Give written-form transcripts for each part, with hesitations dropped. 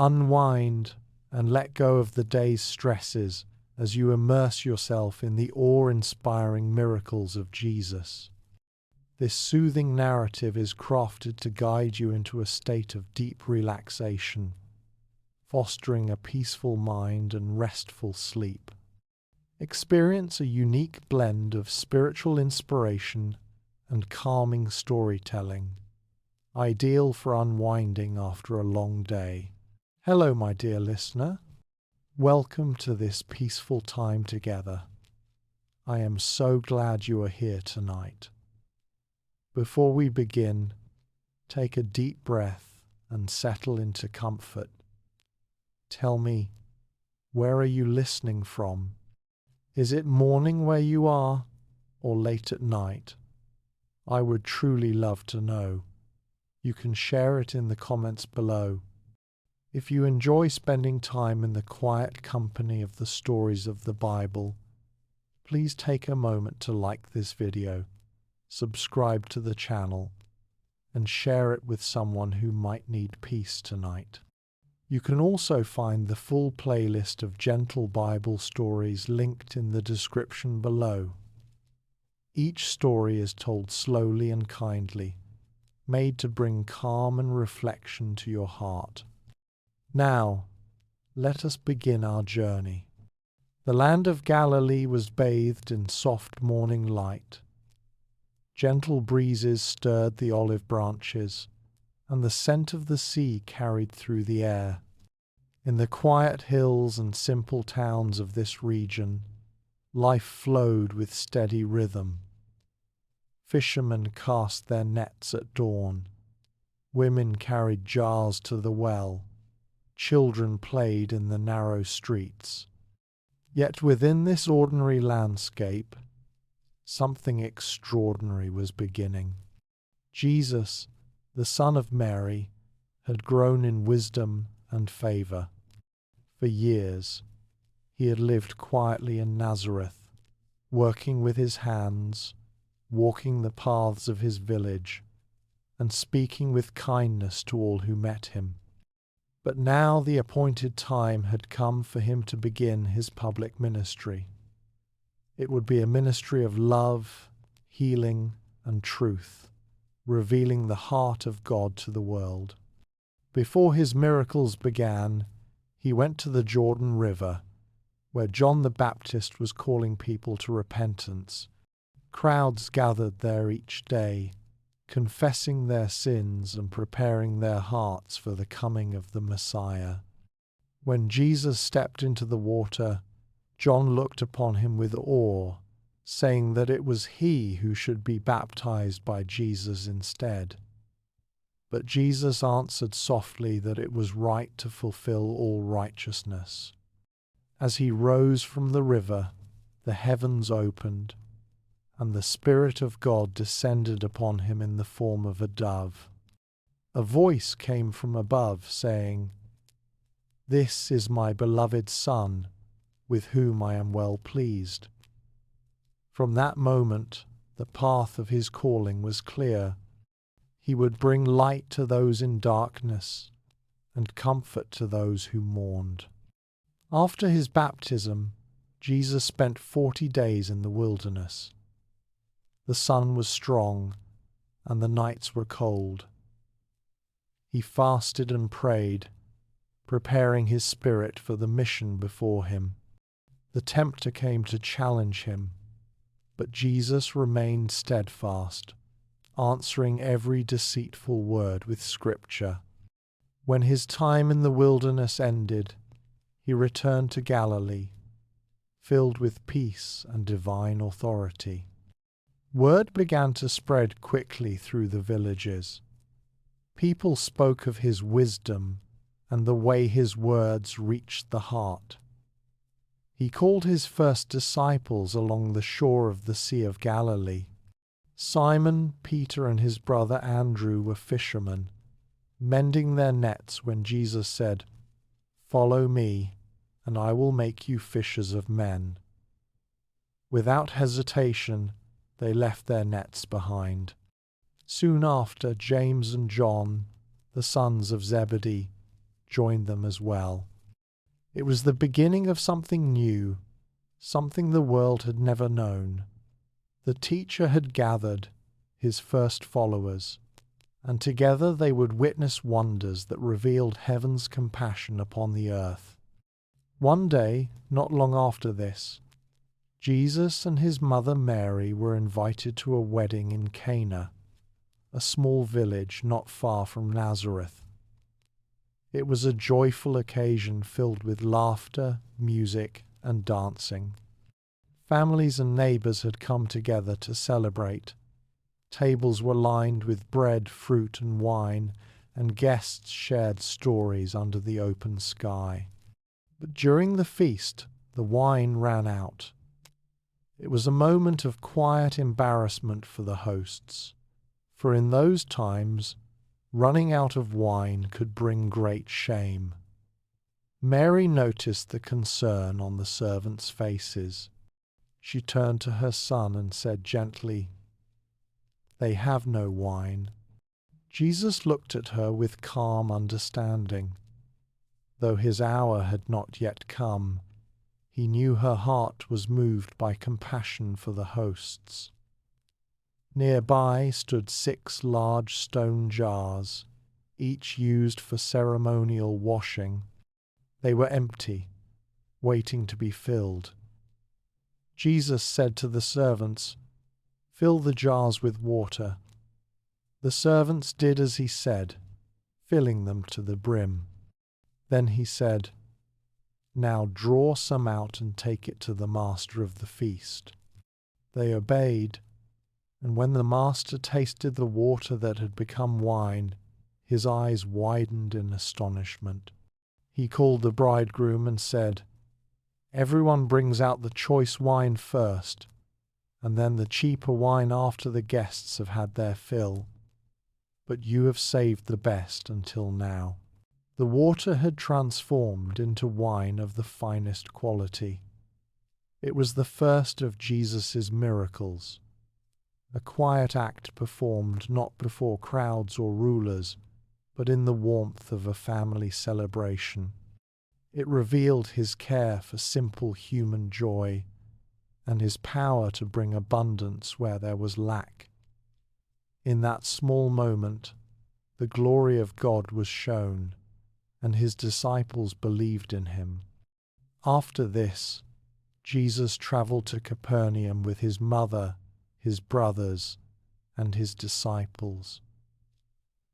Unwind and let go of the day's stresses as you immerse yourself in the awe-inspiring miracles of Jesus. This soothing narrative is crafted to guide you into a state of deep relaxation, fostering a peaceful mind and restful sleep. Experience a unique blend of spiritual inspiration and calming storytelling, ideal for unwinding after a long day. Hello, my dear listener. Welcome to this peaceful time together. I am so glad you are here tonight. Before we begin, take a deep breath and settle into comfort. Tell me, where are you listening from? Is it morning where you are, or late at night? I would truly love to know. You can share it in the comments below. If you enjoy spending time in the quiet company of the stories of the Bible, please take a moment to like this video, subscribe to the channel, and share it with someone who might need peace tonight. You can also find the full playlist of gentle Bible stories linked in the description below. Each story is told slowly and kindly, made to bring calm and reflection to your heart. Now, let us begin our journey. The land of Galilee was bathed in soft morning light. Gentle breezes stirred the olive branches, and the scent of the sea carried through the air. In the quiet hills and simple towns of this region, life flowed with steady rhythm. Fishermen cast their nets at dawn. Women carried jars to the well. Children played in the narrow streets. Yet within this ordinary landscape, something extraordinary was beginning. Jesus, the Son of Mary, had grown in wisdom and favor. For years, he had lived quietly in Nazareth, working with his hands, walking the paths of his village, and speaking with kindness to all who met him. But now the appointed time had come for him to begin his public ministry. It would be a ministry of love, healing, and truth, revealing the heart of God to the world. Before his miracles began, he went to the Jordan River, where John the Baptist was calling people to repentance. Crowds gathered there each day, confessing their sins and preparing their hearts for the coming of the Messiah. When Jesus stepped into the water, John looked upon him with awe, saying that it was he who should be baptized by Jesus instead. But Jesus answered softly that it was right to fulfill all righteousness. As he rose from the river, the heavens opened, and the Spirit of God descended upon him in the form of a dove. A voice came from above, saying, "This is my beloved Son, with whom I am well pleased." From that moment, the path of his calling was clear. He would bring light to those in darkness and comfort to those who mourned. After his baptism, Jesus spent 40 days in the wilderness. The sun was strong, and the nights were cold. He fasted and prayed, preparing his spirit for the mission before him. The tempter came to challenge him, but Jesus remained steadfast, answering every deceitful word with Scripture. When his time in the wilderness ended, he returned to Galilee, filled with peace and divine authority. Word began to spread quickly through the villages. People spoke of his wisdom and the way his words reached the heart. He called his first disciples along the shore of the Sea of Galilee. Simon, Peter, and his brother Andrew were fishermen, mending their nets when Jesus said, "Follow me, and I will make you fishers of men." Without hesitation, they left their nets behind. Soon after, James and John, the sons of Zebedee, joined them as well. It was the beginning of something new, something the world had never known. The teacher had gathered his first followers, and together they would witness wonders that revealed heaven's compassion upon the earth. One day, not long after this, Jesus and his mother Mary were invited to a wedding in Cana, a small village not far from Nazareth. It was a joyful occasion filled with laughter, music, and dancing. Families and neighbors had come together to celebrate. Tables were lined with bread, fruit, and wine, and guests shared stories under the open sky. But during the feast, the wine ran out. It was a moment of quiet embarrassment for the hosts, for in those times, running out of wine could bring great shame. Mary noticed the concern on the servants' faces. She turned to her son and said gently, "They have no wine." Jesus looked at her with calm understanding. Though his hour had not yet come, he knew her heart was moved by compassion for the hosts. Nearby stood 6 large stone jars, each used for ceremonial washing. They were empty, waiting to be filled. Jesus said to the servants, "Fill the jars with water." The servants did as he said, filling them to the brim. Then he said, "Now draw some out and take it to the master of the feast." They obeyed, and when the master tasted the water that had become wine, his eyes widened in astonishment. He called the bridegroom and said, "Everyone brings out the choice wine first, and then the cheaper wine after the guests have had their fill. But you have saved the best until now." The water had transformed into wine of the finest quality. It was the first of Jesus' miracles, a quiet act performed not before crowds or rulers, but in the warmth of a family celebration. It revealed his care for simple human joy and his power to bring abundance where there was lack. In that small moment, the glory of God was shown, and his disciples believed in him. After this, Jesus traveled to Capernaum with his mother, his brothers, and his disciples.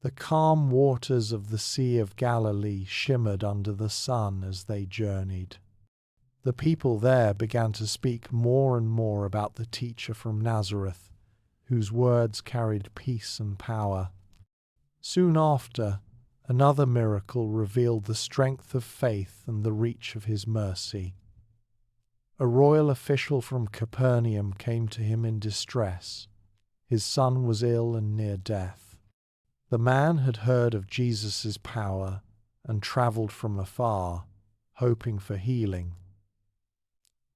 The calm waters of the Sea of Galilee shimmered under the sun as they journeyed. The people there began to speak more and more about the teacher from Nazareth, whose words carried peace and power. Soon after, another miracle revealed the strength of faith and the reach of his mercy. A royal official from Capernaum came to him in distress. His son was ill and near death. The man had heard of Jesus' power and travelled from afar, hoping for healing.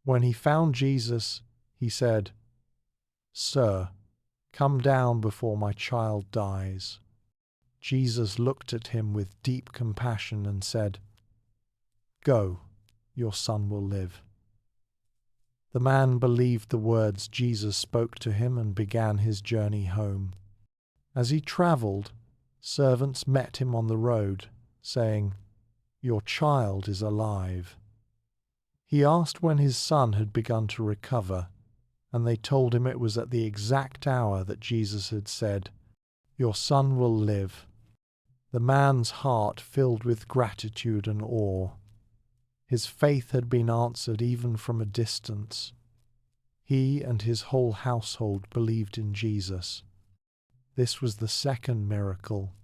When he found Jesus, he said, "Sir, come down before my child dies." Jesus looked at him with deep compassion and said, "Go, your son will live." The man believed the words Jesus spoke to him and began his journey home. As he travelled, servants met him on the road, saying, "Your child is alive." He asked when his son had begun to recover, and they told him it was at the exact hour that Jesus had said, "Your son will live." The man's heart filled with gratitude and awe. His faith had been answered even from a distance. He and his whole household believed in Jesus. This was the second miracle,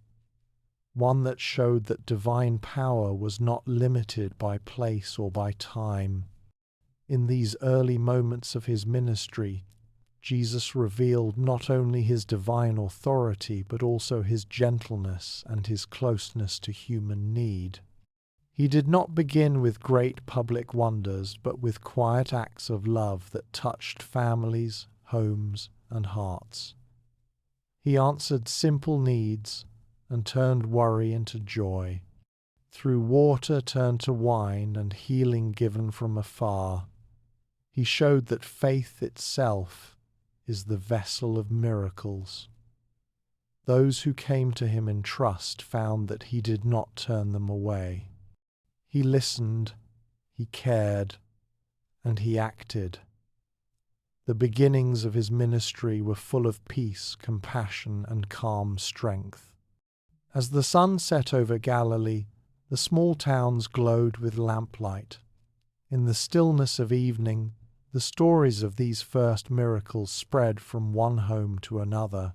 one that showed that divine power was not limited by place or by time. In these early moments of his ministry, Jesus revealed not only his divine authority, but also his gentleness and his closeness to human need. He did not begin with great public wonders, but with quiet acts of love that touched families, homes, and hearts. He answered simple needs and turned worry into joy. Through water turned to wine and healing given from afar, he showed that faith itself is the vessel of miracles. Those who came to him in trust found that he did not turn them away. He listened, he cared, and he acted. The beginnings of his ministry were full of peace, compassion, and calm strength. As the sun set over Galilee, the small towns glowed with lamplight. In the stillness of evening, the stories of these first miracles spread from one home to another.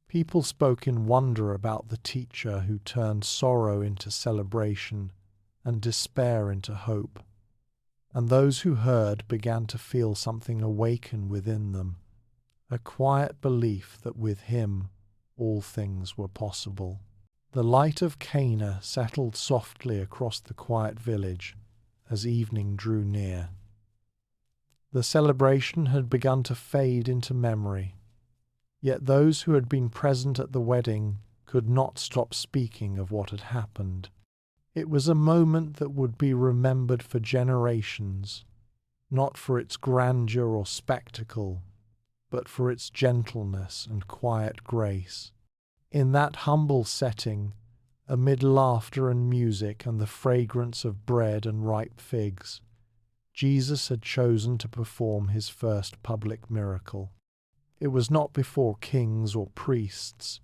People spoke in wonder about the teacher who turned sorrow into celebration and despair into hope. And those who heard began to feel something awaken within them, a quiet belief that with him all things were possible. The light of Cana settled softly across the quiet village as evening drew near. The celebration had begun to fade into memory, yet those who had been present at the wedding could not stop speaking of what had happened. It was a moment that would be remembered for generations, not for its grandeur or spectacle, but for its gentleness and quiet grace. In that humble setting, amid laughter and music and the fragrance of bread and ripe figs, Jesus had chosen to perform his first public miracle. It was not before kings or priests,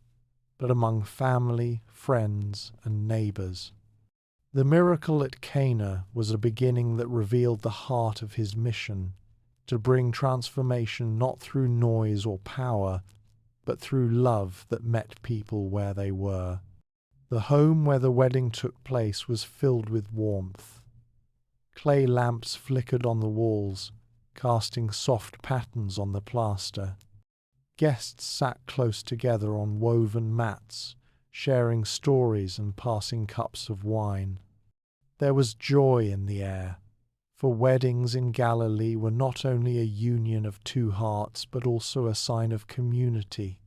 but among family, friends, and neighbors. The miracle at Cana was a beginning that revealed the heart of his mission, to bring transformation not through noise or power, but through love that met people where they were. The home where the wedding took place was filled with warmth. Clay lamps flickered on the walls, casting soft patterns on the plaster. Guests sat close together on woven mats, sharing stories and passing cups of wine. There was joy in the air, for weddings in Galilee were not only a union of two hearts but also a sign of community,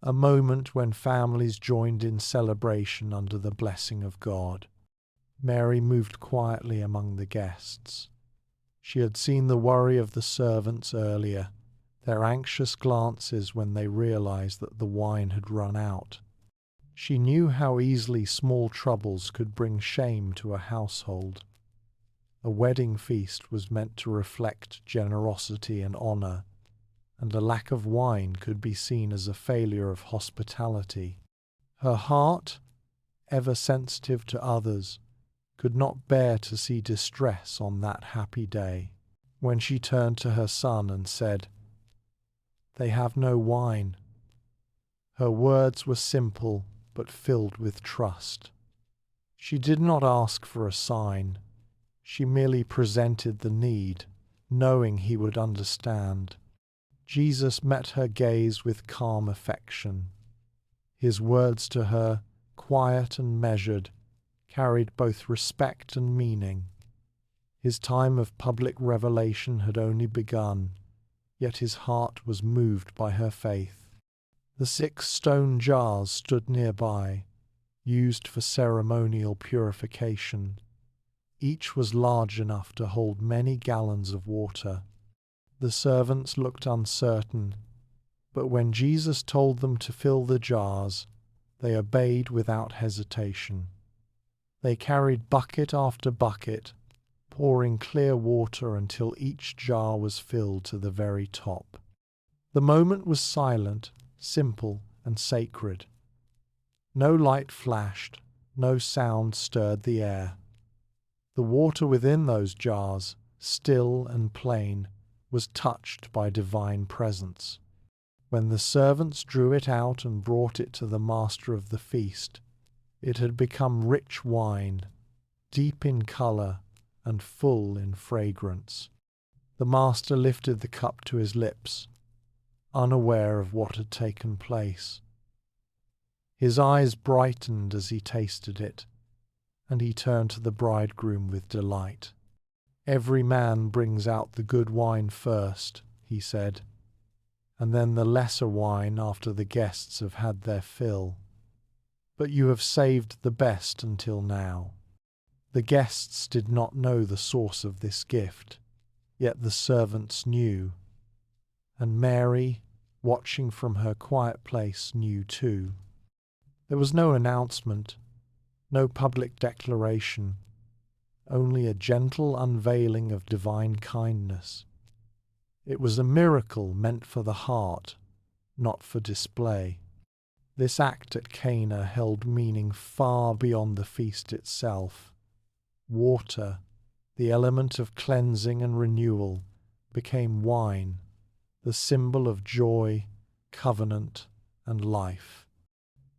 a moment when families joined in celebration under the blessing of God. Mary moved quietly among the guests. She had seen the worry of the servants earlier, their anxious glances when they realized that the wine had run out. She knew how easily small troubles could bring shame to a household. A wedding feast was meant to reflect generosity and honor, and a lack of wine could be seen as a failure of hospitality. Her heart, ever sensitive to others, could not bear to see distress on that happy day. When she turned to her son and said, "They have no wine," her words were simple but filled with trust. She did not ask for a sign. She merely presented the need, knowing he would understand. Jesus met her gaze with calm affection. His words to her, quiet and measured, carried both respect and meaning. His time of public revelation had only begun, yet his heart was moved by her faith. The 6 stone jars stood nearby, used for ceremonial purification. Each was large enough to hold many gallons of water. The servants looked uncertain, but when Jesus told them to fill the jars, they obeyed without hesitation. They carried bucket after bucket, pouring clear water until each jar was filled to the very top. The moment was silent, simple, and sacred. No light flashed, no sound stirred the air. The water within those jars, still and plain, was touched by divine presence. When the servants drew it out and brought it to the master of the feast, it had become rich wine, deep in color and full in fragrance. The master lifted the cup to his lips, unaware of what had taken place. His eyes brightened as he tasted it, and he turned to the bridegroom with delight. "Every man brings out the good wine first," he said, "and then the lesser wine after the guests have had their fill. But you have saved the best until now." The guests did not know the source of this gift, yet the servants knew, and Mary, watching from her quiet place, knew too. There was no announcement, no public declaration, only a gentle unveiling of divine kindness. It was a miracle meant for the heart, not for display. This act at Cana held meaning far beyond the feast itself. Water, the element of cleansing and renewal, became wine, the symbol of joy, covenant, and life.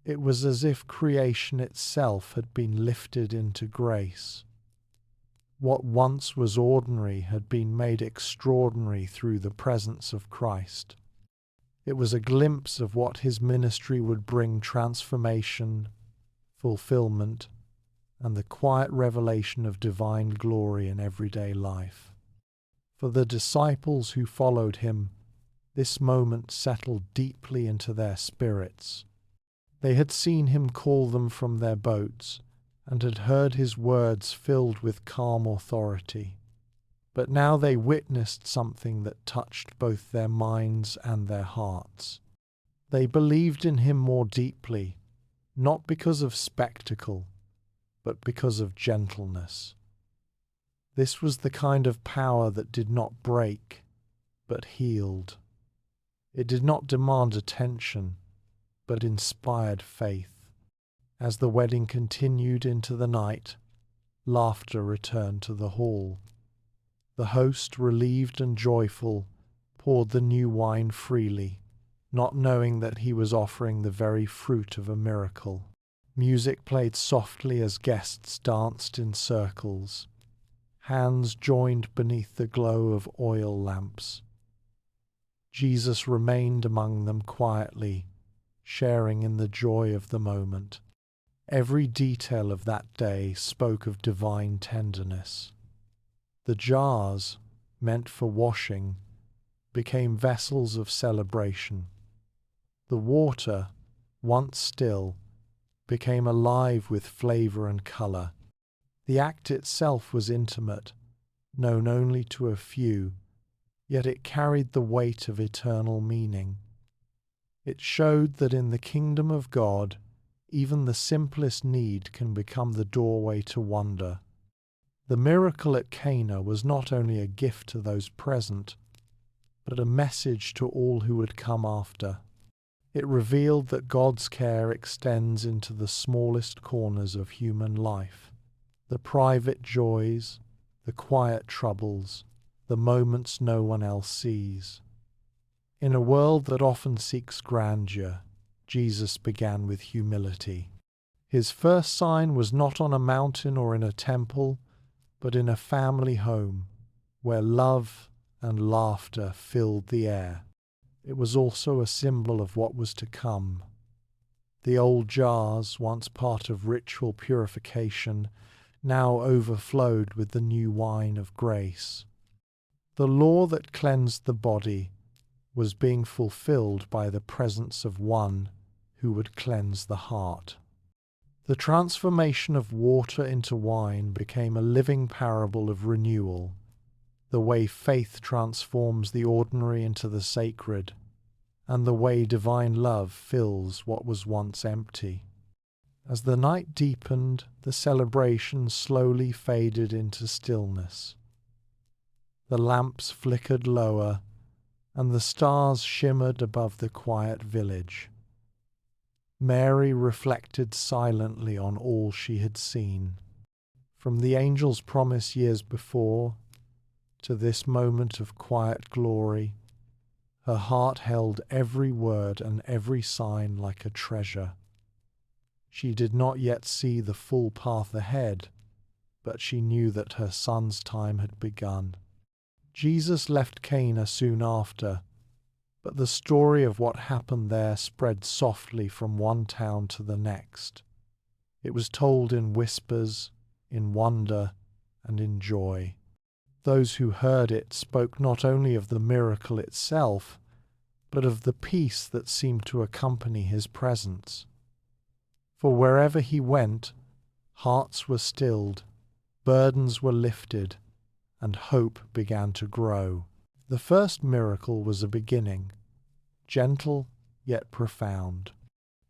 It was as if creation itself had been lifted into grace. What once was ordinary had been made extraordinary through the presence of Christ. It was a glimpse of what his ministry would bring: transformation, fulfillment, and the quiet revelation of divine glory in everyday life. For the disciples who followed him, this moment settled deeply into their spirits. They had seen him call them from their boats, and had heard his words filled with calm authority. But now they witnessed something that touched both their minds and their hearts. They believed in him more deeply, not because of spectacle, but because of gentleness. This was the kind of power that did not break, but healed. It did not demand attention, but inspired faith. As the wedding continued into the night, laughter returned to the hall. The host, relieved and joyful, poured the new wine freely, not knowing that he was offering the very fruit of a miracle. Music played softly as guests danced in circles. Hands joined beneath the glow of oil lamps. Jesus remained among them quietly, sharing in the joy of the moment. Every detail of that day spoke of divine tenderness. The jars, meant for washing, became vessels of celebration. The water, once still, became alive with flavor and color. The act itself was intimate, known only to a few, yet it carried the weight of eternal meaning. It showed that in the kingdom of God, even the simplest need can become the doorway to wonder. The miracle at Cana was not only a gift to those present, but a message to all who would come after. It revealed that God's care extends into the smallest corners of human life, the private joys, the quiet troubles, the moments no one else sees. In a world that often seeks grandeur, Jesus began with humility. His first sign was not on a mountain or in a temple, but in a family home, where love and laughter filled the air. It was also a symbol of what was to come. The old jars, once part of ritual purification, now overflowed with the new wine of grace. The law that cleansed the body was being fulfilled by the presence of one who would cleanse the heart. The transformation of water into wine became a living parable of renewal, the way faith transforms the ordinary into the sacred, and the way divine love fills what was once empty. As the night deepened, the celebration slowly faded into stillness. The lamps flickered lower, and the stars shimmered above the quiet village. Mary reflected silently on all she had seen. From the angel's promise years before to this moment of quiet glory, her heart held every word and every sign like a treasure. She did not yet see the full path ahead, but she knew that her son's time had begun. Jesus left Cana soon after, but the story of what happened there spread softly from one town to the next. It was told in whispers, in wonder, and in joy. Those who heard it spoke not only of the miracle itself, but of the peace that seemed to accompany his presence. For wherever he went, hearts were stilled, Burdens were lifted, and hope began to grow. The first miracle was a beginning, gentle yet profound.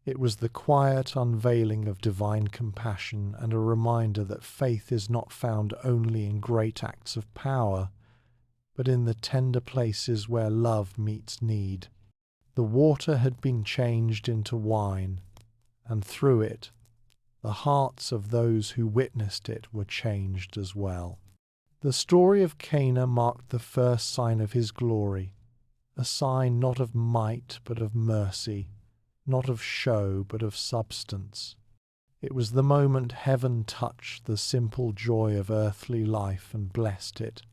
It was the quiet unveiling of divine compassion and a reminder that faith is not found only in great acts of power, but in the tender places where love meets need. The water had been changed into wine, and through it, the hearts of those who witnessed it were changed as well. The story of Cana marked the first sign of his glory, a sign not of might but of mercy, not of show but of substance. It was the moment heaven touched the simple joy of earthly life and blessed it,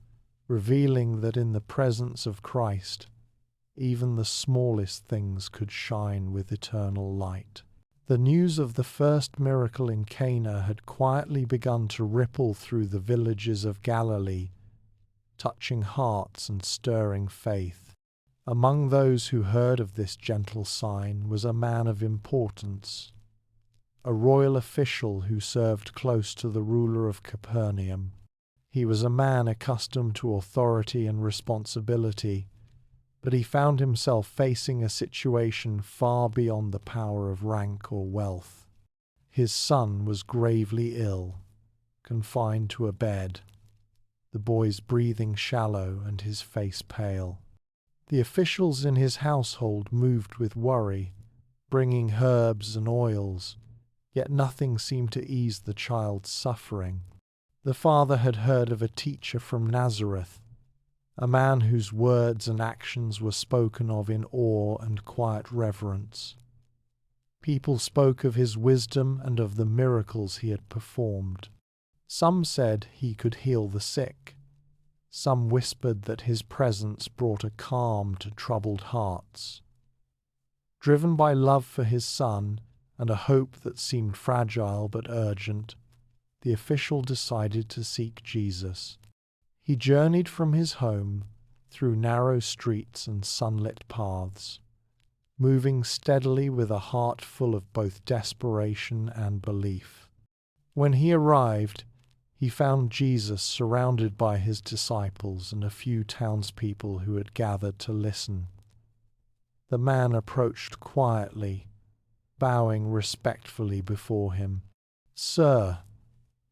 revealing that in the presence of Christ, even the smallest things could shine with eternal light. The news of the first miracle in Cana had quietly begun to ripple through the villages of Galilee, touching hearts and stirring faith. Among those who heard of this gentle sign was a man of importance, a royal official who served close to the ruler of Capernaum. He was a man accustomed to authority and responsibility, but he found himself facing a situation far beyond the power of rank or wealth. His son was gravely ill, confined to a bed, the boy's breathing shallow and his face pale. The officials in his household moved with worry, bringing herbs and oils, yet nothing seemed to ease the child's suffering. The father had heard of a teacher from Nazareth, a man whose words and actions were spoken of in awe and quiet reverence. People spoke of his wisdom and of the miracles he had performed. Some said he could heal the sick. Some whispered that his presence brought a calm to troubled hearts. Driven by love for his son and a hope that seemed fragile but urgent, the official decided to seek Jesus. He journeyed from his home through narrow streets and sunlit paths, moving steadily with a heart full of both desperation and belief. When he arrived, he found Jesus surrounded by his disciples and a few townspeople who had gathered to listen. The man approached quietly, bowing respectfully before him. "Sir,"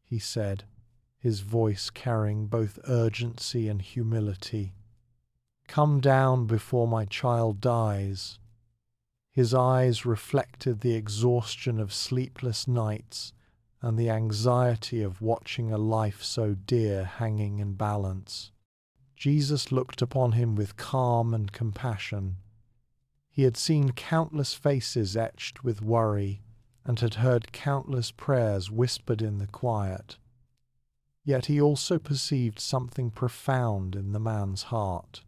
he said, his voice carrying both urgency and humility, "come down before my child dies." His eyes reflected the exhaustion of sleepless nights and the anxiety of watching a life so dear hanging in balance. Jesus looked upon him with calm and compassion. He had seen countless faces etched with worry and had heard countless prayers whispered in the quiet. Yet he also perceived something profound in the man's heart.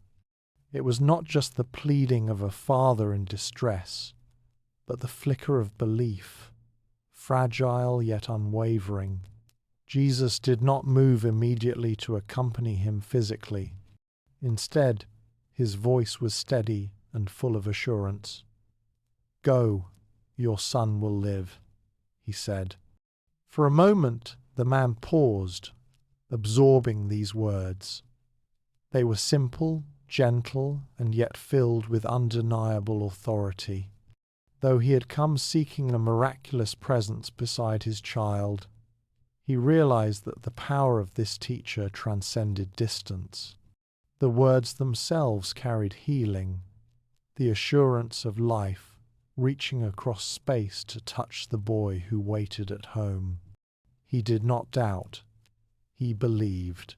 It was not just the pleading of a father in distress, but the flicker of belief, fragile yet unwavering. Jesus did not move immediately to accompany him physically. Instead, his voice was steady and full of assurance. "Go, your son will live," he said. For a moment, the man paused, absorbing these words. They were simple, gentle, and yet filled with undeniable authority. Though he had come seeking a miraculous presence beside his child, he realized that the power of this teacher transcended distance. The words themselves carried healing, the assurance of life reaching across space to touch the boy who waited at home. He did not doubt. He believed.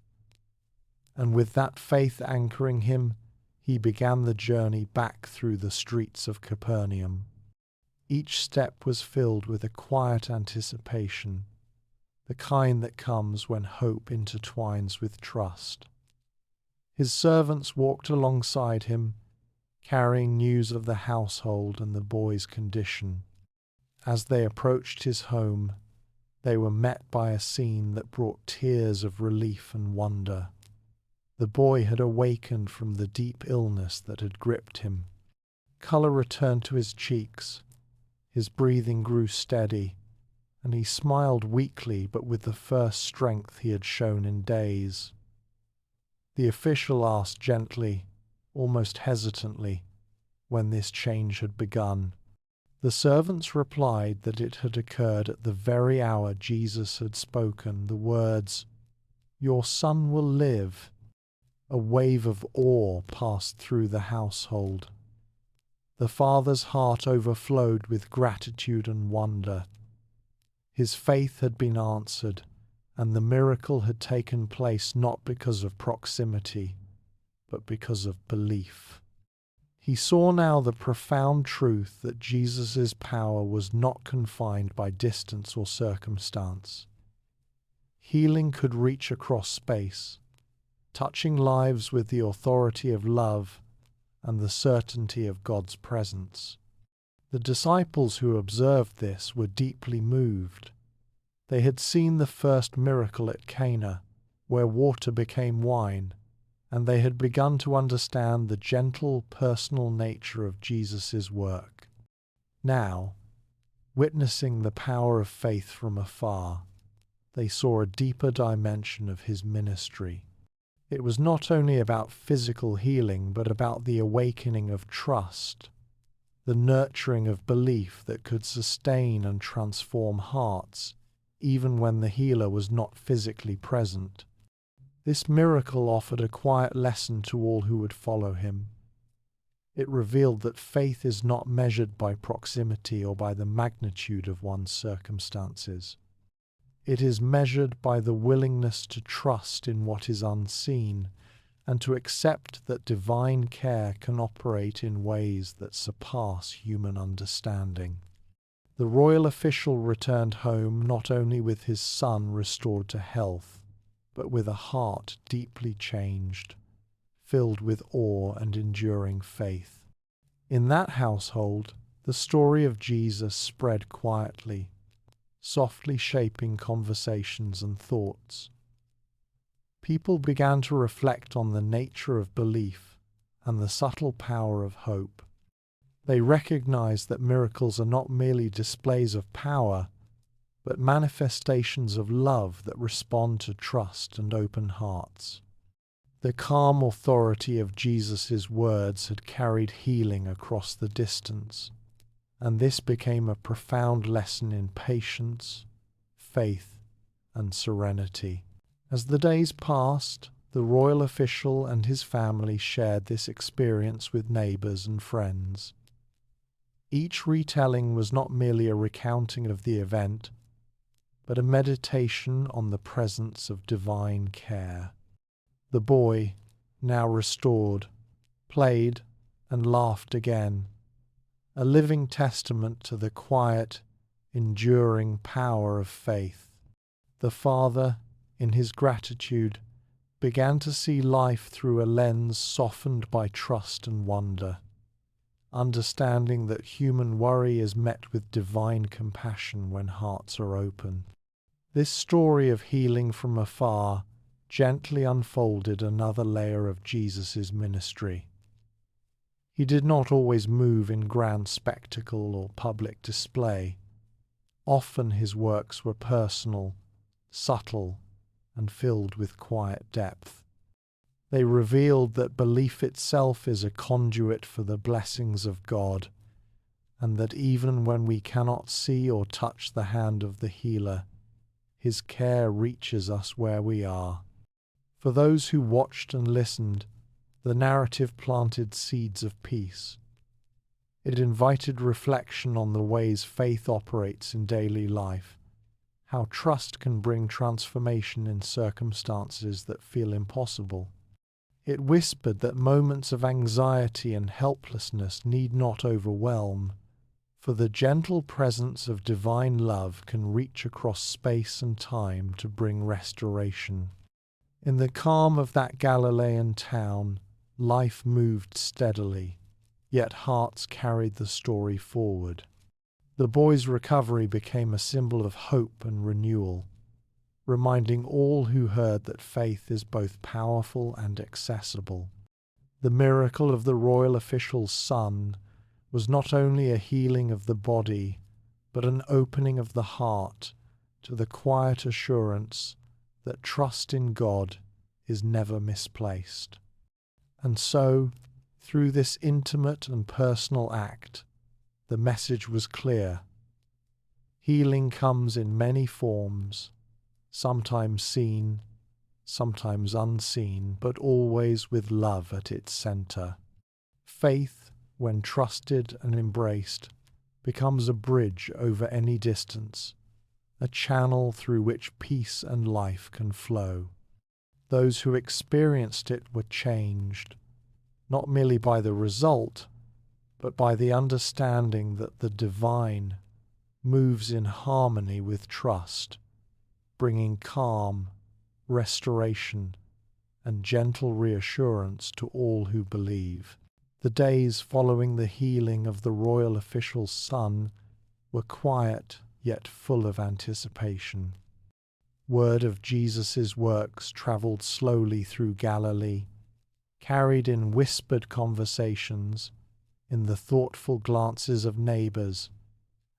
And with that faith anchoring him, he began the journey back through the streets of Capernaum. Each step was filled with a quiet anticipation, the kind that comes when hope intertwines with trust. His servants walked alongside him, carrying news of the household and the boy's condition. As they approached his home, they were met by a scene that brought tears of relief and wonder. The boy had awakened from the deep illness that had gripped him. Color returned to his cheeks, his breathing grew steady, and he smiled weakly but with the first strength he had shown in days. The official asked gently, almost hesitantly, when this change had begun. The servants replied that it had occurred at the very hour Jesus had spoken the words, "Your son will live." A wave of awe passed through the household. The father's heart overflowed with gratitude and wonder. His faith had been answered, and the miracle had taken place not because of proximity, but because of belief. He saw now the profound truth that Jesus' power was not confined by distance or circumstance. Healing could reach across space, touching lives with the authority of love and the certainty of God's presence. The disciples who observed this were deeply moved. They had seen the first miracle at Cana, where water became wine, and they had begun to understand the gentle, personal nature of Jesus' work. Now, witnessing the power of faith from afar, they saw a deeper dimension of his ministry. It was not only about physical healing, but about the awakening of trust, the nurturing of belief that could sustain and transform hearts, even when the healer was not physically present. This miracle offered a quiet lesson to all who would follow him. It revealed that faith is not measured by proximity or by the magnitude of one's circumstances. It is measured by the willingness to trust in what is unseen and to accept that divine care can operate in ways that surpass human understanding. The royal official returned home not only with his son restored to health, but with a heart deeply changed, filled with awe and enduring faith. In that household, the story of Jesus spread quietly, softly shaping conversations and thoughts. People began to reflect on the nature of belief and the subtle power of hope. They recognized that miracles are not merely displays of power, but manifestations of love that respond to trust and open hearts. The calm authority of Jesus' words had carried healing across the distance, and this became a profound lesson in patience, faith, and serenity. As the days passed, the royal official and his family shared this experience with neighbors and friends. Each retelling was not merely a recounting of the event, but a meditation on the presence of divine care. The boy, now restored, played and laughed again, a living testament to the quiet, enduring power of faith. The father, in his gratitude, began to see life through a lens softened by trust and wonder, understanding that human worry is met with divine compassion when hearts are open. This story of healing from afar gently unfolded another layer of Jesus' ministry. He did not always move in grand spectacle or public display. Often his works were personal, subtle, and filled with quiet depth. They revealed that belief itself is a conduit for the blessings of God, and that even when we cannot see or touch the hand of the healer, his care reaches us where we are. For those who watched and listened, the narrative planted seeds of peace. It invited reflection on the ways faith operates in daily life, how trust can bring transformation in circumstances that feel impossible. It whispered that moments of anxiety and helplessness need not overwhelm, for the gentle presence of divine love can reach across space and time to bring restoration. In the calm of that Galilean town, life moved steadily, yet hearts carried the story forward. The boy's recovery became a symbol of hope and renewal, reminding all who heard that faith is both powerful and accessible. The miracle of the royal official's son was not only a healing of the body, but an opening of the heart to the quiet assurance that trust in God is never misplaced. And so, through this intimate and personal act, the message was clear. Healing comes in many forms, sometimes seen, sometimes unseen, but always with love at its center. Faith, when trusted and embraced, becomes a bridge over any distance, a channel through which peace and life can flow. Those who experienced it were changed, not merely by the result, but by the understanding that the divine moves in harmony with trust, bringing calm, restoration, and gentle reassurance to all who believe. The days following the healing of the royal official's son were quiet yet full of anticipation. Word of Jesus' works travelled slowly through Galilee, carried in whispered conversations, in the thoughtful glances of neighbours,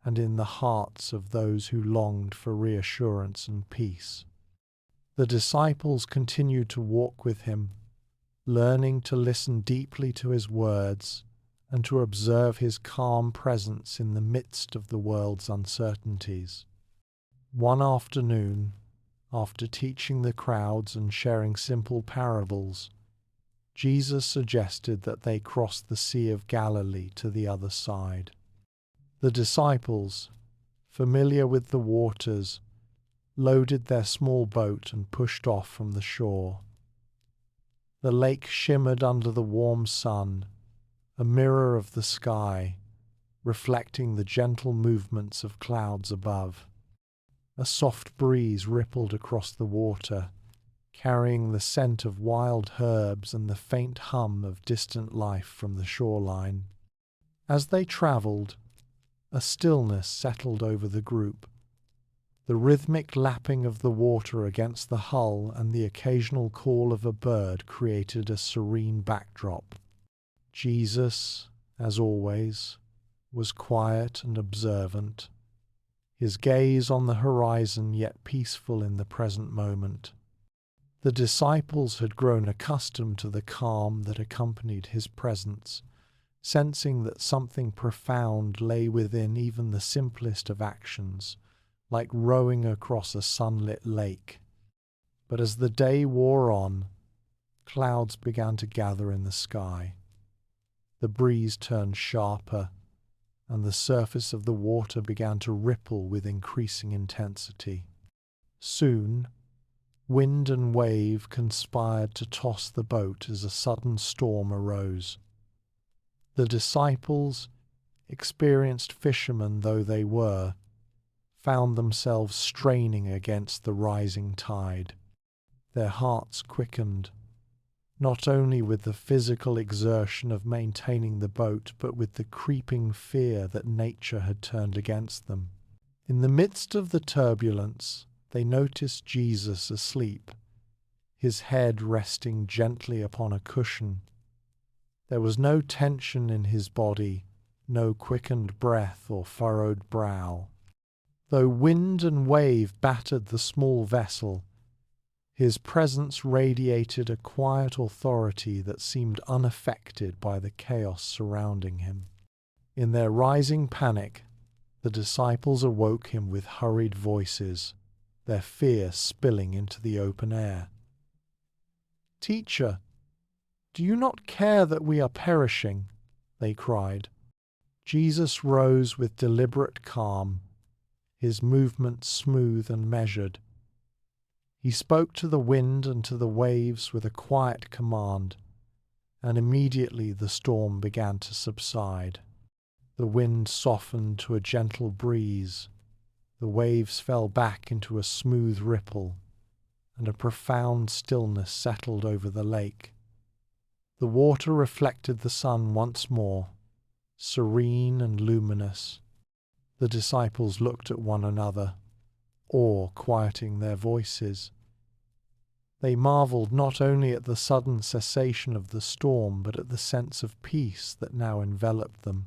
and in the hearts of those who longed for reassurance and peace. The disciples continued to walk with him, learning to listen deeply to his words and to observe his calm presence in the midst of the world's uncertainties. One afternoon, after teaching the crowds and sharing simple parables, Jesus suggested that they cross the Sea of Galilee to the other side. The disciples, familiar with the waters, loaded their small boat and pushed off from the shore. The lake shimmered under the warm sun, a mirror of the sky, reflecting the gentle movements of clouds above. A soft breeze rippled across the water, carrying the scent of wild herbs and the faint hum of distant life from the shoreline. As they travelled, a stillness settled over the group. The rhythmic lapping of the water against the hull and the occasional call of a bird created a serene backdrop. Jesus, as always, was quiet and observant, his gaze on the horizon yet peaceful in the present moment. The disciples had grown accustomed to the calm that accompanied his presence, sensing that something profound lay within even the simplest of actions, like rowing across a sunlit lake. But as the day wore on, clouds began to gather in the sky. The breeze turned sharper, and the surface of the water began to ripple with increasing intensity. Soon, wind and wave conspired to toss the boat as a sudden storm arose. The disciples, experienced fishermen though they were, found themselves straining against the rising tide. Their hearts quickened, not only with the physical exertion of maintaining the boat, but with the creeping fear that nature had turned against them. In the midst of the turbulence, they noticed Jesus asleep, his head resting gently upon a cushion. There was no tension in his body, no quickened breath or furrowed brow. Though wind and wave battered the small vessel, his presence radiated a quiet authority that seemed unaffected by the chaos surrounding him. In their rising panic, the disciples awoke him with hurried voices, their fear spilling into the open air. "Teacher, do you not care that we are perishing?" they cried. Jesus rose with deliberate calm, his movements smooth and measured. He spoke to the wind and to the waves with a quiet command, and immediately the storm began to subside. The wind softened to a gentle breeze, the waves fell back into a smooth ripple, and a profound stillness settled over the lake. The water reflected the sun once more, serene and luminous. The disciples looked at one another, awe quieting their voices. They marveled not only at the sudden cessation of the storm, but at the sense of peace that now enveloped them.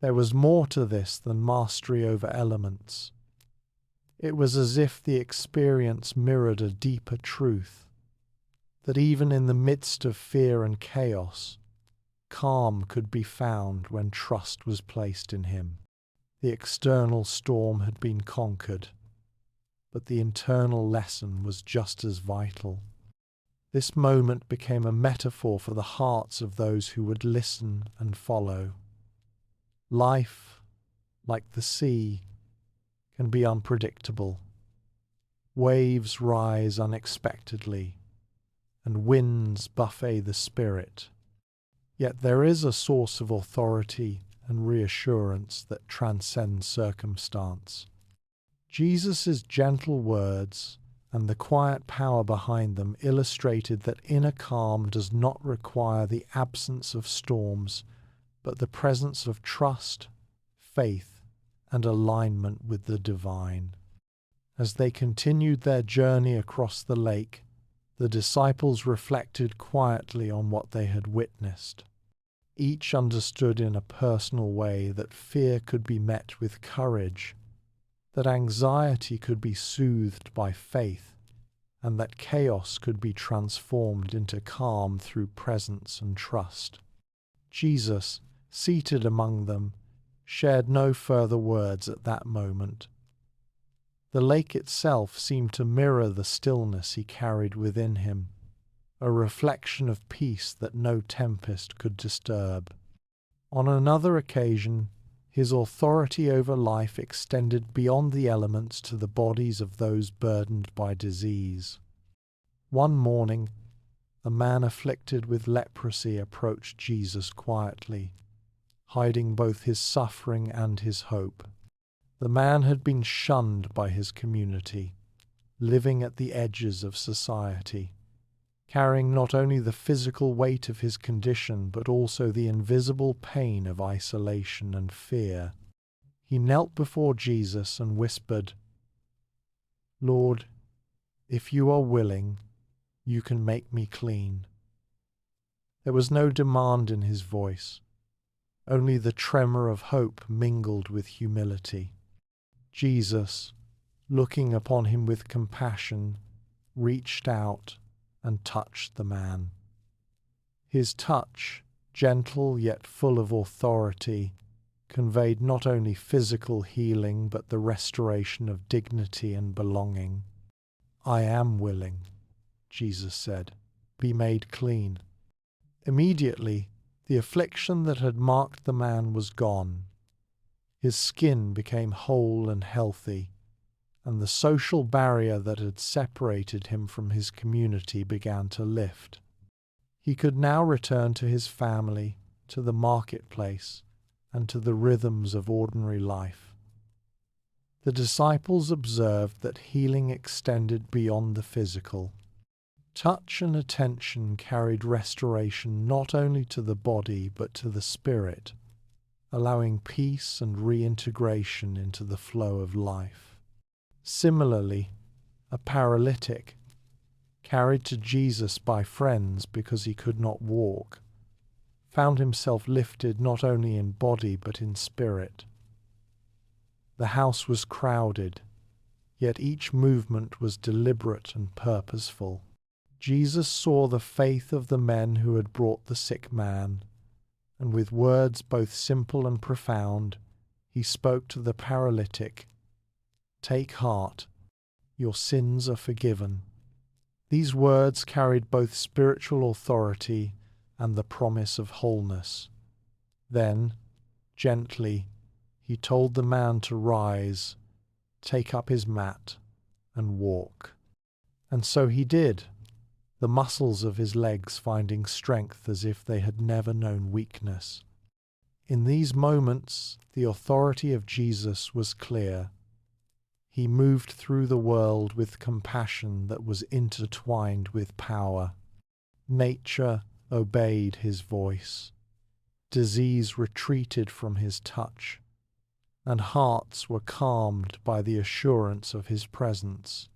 There was more to this than mastery over elements. It was as if the experience mirrored a deeper truth, that even in the midst of fear and chaos, calm could be found when trust was placed in him. The external storm had been conquered, but the internal lesson was just as vital. This moment became a metaphor for the hearts of those who would listen and follow. Life, like the sea, can be unpredictable. Waves rise unexpectedly, and winds buffet the spirit. Yet there is a source of authority and reassurance that transcends circumstance. Jesus' gentle words and the quiet power behind them illustrated that inner calm does not require the absence of storms, but the presence of trust, faith, and alignment with the divine. As they continued their journey across the lake, the disciples reflected quietly on what they had witnessed. Each understood in a personal way that fear could be met with courage, that anxiety could be soothed by faith, and that chaos could be transformed into calm through presence and trust. Jesus, seated among them, shared no further words at that moment. The lake itself seemed to mirror the stillness he carried within him, a reflection of peace that no tempest could disturb. On another occasion, his authority over life extended beyond the elements to the bodies of those burdened by disease. One morning, a man afflicted with leprosy approached Jesus quietly, hiding both his suffering and his hope. The man had been shunned by his community, living at the edges of society, carrying not only the physical weight of his condition but also the invisible pain of isolation and fear. He knelt before Jesus and whispered, "Lord, if you are willing, you can make me clean." There was no demand in his voice, only the tremor of hope mingled with humility. Jesus, looking upon him with compassion, reached out and touched the man. His touch, gentle yet full of authority, conveyed not only physical healing but the restoration of dignity and belonging. "I am willing," Jesus said, "be made clean." Immediately, the affliction that had marked the man was gone. His skin became whole and healthy, and the social barrier that had separated him from his community began to lift. He could now return to his family, to the marketplace, and to the rhythms of ordinary life. The disciples observed that healing extended beyond the physical. Touch and attention carried restoration not only to the body but to the spirit, allowing peace and reintegration into the flow of life. Similarly, a paralytic, carried to Jesus by friends because he could not walk, found himself lifted not only in body but in spirit. The house was crowded, yet each movement was deliberate and purposeful. Jesus saw the faith of the men who had brought the sick man, and with words both simple and profound, he spoke to the paralytic, "Take heart, your sins are forgiven." These words carried both spiritual authority and the promise of wholeness. Then, gently, he told the man to rise, take up his mat, and walk. And so he did, the muscles of his legs finding strength as if they had never known weakness. In these moments, the authority of Jesus was clear. He moved through the world with compassion that was intertwined with power. Nature obeyed his voice. Disease retreated from his touch, and hearts were calmed by the assurance of his presence.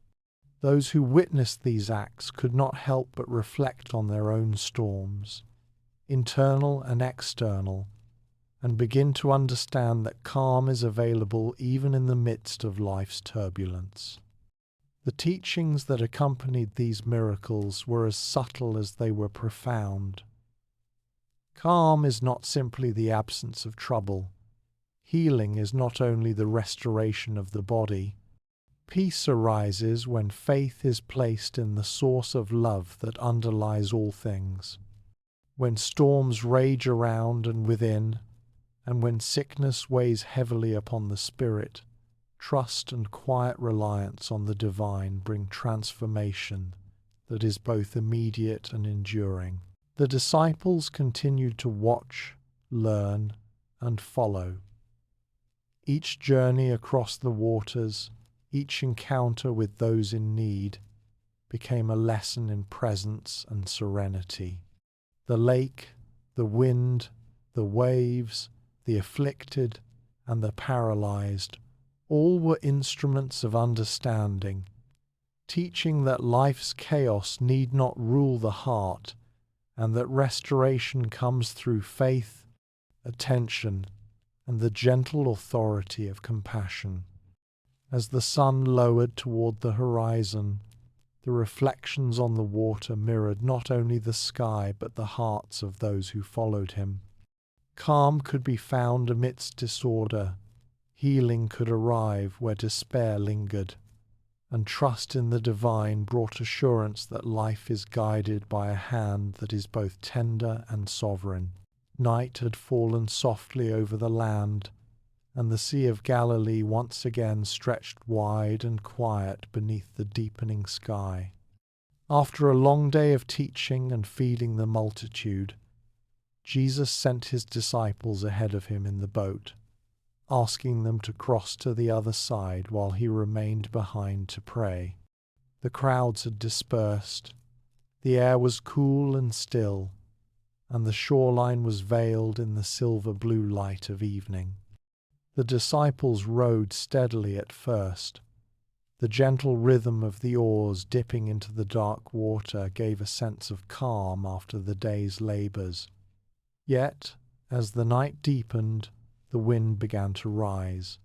Those who witnessed these acts could not help but reflect on their own storms, internal and external, and begin to understand that calm is available even in the midst of life's turbulence. The teachings that accompanied these miracles were as subtle as they were profound. Calm is not simply the absence of trouble. Healing is not only the restoration of the body. Peace arises when faith is placed in the source of love that underlies all things. When storms rage around and within, and when sickness weighs heavily upon the spirit, trust and quiet reliance on the divine bring transformation that is both immediate and enduring. The disciples continued to watch, learn, and follow. Each journey across the waters, each encounter with those in need, became a lesson in presence and serenity. The lake, the wind, the waves, the afflicted, and the paralyzed, all were instruments of understanding, teaching that life's chaos need not rule the heart, and that restoration comes through faith, attention, and the gentle authority of compassion. As the sun lowered toward the horizon, the reflections on the water mirrored not only the sky but the hearts of those who followed him. Calm could be found amidst disorder, healing could arrive where despair lingered, and trust in the divine brought assurance that life is guided by a hand that is both tender and sovereign. Night had fallen softly over the land, and the Sea of Galilee once again stretched wide and quiet beneath the deepening sky. After a long day of teaching and feeding the multitude, Jesus sent his disciples ahead of him in the boat, asking them to cross to the other side while he remained behind to pray. The crowds had dispersed, the air was cool and still, and the shoreline was veiled in the silver blue light of evening. The disciples rowed steadily at first. The gentle rhythm of the oars dipping into the dark water gave a sense of calm after the day's labours. Yet, as the night deepened, the wind began to rise.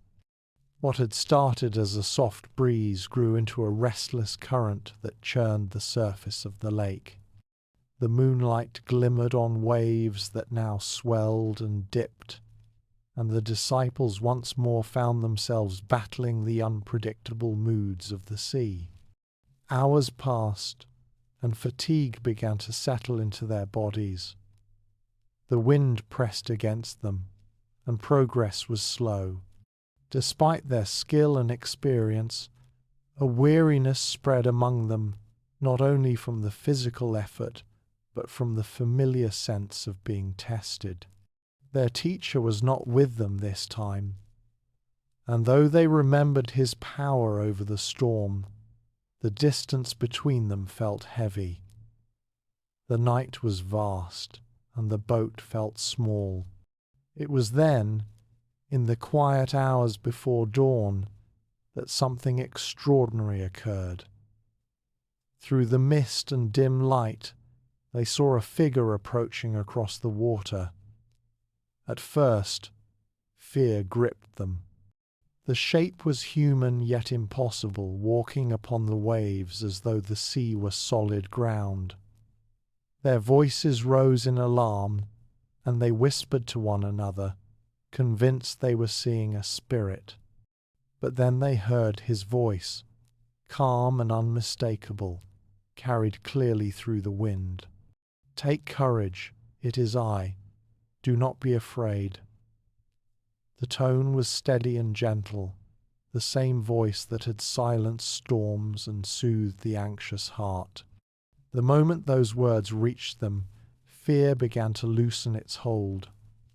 What had started as a soft breeze grew into a restless current that churned the surface of the lake. The moonlight glimmered on waves that now swelled and dipped, and the disciples once more found themselves battling the unpredictable moods of the sea. Hours passed, and fatigue began to settle into their bodies. The wind pressed against them, and progress was slow. Despite their skill and experience, a weariness spread among them, not only from the physical effort, but from the familiar sense of being tested. Their teacher was not with them this time, and though they remembered his power over the storm, the distance between them felt heavy. The night was vast, and the boat felt small. It was then, in the quiet hours before dawn, that something extraordinary occurred. Through the mist and dim light, they saw a figure approaching across the water. At first, fear gripped them. The shape was human yet impossible, walking upon the waves as though the sea were solid ground. Their voices rose in alarm, and they whispered to one another, convinced they were seeing a spirit. But then they heard his voice, calm and unmistakable, carried clearly through the wind. "Take courage, it is I. Do not be afraid." The tone was steady and gentle, the same voice that had silenced storms and soothed the anxious heart. The moment those words reached them, fear began to loosen its hold,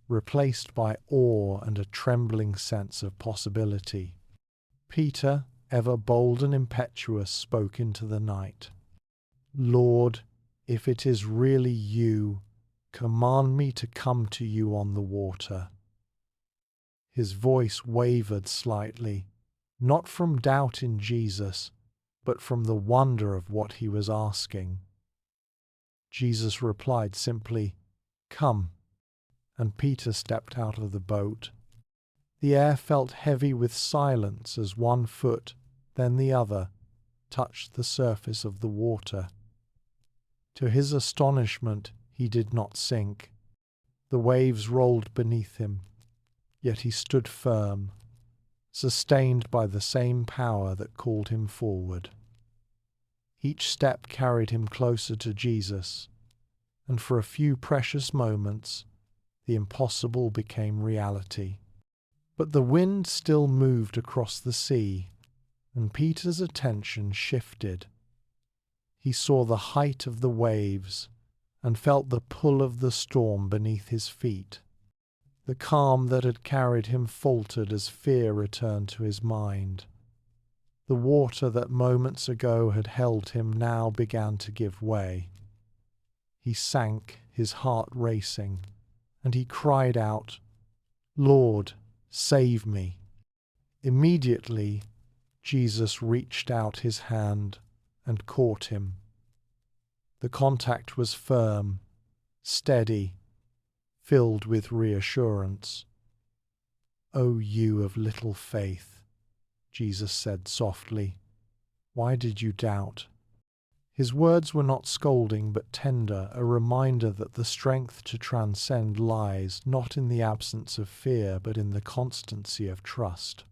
replaced by awe and a trembling sense of possibility. Peter, ever bold and impetuous, spoke into the night. "Lord, if it is really you, command me to come to you on the water." His voice wavered slightly, not from doubt in Jesus, but from the wonder of what he was asking. Jesus replied simply, "Come," and Peter stepped out of the boat. The air felt heavy with silence as one foot, then the other, touched the surface of the water. To his astonishment, he did not sink. The waves rolled beneath him, yet he stood firm, sustained by the same power that called him forward. Each step carried him closer to Jesus, and for a few precious moments, the impossible became reality. But the wind still moved across the sea, and Peter's attention shifted. He saw the height of the waves and felt the pull of the storm beneath his feet. The calm that had carried him faltered as fear returned to his mind. The water that moments ago had held him now began to give way. He sank, his heart racing, and he cried out, "Lord, save me." Immediately, Jesus reached out his hand and caught him. The contact was firm, steady, filled with reassurance. "O you of little faith," Jesus said softly, "why did you doubt?" His words were not scolding but tender, a reminder that the strength to transcend lies not in the absence of fear but in the constancy of trust.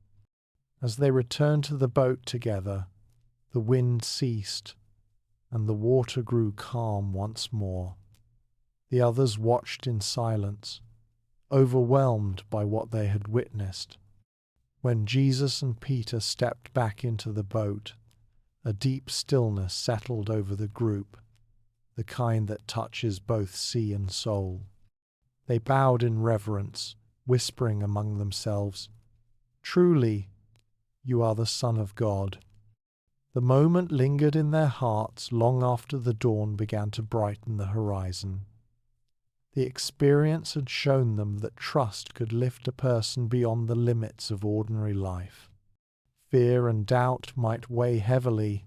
As they returned to the boat together, the wind ceased and the water grew calm once more. The others watched in silence, overwhelmed by what they had witnessed. When Jesus and Peter stepped back into the boat, a deep stillness settled over the group, the kind that touches both sea and soul. They bowed in reverence, whispering among themselves, "Truly, you are the Son of God." The moment lingered in their hearts long after the dawn began to brighten the horizon. The experience had shown them that trust could lift a person beyond the limits of ordinary life. Fear and doubt might weigh heavily,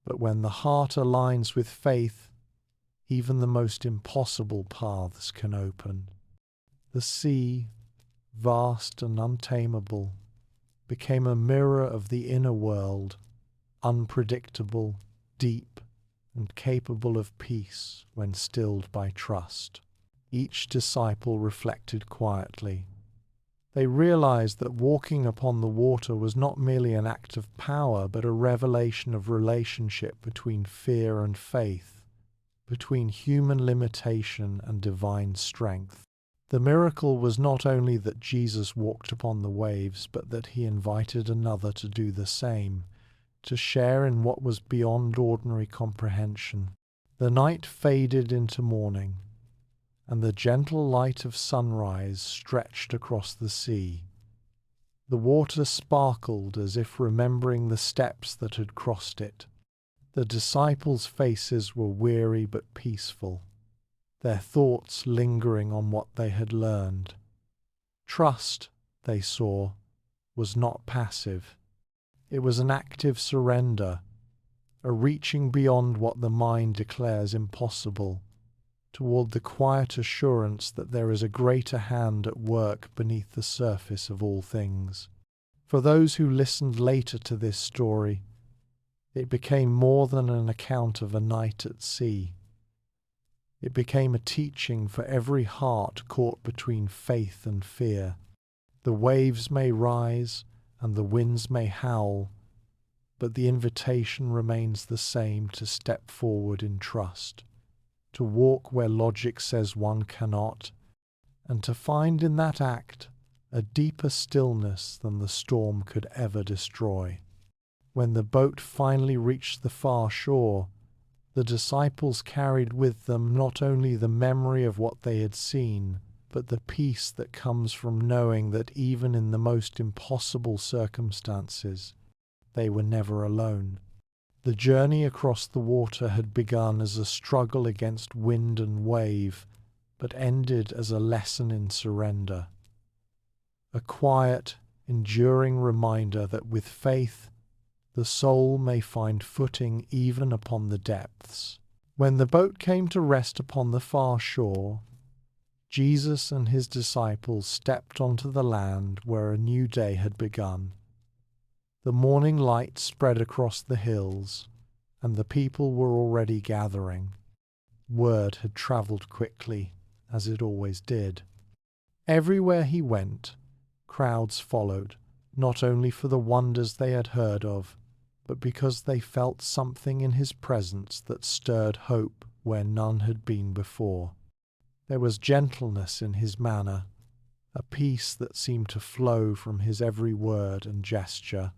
but when the heart aligns with faith, even the most impossible paths can open. The sea, vast and untamable, became a mirror of the inner world, unpredictable, deep, and capable of peace when stilled by trust. Each disciple reflected quietly. They realized that walking upon the water was not merely an act of power, but a revelation of relationship between fear and faith, between human limitation and divine strength. The miracle was not only that Jesus walked upon the waves, but that he invited another to do the same, to share in what was beyond ordinary comprehension. The night faded into morning, and the gentle light of sunrise stretched across the sea. The water sparkled as if remembering the steps that had crossed it. The disciples' faces were weary but peaceful, their thoughts lingering on what they had learned. Trust, they saw, was not passive. It was an active surrender, a reaching beyond what the mind declares impossible, toward the quiet assurance that there is a greater hand at work beneath the surface of all things. For those who listened later to this story, it became more than an account of a night at sea. It became a teaching for every heart caught between faith and fear. The waves may rise and the winds may howl, but the invitation remains the same: to step forward in trust, to walk where logic says one cannot, and to find in that act a deeper stillness than the storm could ever destroy. When the boat finally reached the far shore, the disciples carried with them not only the memory of what they had seen, but the peace that comes from knowing that even in the most impossible circumstances, they were never alone. The journey across the water had begun as a struggle against wind and wave, but ended as a lesson in surrender. A quiet, enduring reminder that with faith, the soul may find footing even upon the depths. When the boat came to rest upon the far shore, Jesus and his disciples stepped onto the land where a new day had begun. The morning light spread across the hills, and the people were already gathering. Word had travelled quickly, as it always did. Everywhere he went, crowds followed, not only for the wonders they had heard of, but because they felt something in his presence that stirred hope where none had been before. There was gentleness in his manner, a peace that seemed to flow from his every word and gesture.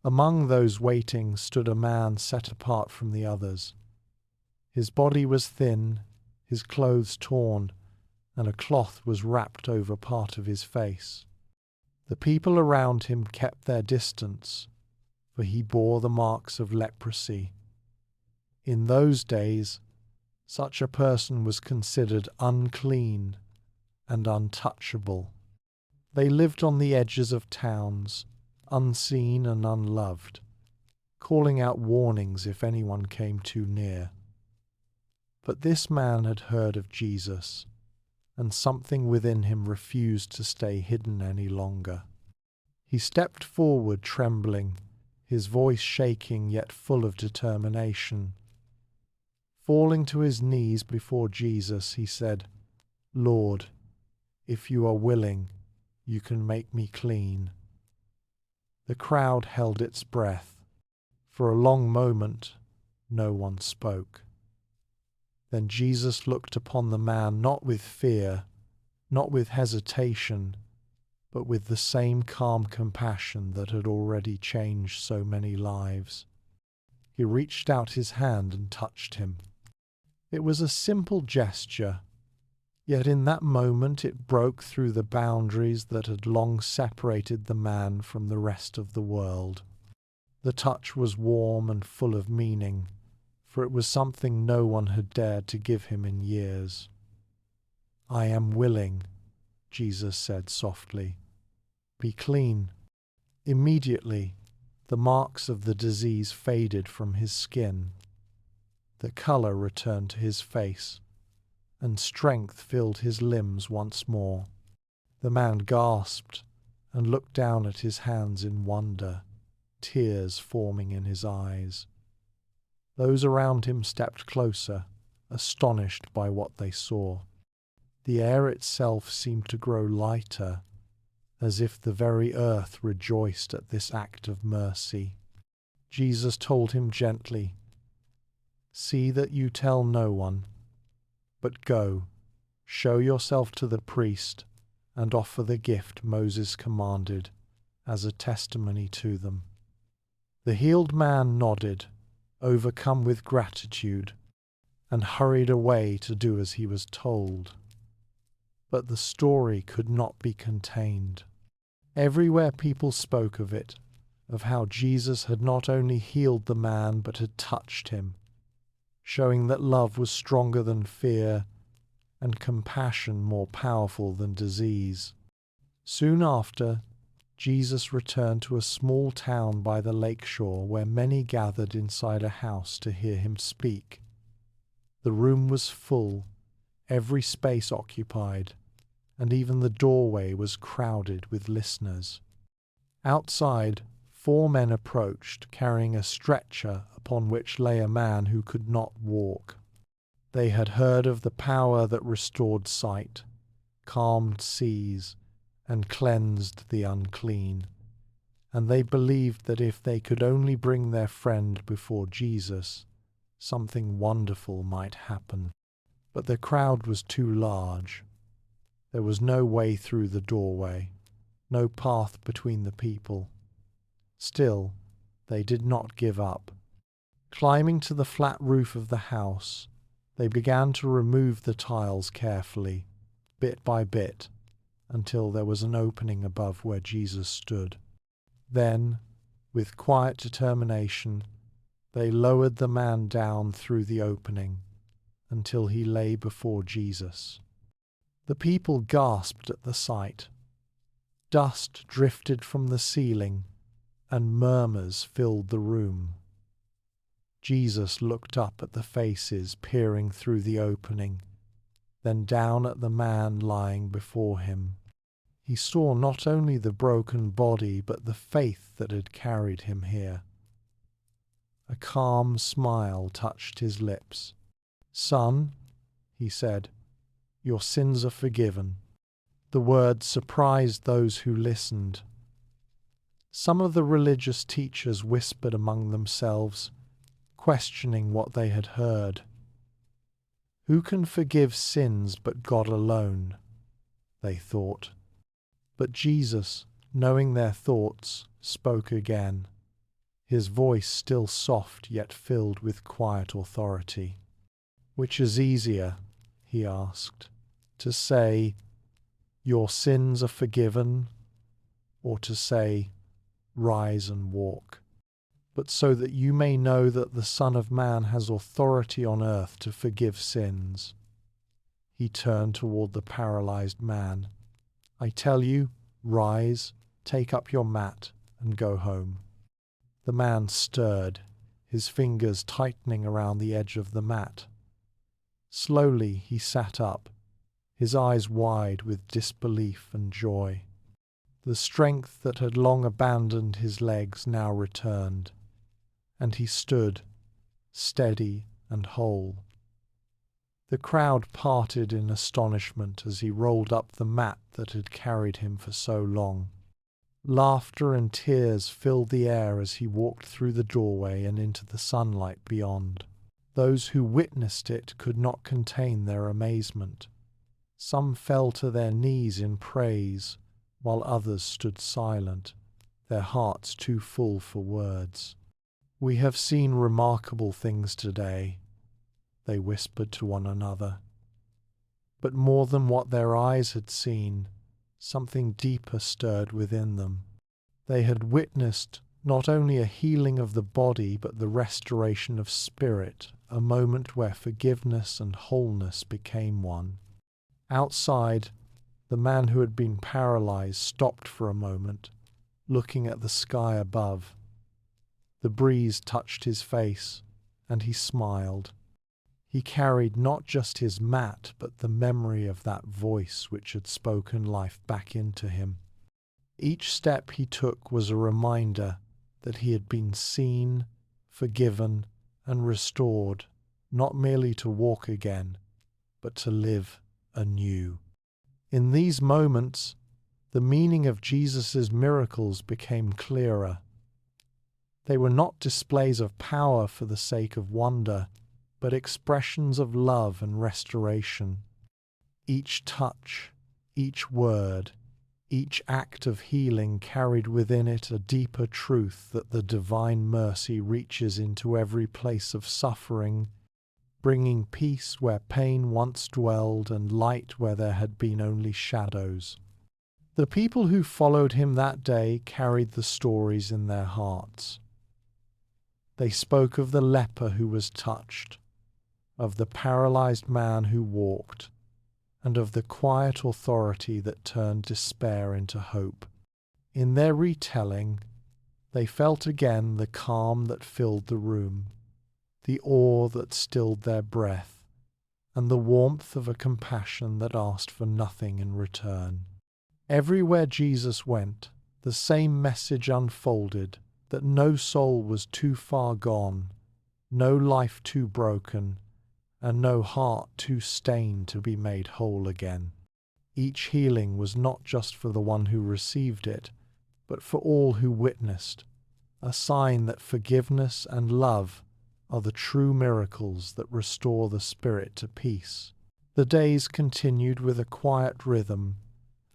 Among those waiting stood a man set apart from the others. His body was thin, his clothes torn, and a cloth was wrapped over part of his face. The people around him kept their distance, for he bore the marks of leprosy. In those days, such a person was considered unclean and untouchable. They lived on the edges of towns, unseen and unloved, calling out warnings if anyone came too near. But this man had heard of Jesus, and something within him refused to stay hidden any longer. He stepped forward trembling, his voice shaking yet full of determination. Falling to his knees before Jesus, he said, "Lord, if you are willing, you can make me clean." The crowd held its breath. For a long moment, no one spoke. Then Jesus looked upon the man not with fear, not with hesitation, but with the same calm compassion that had already changed so many lives. He reached out his hand and touched him. It was a simple gesture, yet in that moment it broke through the boundaries that had long separated the man from the rest of the world. The touch was warm and full of meaning, for it was something no one had dared to give him in years. "I am willing," Jesus said softly. "Be clean." Immediately, the marks of the disease faded from his skin. The colour returned to his face, and strength filled his limbs once more. The man gasped and looked down at his hands in wonder, tears forming in his eyes. Those around him stepped closer, astonished by what they saw. The air itself seemed to grow lighter, as if the very earth rejoiced at this act of mercy. Jesus told him gently, "See that you tell no one, but go, show yourself to the priest, and offer the gift Moses commanded as a testimony to them." The healed man nodded, overcome with gratitude, and hurried away to do as he was told. But the story could not be contained. Everywhere people spoke of it, of how Jesus had not only healed the man but had touched him, showing that love was stronger than fear and compassion more powerful than disease. Soon after, Jesus returned to a small town by the lakeshore where many gathered inside a house to hear him speak. The room was full, every space occupied, and even the doorway was crowded with listeners. Outside, 4 men approached, carrying a stretcher upon which lay a man who could not walk. They had heard of the power that restored sight, calmed seas, and cleansed the unclean, and they believed that if they could only bring their friend before Jesus, something wonderful might happen. But the crowd was too large. There was no way through the doorway, no path between the people. Still, they did not give up. Climbing to the flat roof of the house, they began to remove the tiles carefully, bit by bit, until there was an opening above where Jesus stood. Then, with quiet determination, they lowered the man down through the opening until he lay before Jesus. The people gasped at the sight. Dust drifted from the ceiling, and murmurs filled the room. Jesus looked up at the faces peering through the opening, then down at the man lying before him. He saw not only the broken body, but the faith that had carried him here. A calm smile touched his lips. "Son," he said, "your sins are forgiven." The word surprised those who listened. Some of the religious teachers whispered among themselves, questioning what they had heard. "Who can forgive sins but God alone?" they thought. But Jesus, knowing their thoughts, spoke again, his voice still soft yet filled with quiet authority. "Which is easier," he asked, "to say, 'Your sins are forgiven,' or to say, 'Rise and walk'? But so that you may know that the Son of Man has authority on earth to forgive sins." He turned toward the paralyzed man. "I tell you, rise, take up your mat, and go home." The man stirred, his fingers tightening around the edge of the mat. Slowly he sat up, his eyes wide with disbelief and joy. The strength that had long abandoned his legs now returned, and he stood, steady and whole. The crowd parted in astonishment as he rolled up the mat that had carried him for so long. Laughter and tears filled the air as he walked through the doorway and into the sunlight beyond. Those who witnessed it could not contain their amazement. Some fell to their knees in praise, while others stood silent, their hearts too full for words. "We have seen remarkable things today," they whispered to one another. But more than what their eyes had seen, something deeper stirred within them. They had witnessed not only a healing of the body, but the restoration of spirit, a moment where forgiveness and wholeness became one. Outside, the man who had been paralyzed stopped for a moment, looking at the sky above. The breeze touched his face, and he smiled. He carried not just his mat, but the memory of that voice which had spoken life back into him. Each step he took was a reminder that he had been seen, forgiven, and restored, not merely to walk again, but to live anew. In these moments, the meaning of Jesus' miracles became clearer. They were not displays of power for the sake of wonder, but expressions of love and restoration. Each touch, each word, each act of healing carried within it a deeper truth that the divine mercy reaches into every place of suffering, bringing peace where pain once dwelled and light where there had been only shadows. The people who followed him that day carried the stories in their hearts. They spoke of the leper who was touched, of the paralyzed man who walked, and of the quiet authority that turned despair into hope. In their retelling, they felt again the calm that filled the room, the awe that stilled their breath, and the warmth of a compassion that asked for nothing in return. Everywhere Jesus went, the same message unfolded, that no soul was too far gone, no life too broken, and no heart too stained to be made whole again. Each healing was not just for the one who received it, but for all who witnessed, a sign that forgiveness and love are the true miracles that restore the spirit to peace. The days continued with a quiet rhythm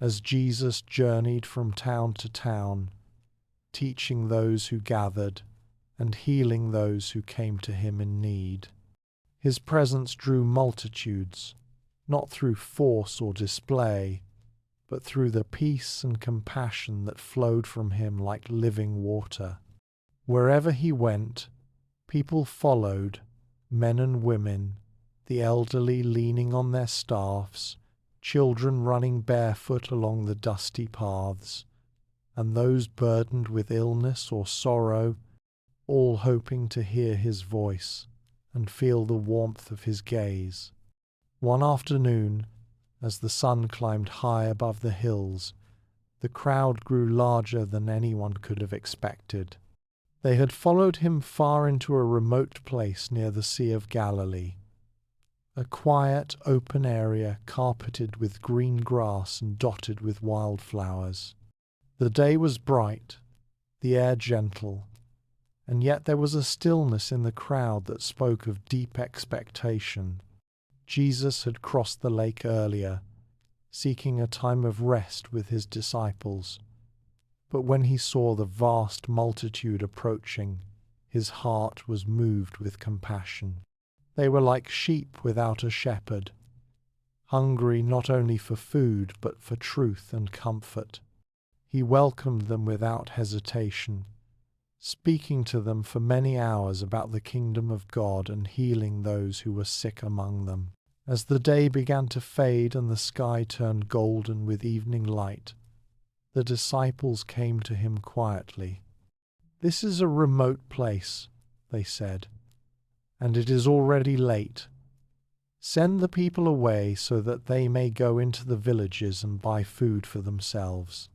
as Jesus journeyed from town to town, teaching those who gathered and healing those who came to him in need. His presence drew multitudes, not through force or display, but through the peace and compassion that flowed from him like living water. Wherever he went, people followed, men and women, the elderly leaning on their staffs, children running barefoot along the dusty paths, and those burdened with illness or sorrow, all hoping to hear his voice and feel the warmth of his gaze. One afternoon, as the sun climbed high above the hills, the crowd grew larger than anyone could have expected. They had followed him far into a remote place near the Sea of Galilee, a quiet, open area carpeted with green grass and dotted with wildflowers. The day was bright, the air gentle, and yet there was a stillness in the crowd that spoke of deep expectation. Jesus had crossed the lake earlier, seeking a time of rest with his disciples. But when he saw the vast multitude approaching, his heart was moved with compassion. They were like sheep without a shepherd, hungry not only for food but for truth and comfort. He welcomed them without hesitation, speaking to them for many hours about the kingdom of God and healing those who were sick among them. As the day began to fade and the sky turned golden with evening light, the disciples came to him quietly. "This is a remote place," they said, "and it is already late. Send the people away so that they may go into the villages and buy food for themselves."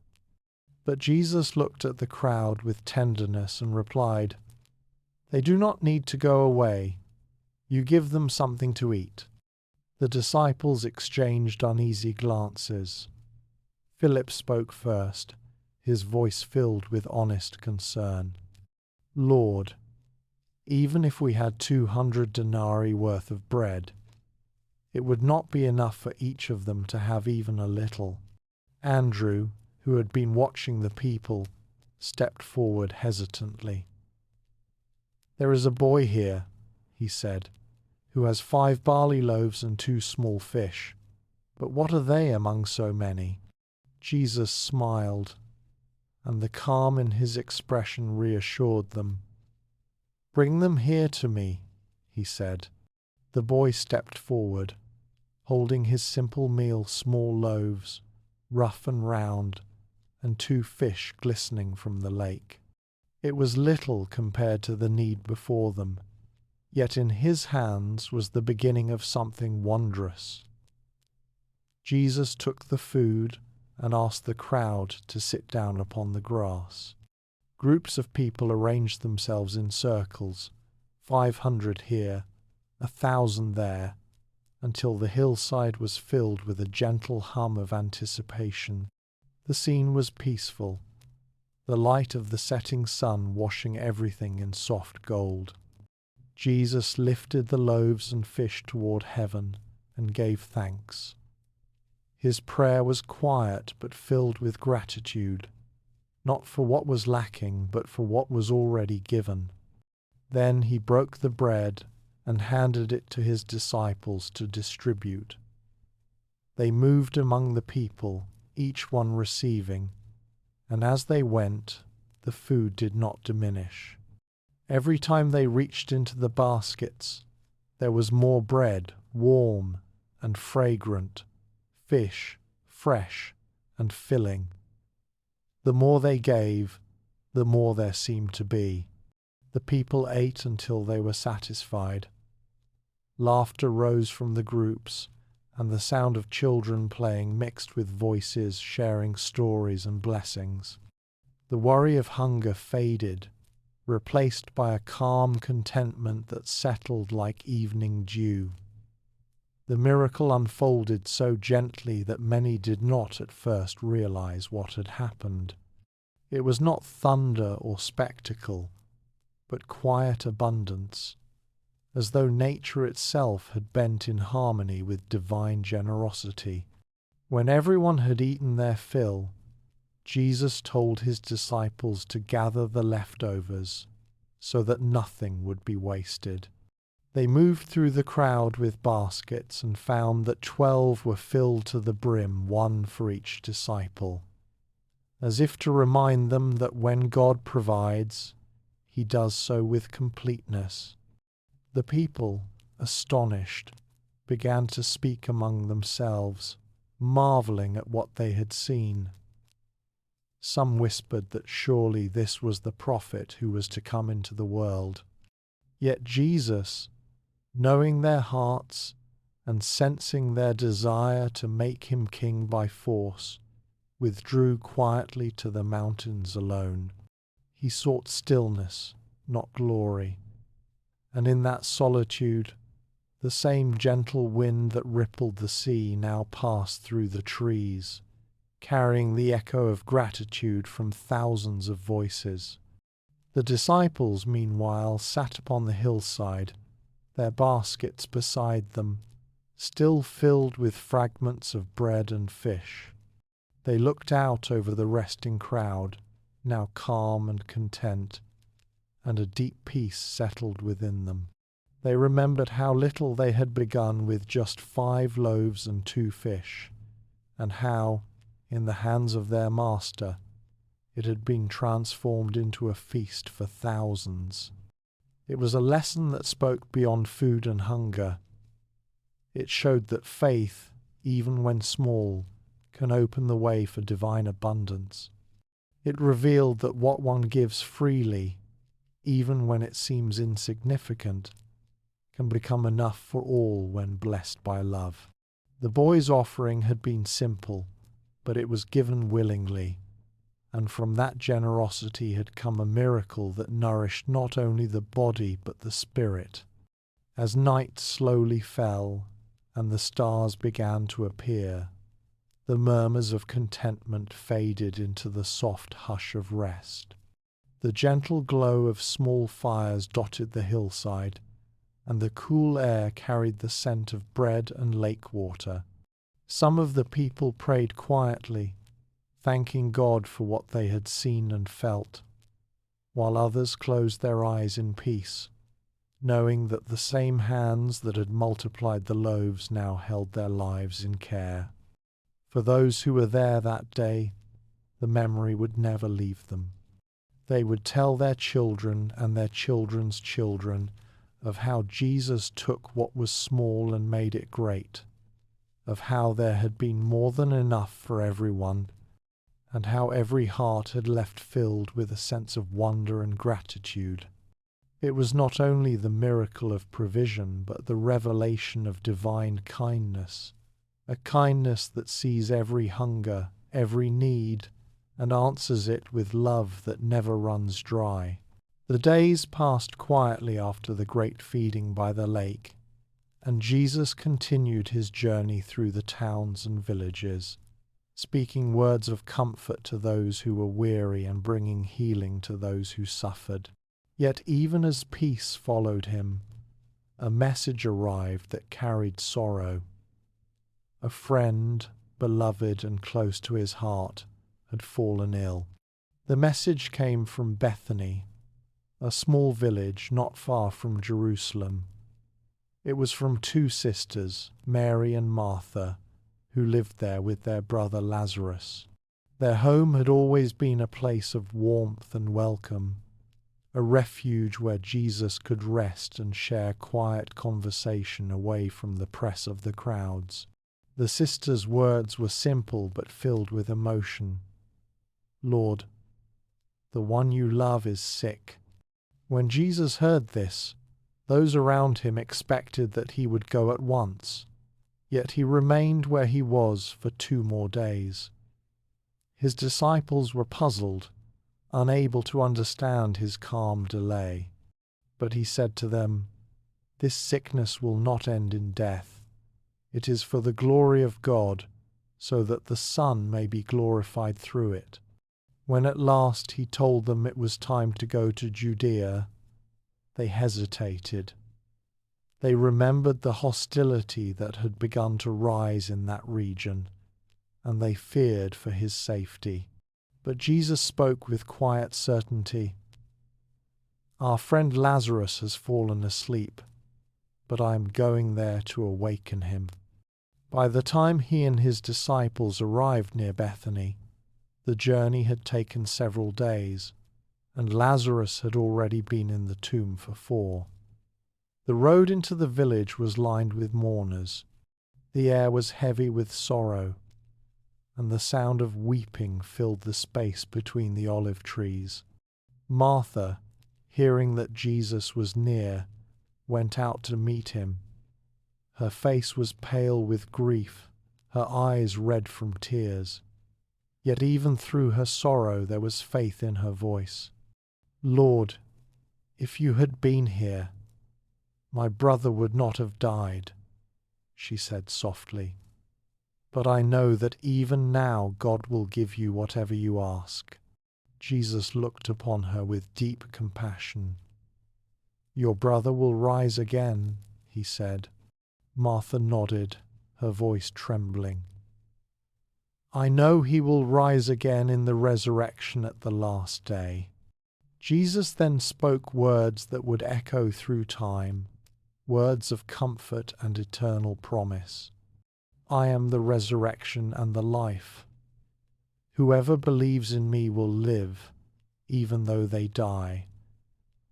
But Jesus looked at the crowd with tenderness and replied, "They do not need to go away. You give them something to eat." The disciples exchanged uneasy glances. Philip spoke first, his voice filled with honest concern. "Lord, even if we had 200 denarii worth of bread, it would not be enough for each of them to have even a little." Andrew, who had been watching the people, stepped forward hesitantly. "There is a boy here," he said, "who has 5 barley loaves and 2 small fish. But what are they among so many?" Jesus smiled, and the calm in his expression reassured them. "Bring them here to me," he said. The boy stepped forward, holding his simple meal, small loaves, rough and round, and 2 fish glistening from the lake. It was little compared to the need before them, yet in his hands was the beginning of something wondrous. Jesus took the food and asked the crowd to sit down upon the grass. Groups of people arranged themselves in circles, 500 here, 1,000 there, until the hillside was filled with a gentle hum of anticipation. The scene was peaceful, the light of the setting sun washing everything in soft gold. Jesus lifted the loaves and fish toward heaven and gave thanks. His prayer was quiet but filled with gratitude, not for what was lacking but for what was already given. Then he broke the bread and handed it to his disciples to distribute. They moved among the people, each one receiving, and as they went, the food did not diminish. Every time they reached into the baskets, there was more bread, warm and fragrant, fish, fresh and filling. The more they gave, the more there seemed to be. The people ate until they were satisfied. Laughter rose from the groups, and the sound of children playing mixed with voices sharing stories and blessings. The worry of hunger faded, replaced by a calm contentment that settled like evening dew. The miracle unfolded so gently that many did not at first realize what had happened. It was not thunder or spectacle, but quiet abundance, as though nature itself had bent in harmony with divine generosity. When everyone had eaten their fill, Jesus told his disciples to gather the leftovers so that nothing would be wasted. They moved through the crowd with baskets and found that 12 were filled to the brim, 1 for each disciple, as if to remind them that when God provides, he does so with completeness. The people, astonished, began to speak among themselves, marveling at what they had seen. Some whispered that surely this was the prophet who was to come into the world. Yet Jesus, knowing their hearts and sensing their desire to make him king by force, withdrew quietly to the mountains alone. He sought stillness, not glory, and in that solitude, the same gentle wind that rippled the sea now passed through the trees, carrying the echo of gratitude from thousands of voices. The disciples, meanwhile, sat upon the hillside, their baskets beside them, still filled with fragments of bread and fish. They looked out over the resting crowd, now calm and content, and a deep peace settled within them. They remembered how little they had begun with just 5 loaves and 2 fish, and how, in the hands of their master, it had been transformed into a feast for thousands. It was a lesson that spoke beyond food and hunger. It showed that faith, even when small, can open the way for divine abundance. It revealed that what one gives freely, even when it seems insignificant, can become enough for all when blessed by love. The boy's offering had been simple, but it was given willingly, and from that generosity had come a miracle that nourished not only the body but the spirit. As night slowly fell and the stars began to appear, the murmurs of contentment faded into the soft hush of rest. The gentle glow of small fires dotted the hillside, and the cool air carried the scent of bread and lake water. Some of the people prayed quietly, thanking God for what they had seen and felt, while others closed their eyes in peace, knowing that the same hands that had multiplied the loaves now held their lives in care. For those who were there that day, the memory would never leave them. They would tell their children and their children's children of how Jesus took what was small and made it great, of how there had been more than enough for everyone, and how every heart had left filled with a sense of wonder and gratitude. It was not only the miracle of provision, but the revelation of divine kindness, a kindness that sees every hunger, every need, and answers it with love that never runs dry. The days passed quietly after the great feeding by the lake, and Jesus continued his journey through the towns and villages, speaking words of comfort to those who were weary and bringing healing to those who suffered. Yet even as peace followed him, a message arrived that carried sorrow. A friend, beloved and close to his heart, had fallen ill. The message came from Bethany, a small village not far from Jerusalem. It was from 2 sisters, Mary and Martha, who lived there with their brother Lazarus. Their home had always been a place of warmth and welcome, a refuge where Jesus could rest and share quiet conversation away from the press of the crowds. The sisters' words were simple but filled with emotion. "Lord, the one you love is sick." When Jesus heard this, those around him expected that he would go at once, yet he remained where he was for 2 more days. His disciples were puzzled, unable to understand his calm delay. But he said to them, "This sickness will not end in death. It is for the glory of God, so that the Son may be glorified through it." When at last he told them it was time to go to Judea, they hesitated. They remembered the hostility that had begun to rise in that region, and they feared for his safety. But Jesus spoke with quiet certainty. "Our friend Lazarus has fallen asleep, but I am going there to awaken him." By the time he and his disciples arrived near Bethany, the journey had taken several days, and Lazarus had already been in the tomb for 4. The road into the village was lined with mourners. The air was heavy with sorrow, and the sound of weeping filled the space between the olive trees. Martha, hearing that Jesus was near, went out to meet him, Her face was pale with grief, her eyes red from tears. Yet even through her sorrow there was faith in her voice. "Lord, if you had been here, my brother would not have died," she said softly. "But I know that even now God will give you whatever you ask." Jesus looked upon her with deep compassion. "Your brother will rise again," he said. Martha nodded, her voice trembling. "I know he will rise again in the resurrection at the last day." Jesus then spoke words that would echo through time, words of comfort and eternal promise. "I am the resurrection and the life. Whoever believes in me will live, even though they die,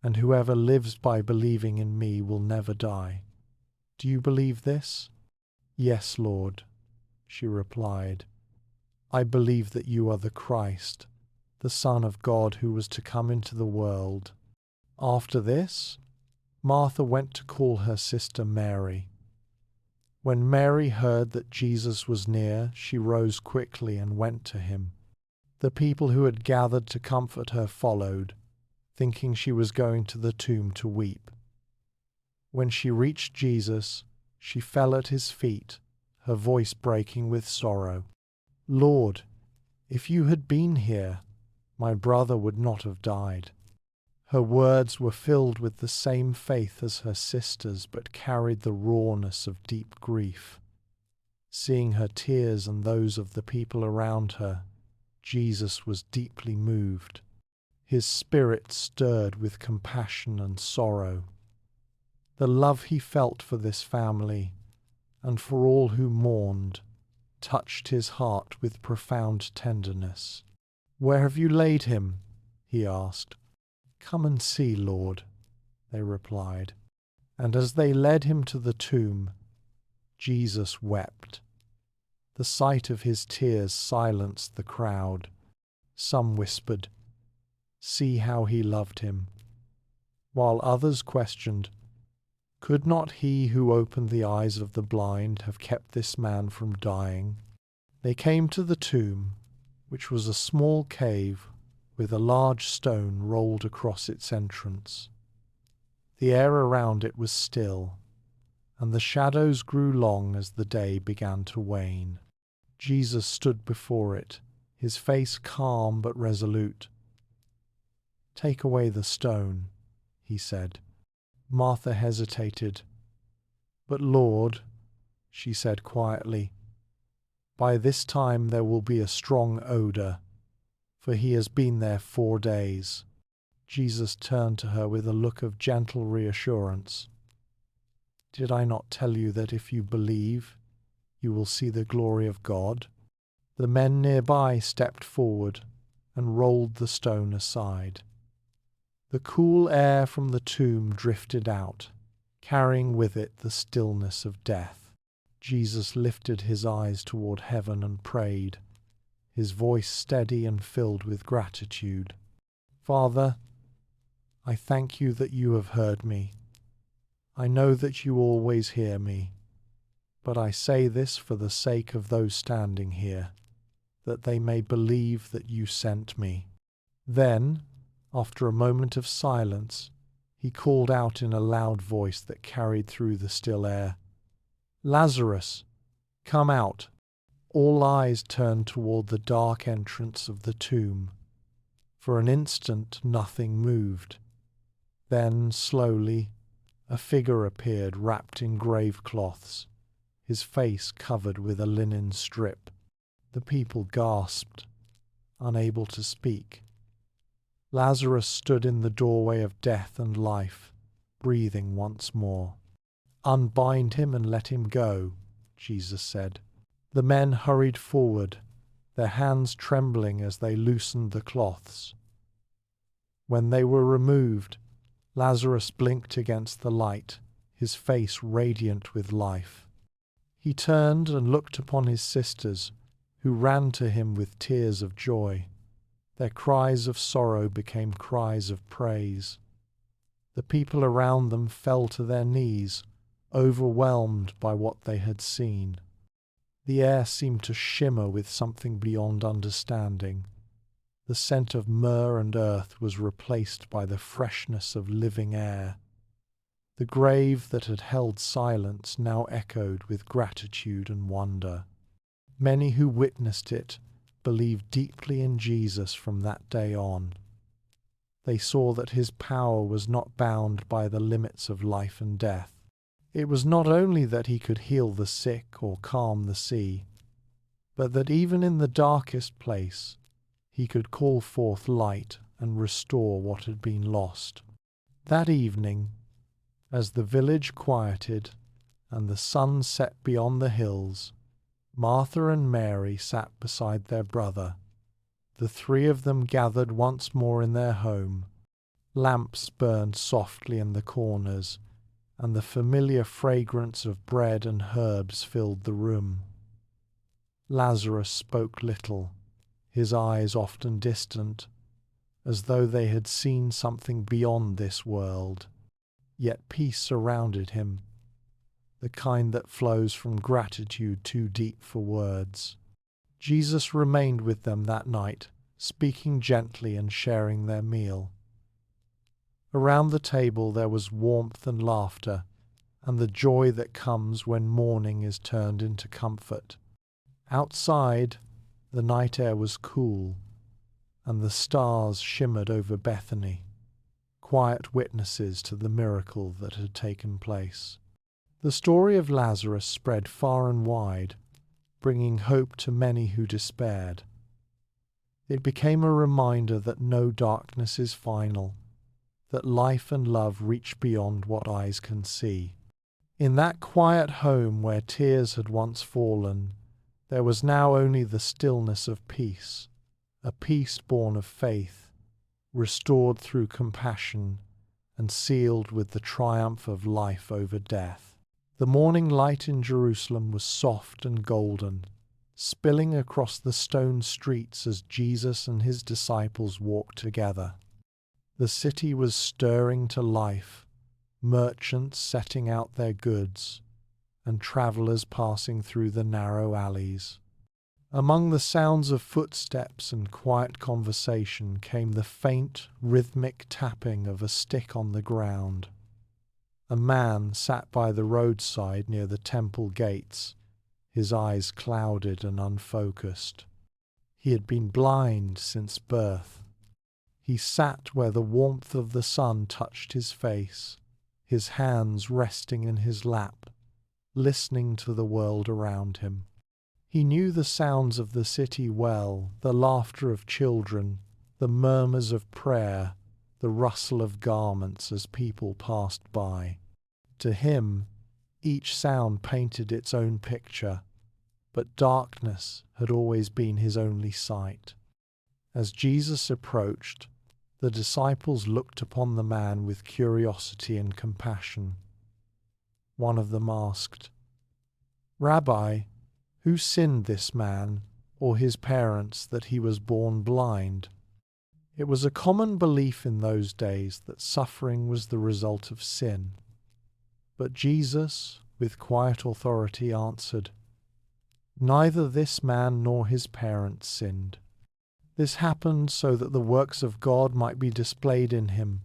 and whoever lives by believing in me will never die. Do you believe this?" "Yes, Lord," she replied. "I believe that you are the Christ, the Son of God who was to come into the world." After this, Martha went to call her sister Mary. When Mary heard that Jesus was near, she rose quickly and went to him. The people who had gathered to comfort her followed, thinking she was going to the tomb to weep. When she reached Jesus, she fell at his feet, her voice breaking with sorrow. "Lord, if you had been here, my brother would not have died." Her words were filled with the same faith as her sister's, but carried the rawness of deep grief. Seeing her tears and those of the people around her, Jesus was deeply moved. His spirit stirred with compassion and sorrow. The love he felt for this family, and for all who mourned, touched his heart with profound tenderness. "Where have you laid him?" he asked. "Come and see, Lord," they replied. And as they led him to the tomb, Jesus wept. The sight of his tears silenced the crowd. Some whispered, "See how he loved him," while others questioned, "Could not he who opened the eyes of the blind have kept this man from dying?" They came to the tomb, which was a small cave with a large stone rolled across its entrance. The air around it was still, and the shadows grew long as the day began to wane. Jesus stood before it, his face calm but resolute. "Take away the stone," he said. Martha hesitated. "But Lord," she said quietly, "by this time there will be a strong odor, for he has been there 4 days." Jesus turned to her with a look of gentle reassurance. "Did I not tell you that if you believe, you will see the glory of God?" The men nearby stepped forward and rolled the stone aside. The cool air from the tomb drifted out, carrying with it the stillness of death. Jesus lifted his eyes toward heaven and prayed, his voice steady and filled with gratitude. "Father, I thank you that you have heard me. I know that you always hear me, but I say this for the sake of those standing here, that they may believe that you sent me." Then, after a moment of silence, he called out in a loud voice that carried through the still air, "Lazarus, come out." All eyes turned toward the dark entrance of the tomb. For an instant nothing moved. Then, slowly, a figure appeared wrapped in grave cloths, his face covered with a linen strip. The people gasped, unable to speak. Lazarus stood in the doorway of death and life, breathing once more. "Unbind him and let him go," Jesus said. The men hurried forward, their hands trembling as they loosened the cloths. When they were removed, Lazarus blinked against the light, his face radiant with life. He turned and looked upon his sisters, who ran to him with tears of joy. Their cries of sorrow became cries of praise. The people around them fell to their knees, overwhelmed by what they had seen. The air seemed to shimmer with something beyond understanding. The scent of myrrh and earth was replaced by the freshness of living air. The grave that had held silence now echoed with gratitude and wonder. Many who witnessed it believed deeply in Jesus from that day on. They saw that his power was not bound by the limits of life and death. It was not only that he could heal the sick or calm the sea, but that even in the darkest place he could call forth light and restore what had been lost. That evening, as the village quieted and the sun set beyond the hills, Martha and Mary sat beside their brother. The three of them gathered once more in their home. Lamps burned softly in the corners, and the familiar fragrance of bread and herbs filled the room. Lazarus spoke little, his eyes often distant, as though they had seen something beyond this world. Yet peace surrounded him, the kind that flows from gratitude too deep for words. Jesus remained with them that night, speaking gently and sharing their meal. Around the table there was warmth and laughter, and the joy that comes when mourning is turned into comfort. Outside, the night air was cool, and the stars shimmered over Bethany, quiet witnesses to the miracle that had taken place. The story of Lazarus spread far and wide, bringing hope to many who despaired. It became a reminder that no darkness is final, that life and love reach beyond what eyes can see. In that quiet home where tears had once fallen, there was now only the stillness of peace, a peace born of faith, restored through compassion, and sealed with the triumph of life over death. The morning light in Jerusalem was soft and golden, spilling across the stone streets as Jesus and his disciples walked together. The city was stirring to life, merchants setting out their goods, and travellers passing through the narrow alleys. Among the sounds of footsteps and quiet conversation came the faint, rhythmic tapping of a stick on the ground. A man sat by the roadside near the temple gates, his eyes clouded and unfocused. He had been blind since birth. He sat where the warmth of the sun touched his face, his hands resting in his lap, listening to the world around him. He knew the sounds of the city well, the laughter of children, the murmurs of prayer, the rustle of garments as people passed by. To him, each sound painted its own picture, but darkness had always been his only sight. As Jesus approached, the disciples looked upon the man with curiosity and compassion. One of them asked, "Rabbi, who sinned, this man or his parents, that he was born blind?" It was a common belief in those days that suffering was the result of sin. But Jesus, with quiet authority, answered, "Neither this man nor his parents sinned. This happened so that the works of God might be displayed in him."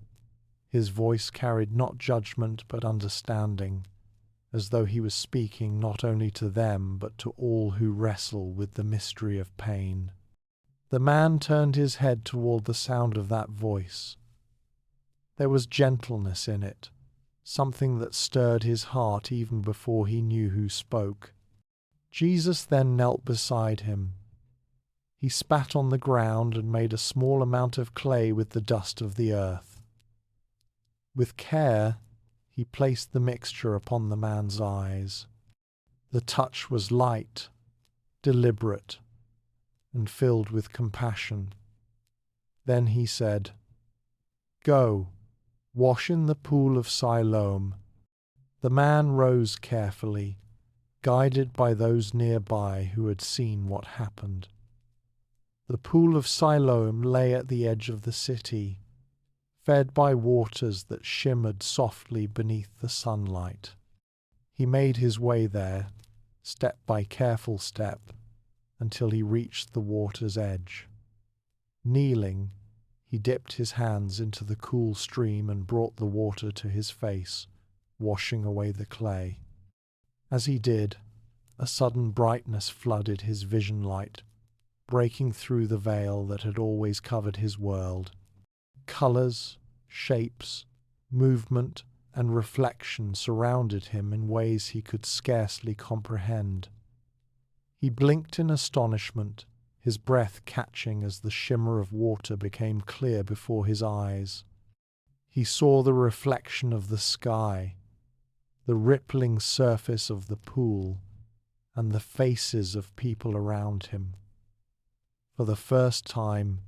His voice carried not judgment but understanding, as though he was speaking not only to them but to all who wrestle with the mystery of pain. The man turned his head toward the sound of that voice. There was gentleness in it, something that stirred his heart even before he knew who spoke. Jesus then knelt beside him. He spat on the ground and made a small amount of clay with the dust of the earth. With care, he placed the mixture upon the man's eyes. The touch was light, deliberate, and filled with compassion. Then he said, "Go, wash in the pool of Siloam." The man rose carefully, guided by those nearby who had seen what happened. The pool of Siloam lay at the edge of the city, fed by waters that shimmered softly beneath the sunlight. He made his way there, step by careful step, until he reached the water's edge. Kneeling, he dipped his hands into the cool stream and brought the water to his face, washing away the clay. As he did, a sudden brightness flooded his vision light, breaking through the veil that had always covered his world. Colors, shapes, movement, and reflection surrounded him in ways he could scarcely comprehend. He blinked in astonishment, his breath catching as the shimmer of water became clear before his eyes. He saw the reflection of the sky, the rippling surface of the pool, and the faces of people around him. For the first time,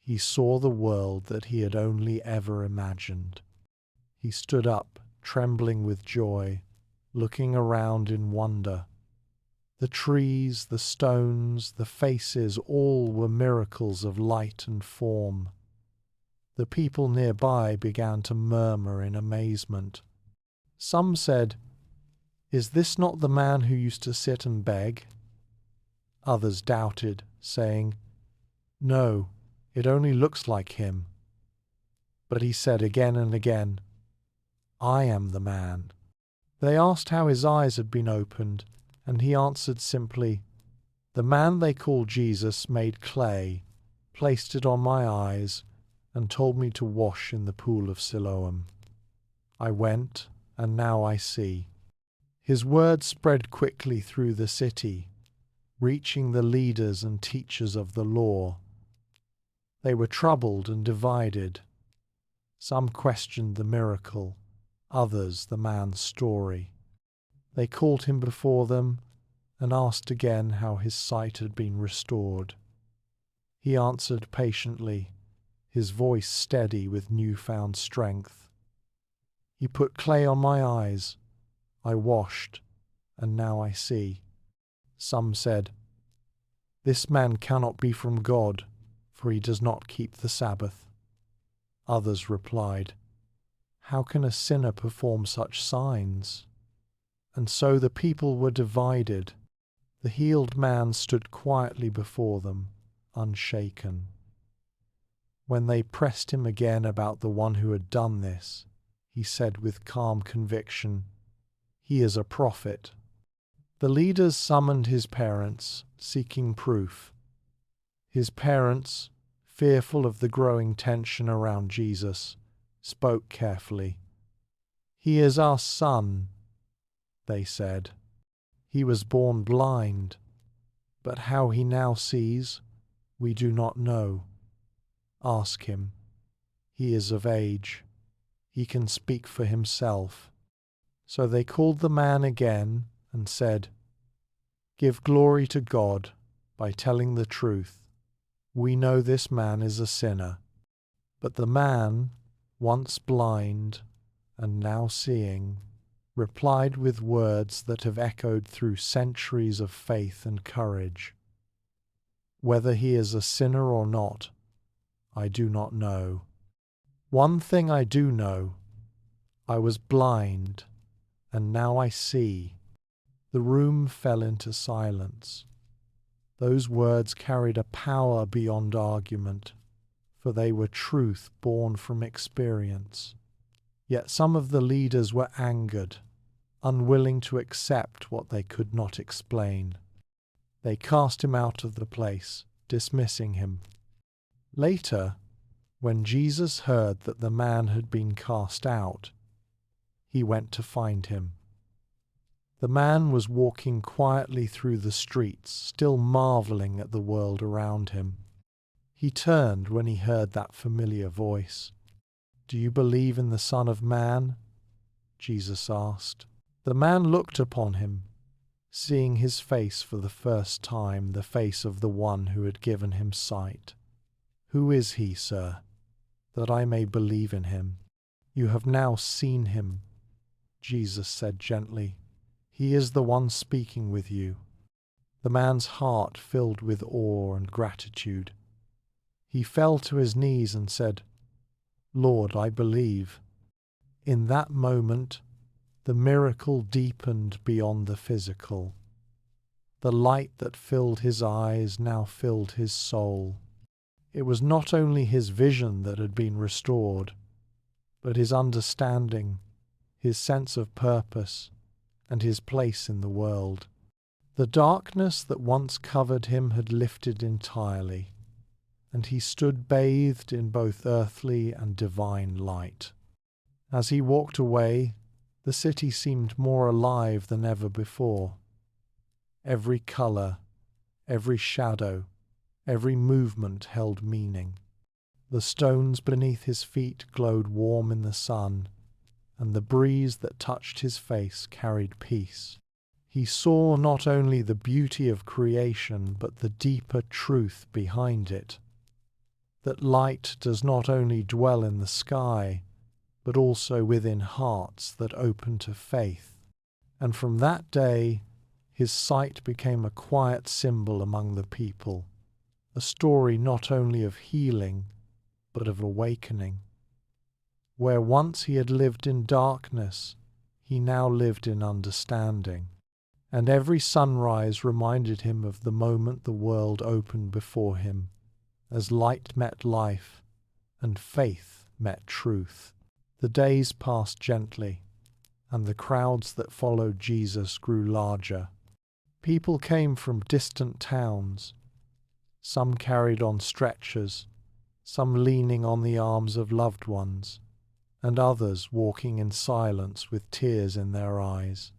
he saw the world that he had only ever imagined. He stood up, trembling with joy, looking around in wonder. The trees, the stones, the faces, all were miracles of light and form. The people nearby began to murmur in amazement. Some said, "Is this not the man who used to sit and beg?" Others doubted, saying, "No, it only looks like him." But he said again and again, "I am the man." They asked how his eyes had been opened, and he answered simply, "The man they call Jesus made clay, placed it on my eyes, and told me to wash in the pool of Siloam. I went, and now I see." His words spread quickly through the city, reaching the leaders and teachers of the law. They were troubled and divided. Some questioned the miracle, others the man's story. They called him before them and asked again how his sight had been restored. He answered patiently, his voice steady with newfound strength. "He put clay on my eyes. I washed, and now I see." Some said, "This man cannot be from God, for he does not keep the Sabbath." Others replied, "How can a sinner perform such signs?" And so the people were divided. The healed man stood quietly before them, unshaken. When they pressed him again about the one who had done this, he said with calm conviction, "He is a prophet." The leaders summoned his parents, seeking proof. His parents, fearful of the growing tension around Jesus, spoke carefully. "He is our son," they said. "He was born blind, but how he now sees, we do not know. Ask him. He is of age. He can speak for himself." So they called the man again and said, "Give glory to God by telling the truth. We know this man is a sinner." But the man, once blind and now seeing, replied with words that have echoed through centuries of faith and courage. "Whether he is a sinner or not, I do not know. One thing I do know, I was blind, and now I see." The room fell into silence. Those words carried a power beyond argument, for they were truth born from experience. Yet some of the leaders were angered, unwilling to accept what they could not explain. They cast him out of the place, dismissing him. Later, when Jesus heard that the man had been cast out, he went to find him. The man was walking quietly through the streets, still marveling at the world around him. He turned when he heard that familiar voice. "Do you believe in the Son of Man?" Jesus asked. The man looked upon him, seeing his face for the first time, the face of the one who had given him sight. "Who is he, sir, that I may believe in him?" "You have now seen him," Jesus said gently. "He is the one speaking with you." The man's heart filled with awe and gratitude. He fell to his knees and said, "Lord, I believe." In that moment, The miracle deepened beyond the physical. The light that filled his eyes now filled his soul. It was not only his vision that had been restored, but his understanding, his sense of purpose, and his place in the world. The darkness that once covered him had lifted entirely, and he stood bathed in both earthly and divine light. As he walked away, the city seemed more alive than ever before. Every colour, every shadow, every movement held meaning. The stones beneath his feet glowed warm in the sun, and the breeze that touched his face carried peace. He saw not only the beauty of creation, but the deeper truth behind it. That light does not only dwell in the sky, but also within hearts that open to faith. And from that day, his sight became a quiet symbol among the people, a story not only of healing, but of awakening. Where once he had lived in darkness, he now lived in understanding, and every sunrise reminded him of the moment the world opened before him, as light met life and faith met truth. The days passed gently, and the crowds that followed Jesus grew larger. People came from distant towns. Some carried on stretchers, some leaning on the arms of loved ones, and others walking in silence with tears in their eyes.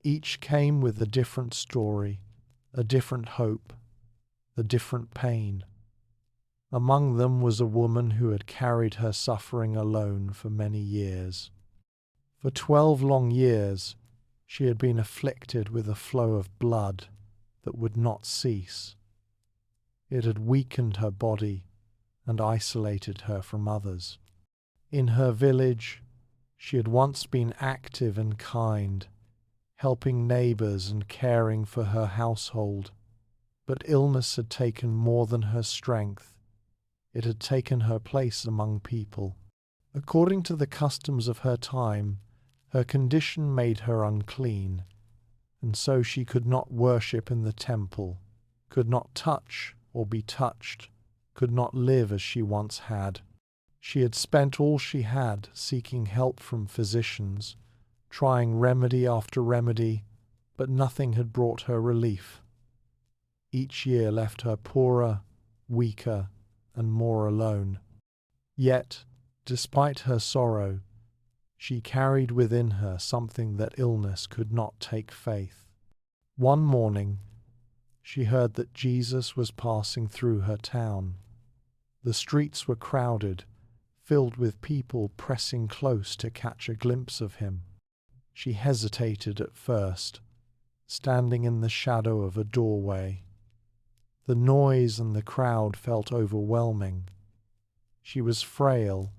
Each came with a different story, a different hope, a different pain. Among them was a woman who had carried her suffering alone for many years. For 12 long years, she had been afflicted with a flow of blood that would not cease. It had weakened her body and isolated her from others. In her village, she had once been active and kind, helping neighbors and caring for her household. But illness had taken more than her strength. It had taken her place among people. According to the customs of her time, her condition made her unclean, and so she could not worship in the temple, could not touch or be touched, could not live as she once had. She had spent all she had seeking help from physicians, trying remedy after remedy, but nothing had brought her relief. Each year left her poorer, weaker, and more alone. Yet, despite her sorrow, she carried within her something that illness could not take faith. One morning, she heard that Jesus was passing through her town. The streets were crowded, filled with people pressing close to catch a glimpse of him. She hesitated at first, standing in the shadow of a doorway. The noise and the crowd felt overwhelming. She was frail,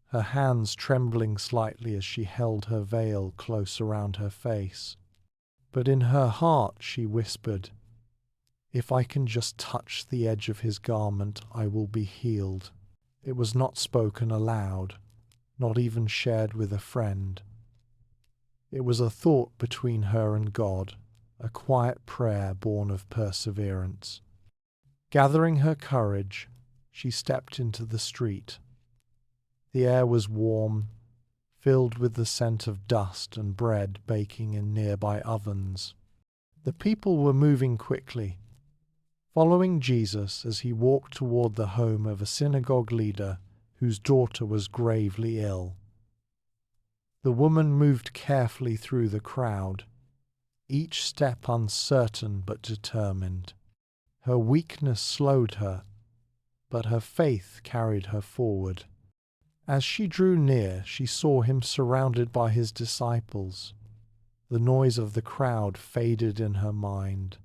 her hands trembling slightly as she held her veil close around her face. But in her heart she whispered, "If I can just touch the edge of his garment, I will be healed." It was not spoken aloud, not even shared with a friend. It was a thought between her and God, a quiet prayer born of perseverance. Gathering her courage, she stepped into the street. The air was warm, filled with the scent of dust and bread baking in nearby ovens. The people were moving quickly, following Jesus as he walked toward the home of a synagogue leader whose daughter was gravely ill. The woman moved carefully through the crowd, each step uncertain but determined. Her weakness slowed her, but her faith carried her forward. As she drew near, she saw him surrounded by his disciples. The noise of the crowd faded in her mind.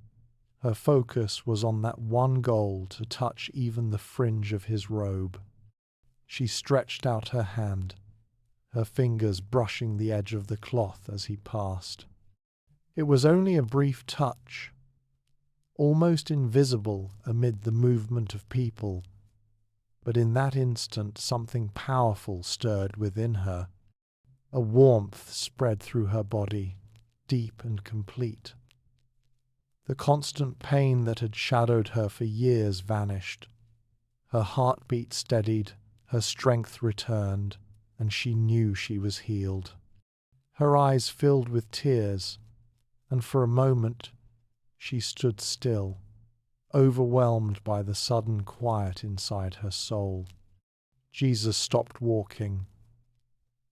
Her focus was on that one goal, to touch even the fringe of his robe. She stretched out her hand, her fingers brushing the edge of the cloth as he passed. It was only a brief touch, almost invisible amid the movement of people, but in that instant something powerful stirred within her. A warmth spread through her body, deep and complete. The constant pain that had shadowed her for years vanished. Her heartbeat steadied, her strength returned, and she knew she was healed. Her eyes filled with tears, and for a moment she stood still, overwhelmed by the sudden quiet inside her soul. Jesus stopped walking.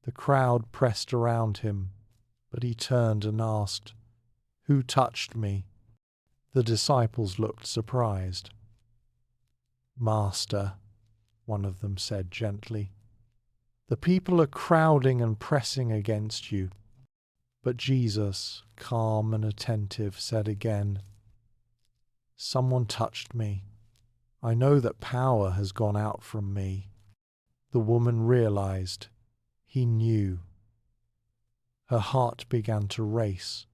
The crowd pressed around him, but he turned and asked, "Who touched me?" The disciples looked surprised. "Master," one of them said gently, "the people are crowding and pressing against you." But Jesus, calm and attentive, said again, "Someone touched me. I know that power has gone out from me." The woman realized. He knew. Her heart began to race,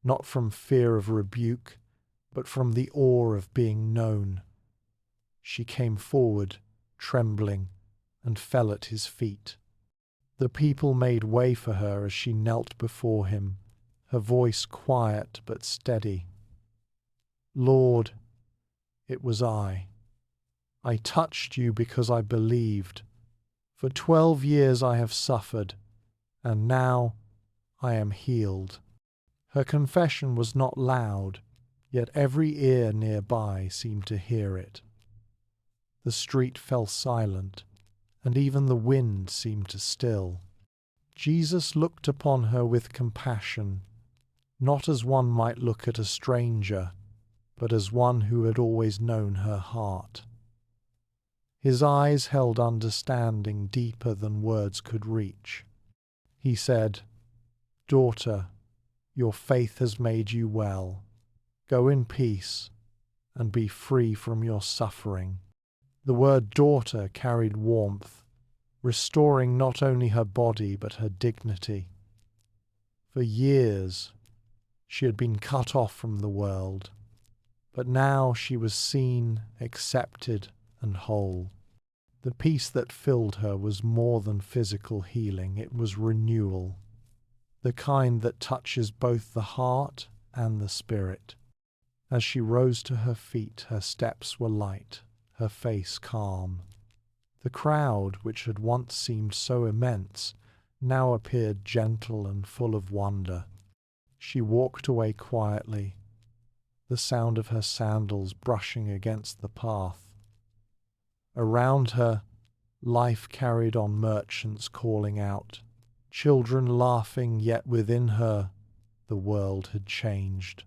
not from fear of rebuke, but from the awe of being known. She came forward, trembling, and fell at his feet. The people made way for her as she knelt before him, her voice quiet but steady. "Lord, it was I. I touched you because I believed. For 12 years I have suffered, and now I am healed." Her confession was not loud, yet every ear nearby seemed to hear it. The street fell silent, and even the wind seemed to still. Jesus looked upon her with compassion, not as one might look at a stranger, but as one who had always known her heart. His eyes held understanding deeper than words could reach. He said, "Daughter, your faith has made you well. Go in peace and be free from your suffering." The word daughter carried warmth, restoring not only her body but her dignity. For years she had been cut off from the world, but now she was seen, accepted, and whole. The peace that filled her was more than physical healing, it was renewal, the kind that touches both the heart and the spirit. As she rose to her feet, her steps were light, her face calm. The crowd, which had once seemed so immense, now appeared gentle and full of wonder. She walked away quietly, the sound of her sandals brushing against the path. Around her, life carried on, merchants calling out, children laughing, yet within her, the world had changed.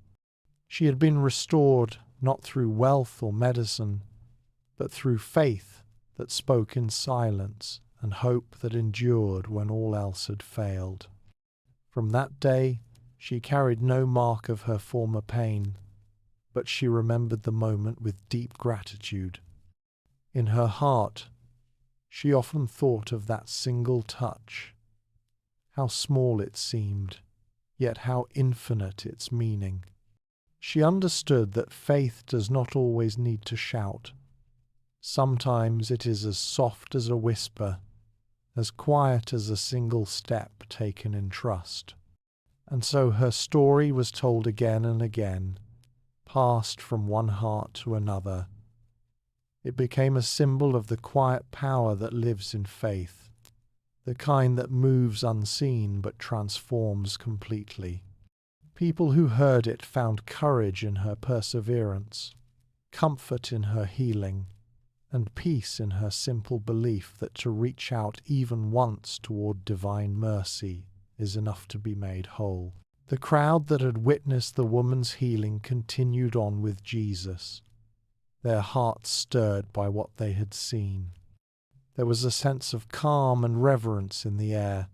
She had been restored not through wealth or medicine, but through faith that spoke in silence and hope that endured when all else had failed. From that day, she carried no mark of her former pain, but she remembered the moment with deep gratitude. In her heart, she often thought of that single touch, how small it seemed, yet how infinite its meaning. She understood that faith does not always need to shout. Sometimes it is as soft as a whisper, as quiet as a single step taken in trust. And so her story was told again and again, passed from one heart to another. It became a symbol of the quiet power that lives in faith, the kind that moves unseen but transforms completely. People who heard it found courage in her perseverance, comfort in her healing, and peace in her simple belief that to reach out even once toward divine mercy is enough to be made whole. The crowd that had witnessed the woman's healing continued on with Jesus, their hearts stirred by what they had seen. There was a sense of calm and reverence in the air,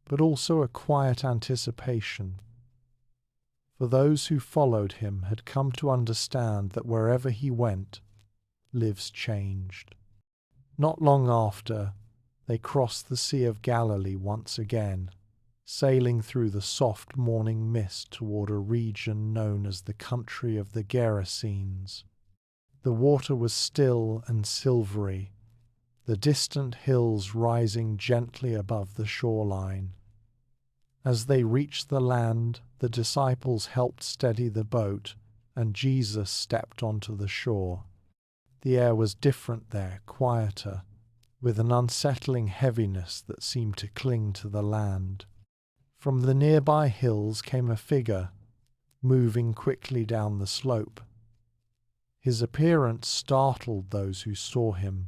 but also a quiet anticipation. For those who followed him had come to understand that wherever he went, lives changed. Not long after, they crossed the Sea of Galilee once again, sailing through the soft morning mist toward a region known as the country of the Gerasenes. The water was still and silvery, the distant hills rising gently above the shoreline, As they reached the land, the disciples helped steady the boat, and Jesus stepped onto the shore. The air was different there, quieter, with an unsettling heaviness that seemed to cling to the land. From the nearby hills came a figure, moving quickly down the slope. His appearance startled those who saw him.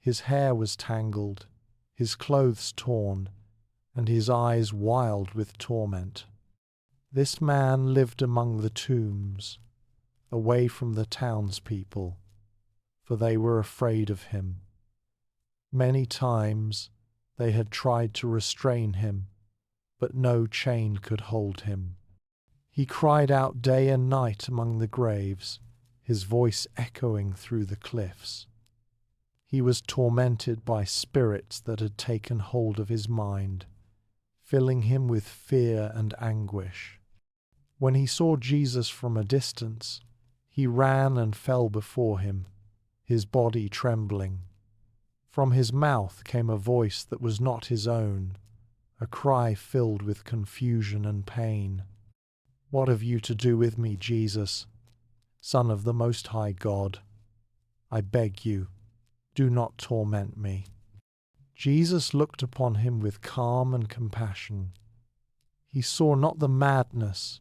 His hair was tangled, his clothes torn, and his eyes wild with torment. This man lived among the tombs, away from the townspeople, for they were afraid of him. Many times they had tried to restrain him, but no chain could hold him. He cried out day and night among the graves, his voice echoing through the cliffs. He was tormented by spirits that had taken hold of his mind, filling him with fear and anguish. When he saw Jesus from a distance, he ran and fell before him, his body trembling. From his mouth came a voice that was not his own, a cry filled with confusion and pain. "What have you to do with me, Jesus, Son of the Most High God? I beg you, do not torment me." Jesus looked upon him with calm and compassion. He saw not the madness,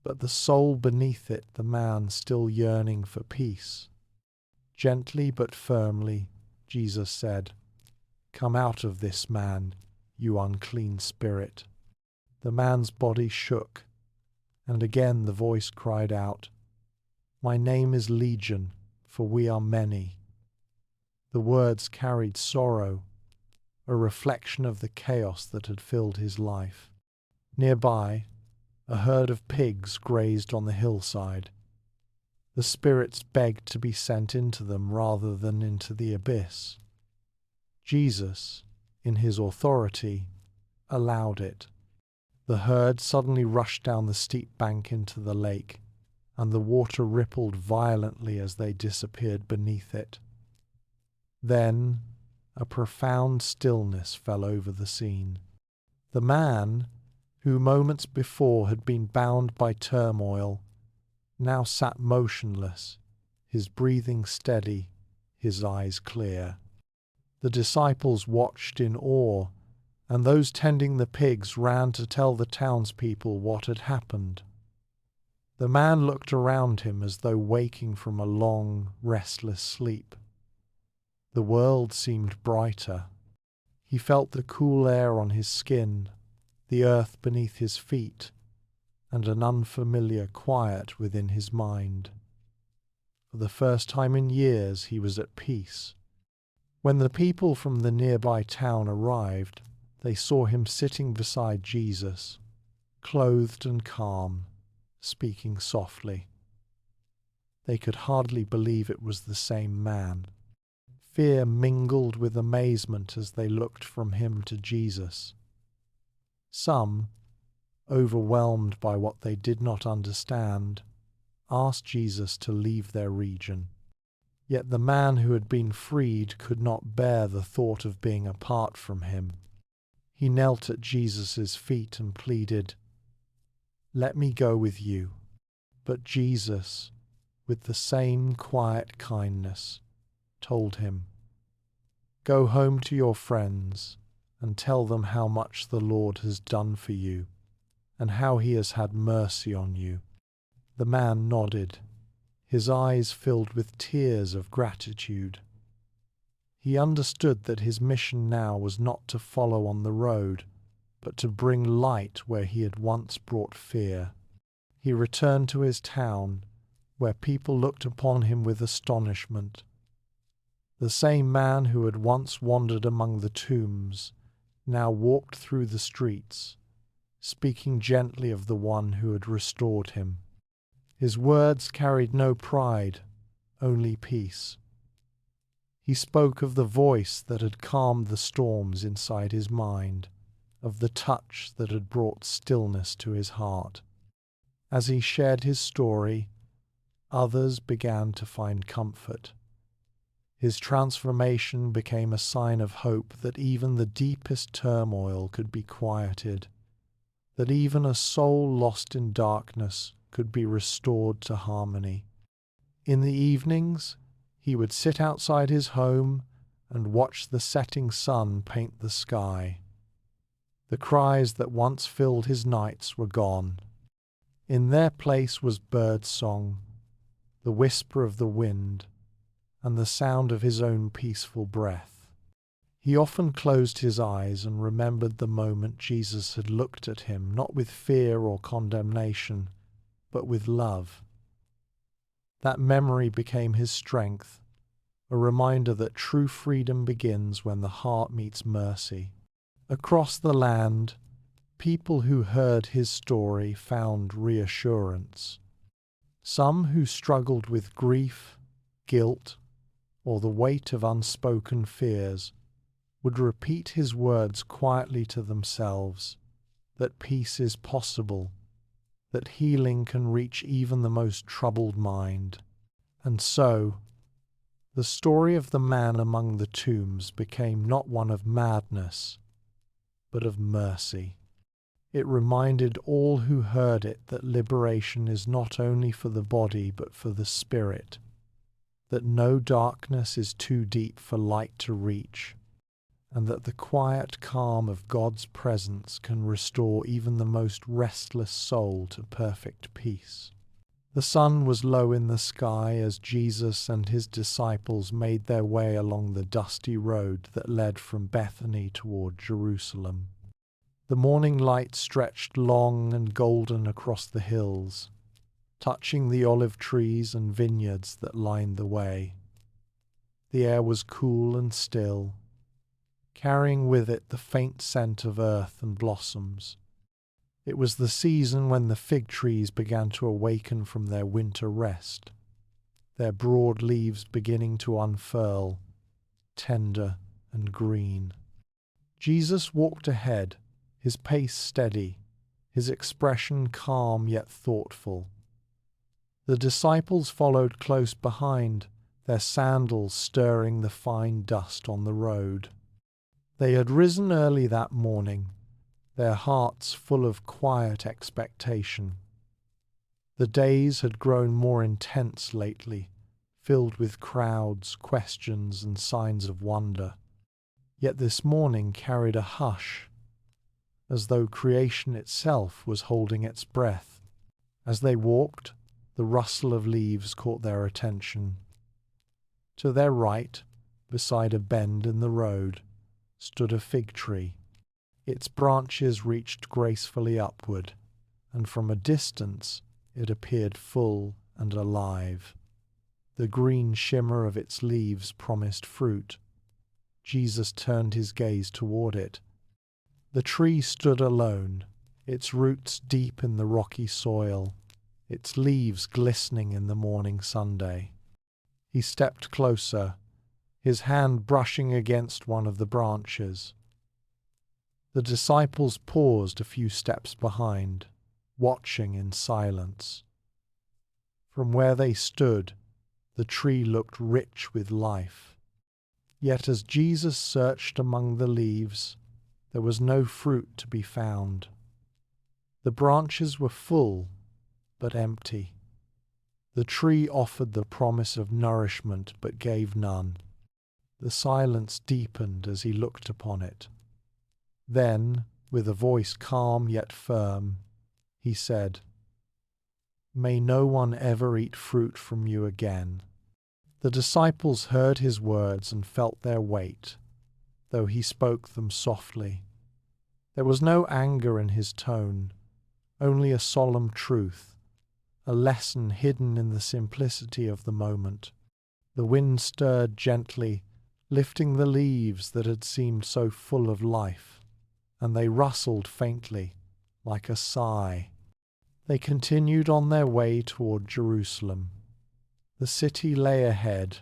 but the soul beneath it, the man still yearning for peace. Gently but firmly, Jesus said, "Come out of this man, you unclean spirit." The man's body shook, and again the voice cried out, "My name is Legion, for we are many." The words carried sorrow, a reflection of the chaos that had filled his life. Nearby, a herd of pigs grazed on the hillside. The spirits begged to be sent into them rather than into the abyss. Jesus, in his authority, allowed it. The herd suddenly rushed down the steep bank into the lake, and the water rippled violently as they disappeared beneath it. Then a profound stillness fell over the scene. The man, who moments before had been bound by turmoil, now sat motionless, his breathing steady, his eyes clear. The disciples watched in awe, and those tending the pigs ran to tell the townspeople what had happened. The man looked around him as though waking from a long, restless sleep. The world seemed brighter. He felt the cool air on his skin, the earth beneath his feet, and an unfamiliar quiet within his mind. For the first time in years he was at peace. When the people from the nearby town arrived, they saw him sitting beside Jesus, clothed and calm, speaking softly. They could hardly believe it was the same man. Fear mingled with amazement as they looked from him to Jesus. Some, overwhelmed by what they did not understand, asked Jesus to leave their region. Yet the man who had been freed could not bear the thought of being apart from him. He knelt at Jesus' feet and pleaded, "Let me go with you." But Jesus, with the same quiet kindness, told him, "Go home to your friends and tell them how much the Lord has done for you and how he has had mercy on you." The man nodded, his eyes filled with tears of gratitude. He understood that his mission now was not to follow on the road, but to bring light where he had once brought fear. He returned to his town, where people looked upon him with astonishment. The same man who had once wandered among the tombs now walked through the streets, speaking gently of the one who had restored him. His words carried no pride, only peace. He spoke of the voice that had calmed the storms inside his mind, of the touch that had brought stillness to his heart. As he shared his story, others began to find comfort. His transformation became a sign of hope that even the deepest turmoil could be quieted that even a soul lost in darkness could be restored to harmony. In the evenings, he would sit outside his home and watch the setting sun paint the sky. The cries that once filled his nights were gone. In their place was bird song, the whisper of the wind, and the sound of his own peaceful breath. He often closed his eyes and remembered the moment Jesus had looked at him, not with fear or condemnation, but with love. That memory became his strength, a reminder that true freedom begins when the heart meets mercy. Across the land, people who heard his story found reassurance. Some who struggled with grief, guilt, or the weight of unspoken fears would repeat his words quietly to themselves, that peace is possible, that healing can reach even the most troubled mind. And so, the story of the man among the tombs became not one of madness, but of mercy. It reminded all who heard it that liberation is not only for the body but for the spirit, that no darkness is too deep for light to reach, and that the quiet calm of God's presence can restore even the most restless soul to perfect peace. The sun was low in the sky as Jesus and his disciples made their way along the dusty road that led from Bethany toward Jerusalem. The morning light stretched long and golden across the hills, touching the olive trees and vineyards that lined the way. The air was cool and still, carrying with it the faint scent of earth and blossoms. It was the season when the fig trees began to awaken from their winter rest, their broad leaves beginning to unfurl, tender and green. Jesus walked ahead, his pace steady, his expression calm yet thoughtful. The disciples followed close behind, their sandals stirring the fine dust on the road. They had risen early that morning, their hearts full of quiet expectation. The days had grown more intense lately, filled with crowds, questions, and signs of wonder. Yet this morning carried a hush, as though creation itself was holding its breath. As they walked, the rustle of leaves caught their attention. To their right, beside a bend in the road, stood a fig tree. Its branches reached gracefully upward, and from a distance it appeared full and alive. The green shimmer of its leaves promised fruit. Jesus turned his gaze toward it. The tree stood alone, its roots deep in the rocky soil, its leaves glistening in the morning sunday. He stepped closer, his hand brushing against one of the branches. The disciples paused a few steps behind, watching in silence. From where they stood, the tree looked rich with life. Yet as Jesus searched among the leaves, there was no fruit to be found. The branches were full, but empty. The tree offered the promise of nourishment, but gave none. The silence deepened as he looked upon it. Then, with a voice calm yet firm, he said, "May no one ever eat fruit from you again." The disciples heard his words and felt their weight, though he spoke them softly. There was no anger in his tone, only a solemn truth, a lesson hidden in the simplicity of the moment. The wind stirred gently, lifting the leaves that had seemed so full of life, and they rustled faintly, like a sigh. They continued on their way toward Jerusalem. The city lay ahead,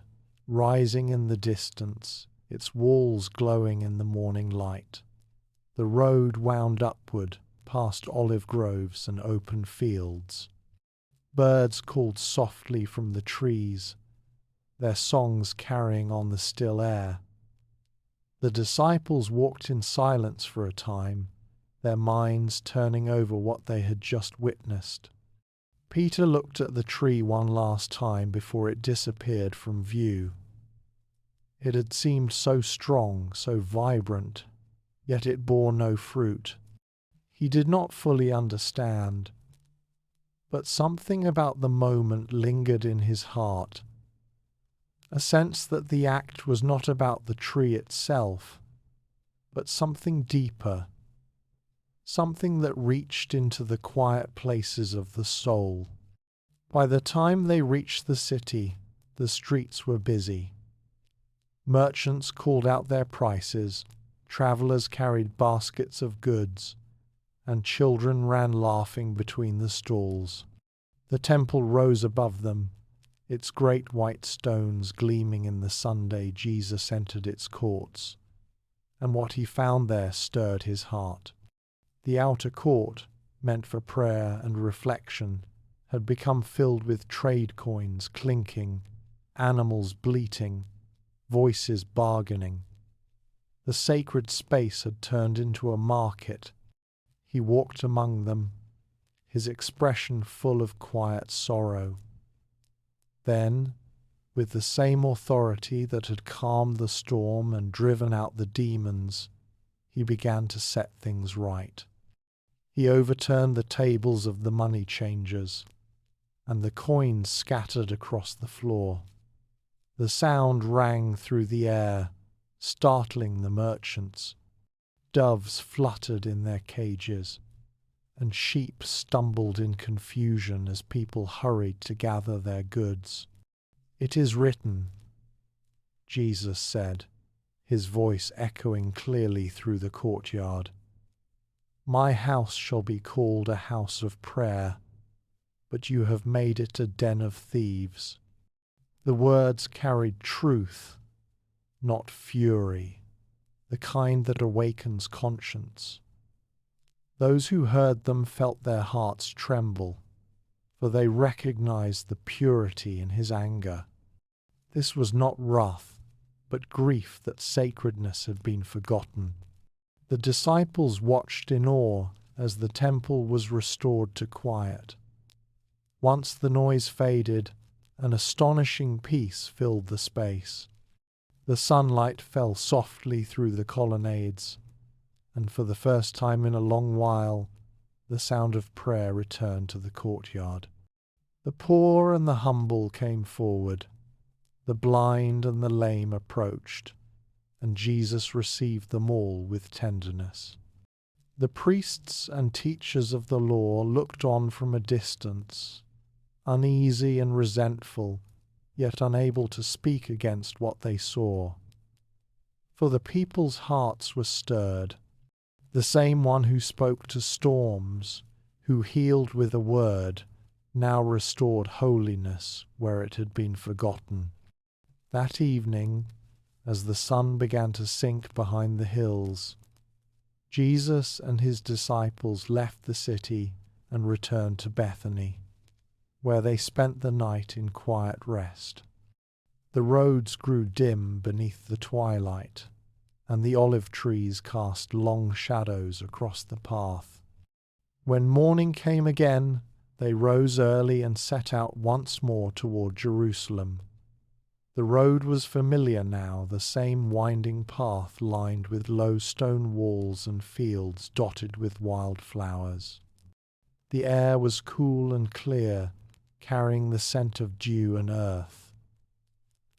rising in the distance, its walls glowing in the morning light. The road wound upward, past olive groves and open fields. Birds called softly from the trees, their songs carrying on the still air. The disciples walked in silence for a time, their minds turning over what they had just witnessed. Peter looked at the tree one last time before it disappeared from view. It had seemed so strong, so vibrant, yet it bore no fruit. He did not fully understand, but something about the moment lingered in his heart, a sense that the act was not about the tree itself, but something deeper, something that reached into the quiet places of the soul. By the time they reached the city, the streets were busy. Merchants called out their prices, travelers carried baskets of goods, and children ran laughing between the stalls. The temple rose above them, its great white stones gleaming in the Sunday Jesus entered its courts, and what he found there stirred his heart. The outer court, meant for prayer and reflection, had become filled with trade coins clinking, animals bleating, voices bargaining. The sacred space had turned into a market. He walked among them, his expression full of quiet sorrow. Then, with the same authority that had calmed the storm and driven out the demons, he began to set things right. He overturned the tables of the money changers, and the coins scattered across the floor. The sound rang through the air, startling the merchants. Doves fluttered in their cages, and sheep stumbled in confusion as people hurried to gather their goods. "It is written," Jesus said, his voice echoing clearly through the courtyard. "My house shall be called a house of prayer, but you have made it a den of thieves." The words carried truth, not fury, the kind that awakens conscience. Those who heard them felt their hearts tremble, for they recognized the purity in his anger. This was not wrath, but grief that sacredness had been forgotten. The disciples watched in awe as the temple was restored to quiet. Once the noise faded, an astonishing peace filled the space. The sunlight fell softly through the colonnades, and for the first time in a long while, the sound of prayer returned to the courtyard. The poor and the humble came forward, the blind and the lame approached, and Jesus received them all with tenderness. The priests and teachers of the law looked on from a distance, uneasy and resentful, yet unable to speak against what they saw. For the people's hearts were stirred. The same one who spoke to storms, who healed with a word, now restored holiness where it had been forgotten. That evening, as the sun began to sink behind the hills, Jesus and his disciples left the city and returned to Bethany, where they spent the night in quiet rest. The roads grew dim beneath the twilight, and the olive trees cast long shadows across the path. When morning came again, they rose early and set out once more toward Jerusalem. The road was familiar now, the same winding path lined with low stone walls and fields dotted with wild flowers. The air was cool and clear, carrying the scent of dew and earth.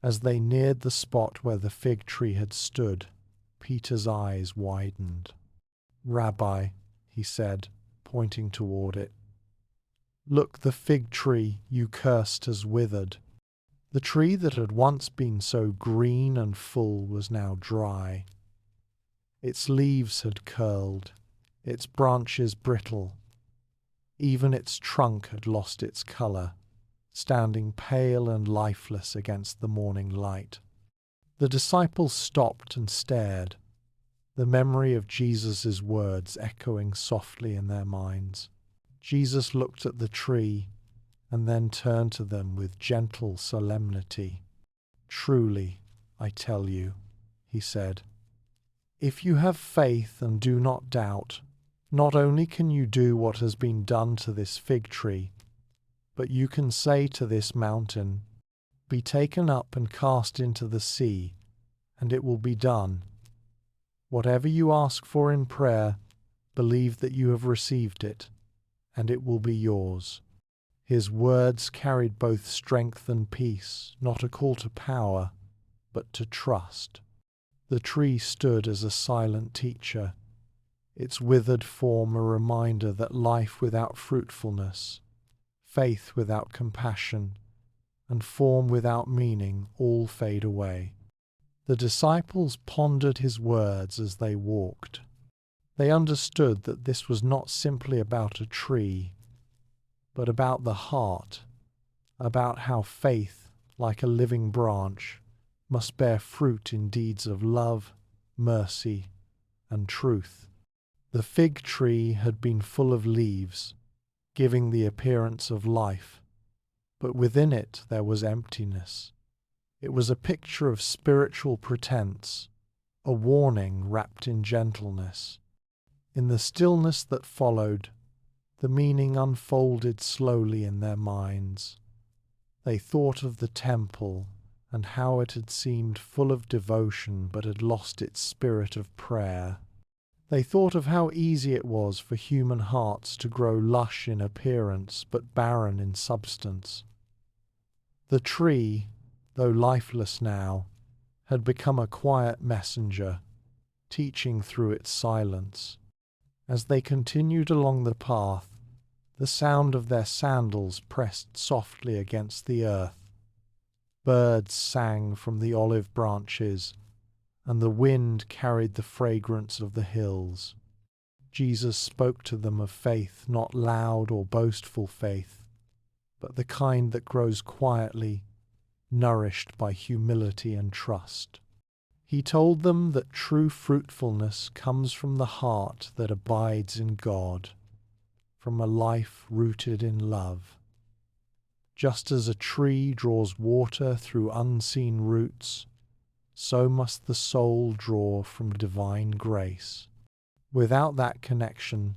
As they neared the spot where the fig tree had stood, Peter's eyes widened. "Rabbi," he said, pointing toward it, "look, the fig tree you cursed has withered." The tree that had once been so green and full was now dry. Its leaves had curled, its branches brittle. Even its trunk had lost its colour, standing pale and lifeless against the morning light. The disciples stopped and stared, the memory of Jesus' words echoing softly in their minds. Jesus looked at the tree and then turned to them with gentle solemnity. "Truly, I tell you," he said, "if you have faith and do not doubt, Not only can you do what has been done to this fig tree, but you can say to this mountain, "Be taken up and cast into the sea," and it will be done. Whatever you ask for in prayer, believe that you have received it, and it will be yours. His words carried both strength and peace, not a call to power, but to trust. The tree stood as a silent teacher, its withered form a reminder that life without fruitfulness, faith without compassion, and form without meaning all fade away. The disciples pondered his words as they walked. They understood that this was not simply about a tree, but about the heart, about how faith, like a living branch, must bear fruit in deeds of love, mercy, and truth. The fig tree had been full of leaves, giving the appearance of life, but within it there was emptiness. It was a picture of spiritual pretense, a warning wrapped in gentleness. In the stillness that followed, the meaning unfolded slowly in their minds. They thought of the temple and how it had seemed full of devotion but had lost its spirit of prayer. They thought of how easy it was for human hearts to grow lush in appearance but barren in substance. The tree, though lifeless now, had become a quiet messenger, teaching through its silence. As they continued along the path, the sound of their sandals pressed softly against the earth. Birds sang from the olive branches, and the wind carried the fragrance of the hills. Jesus spoke to them of faith, not loud or boastful faith, but the kind that grows quietly, nourished by humility and trust. He told them that true fruitfulness comes from the heart that abides in God, from a life rooted in love. Just as a tree draws water through unseen roots, so must the soul draw from divine grace. Without that connection,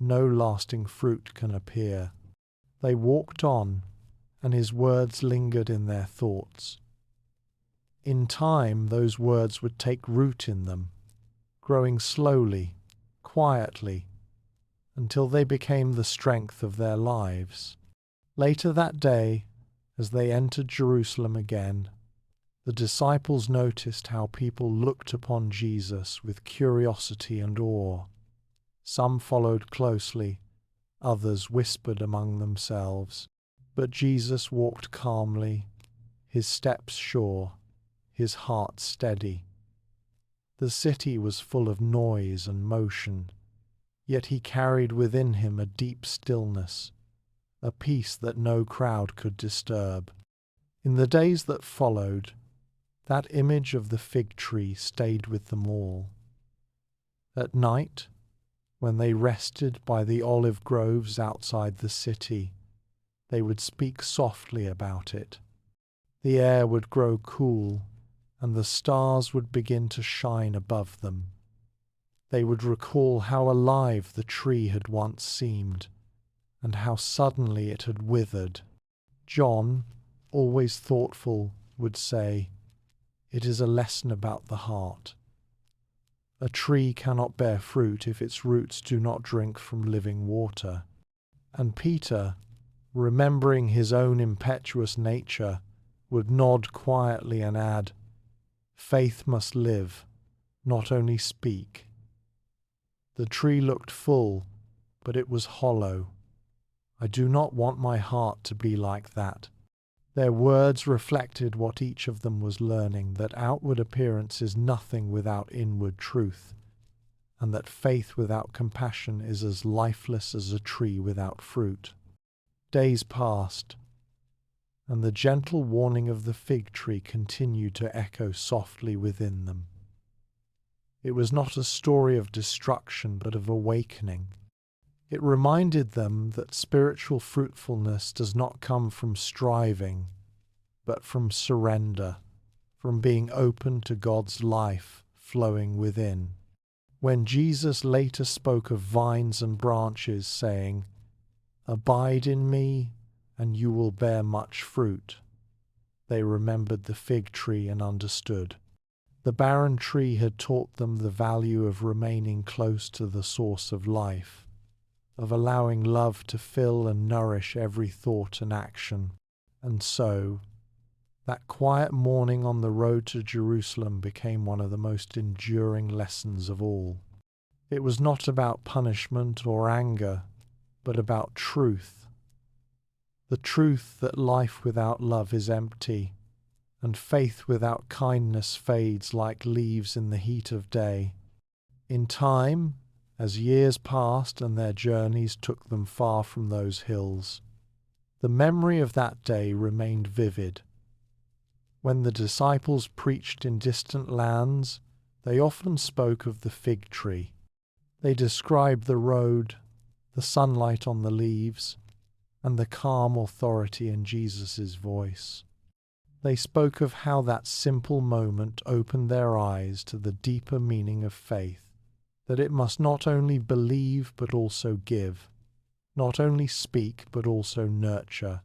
no lasting fruit can appear. They walked on, and his words lingered in their thoughts. In time, those words would take root in them, growing slowly, quietly, until they became the strength of their lives. Later that day, as they entered Jerusalem again, the disciples noticed how people looked upon Jesus with curiosity and awe. Some followed closely, others whispered among themselves. But Jesus walked calmly, his steps sure, his heart steady. The city was full of noise and motion, yet he carried within him a deep stillness, a peace that no crowd could disturb. In the days that followed, that image of the fig tree stayed with them all. At night, when they rested by the olive groves outside the city, they would speak softly about it. The air would grow cool, and the stars would begin to shine above them. They would recall how alive the tree had once seemed, and how suddenly it had withered. John, always thoughtful, would say, "It is a lesson about the heart. A tree cannot bear fruit if its roots do not drink from living water." And Peter, remembering his own impetuous nature, would nod quietly and add, "Faith must live, not only speak." The tree looked full, but it was hollow. I do not want my heart to be like that. Their words reflected what each of them was learning, that outward appearance is nothing without inward truth, and that faith without compassion is as lifeless as a tree without fruit. Days passed, and the gentle warning of the fig tree continued to echo softly within them. It was not a story of destruction, but of awakening. It reminded them that spiritual fruitfulness does not come from striving, but from surrender, from being open to God's life flowing within. When Jesus later spoke of vines and branches, saying, "Abide in me, and you will bear much fruit," they remembered the fig tree and understood. The barren tree had taught them the value of remaining close to the source of life, of allowing love to fill and nourish every thought and action. And so, that quiet morning on the road to Jerusalem became one of the most enduring lessons of all. It was not about punishment or anger, but about truth. The truth that life without love is empty, and faith without kindness fades like leaves in the heat of day. In time, as years passed and their journeys took them far from those hills, the memory of that day remained vivid. When the disciples preached in distant lands, they often spoke of the fig tree. They described the road, the sunlight on the leaves, and the calm authority in Jesus' voice. They spoke of how that simple moment opened their eyes to the deeper meaning of faith, that it must not only believe but also give, not only speak but also nurture,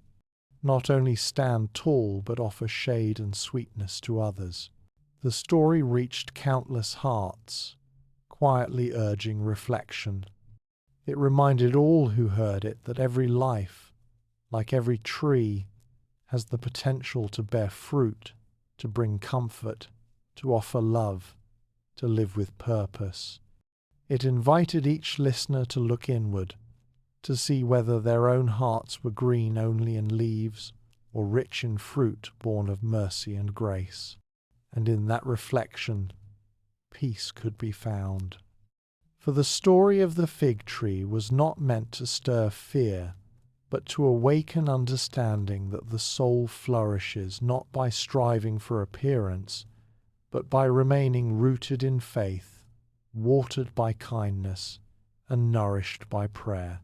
not only stand tall but offer shade and sweetness to others. The story reached countless hearts, quietly urging reflection. It reminded all who heard it that every life, like every tree, has the potential to bear fruit, to bring comfort, to offer love, to live with purpose. It invited each listener to look inward, to see whether their own hearts were green only in leaves or rich in fruit born of mercy and grace. And in that reflection, peace could be found. For the story of the fig tree was not meant to stir fear, but to awaken understanding that the soul flourishes not by striving for appearance, but by remaining rooted in faith, watered by kindness, and nourished by prayer.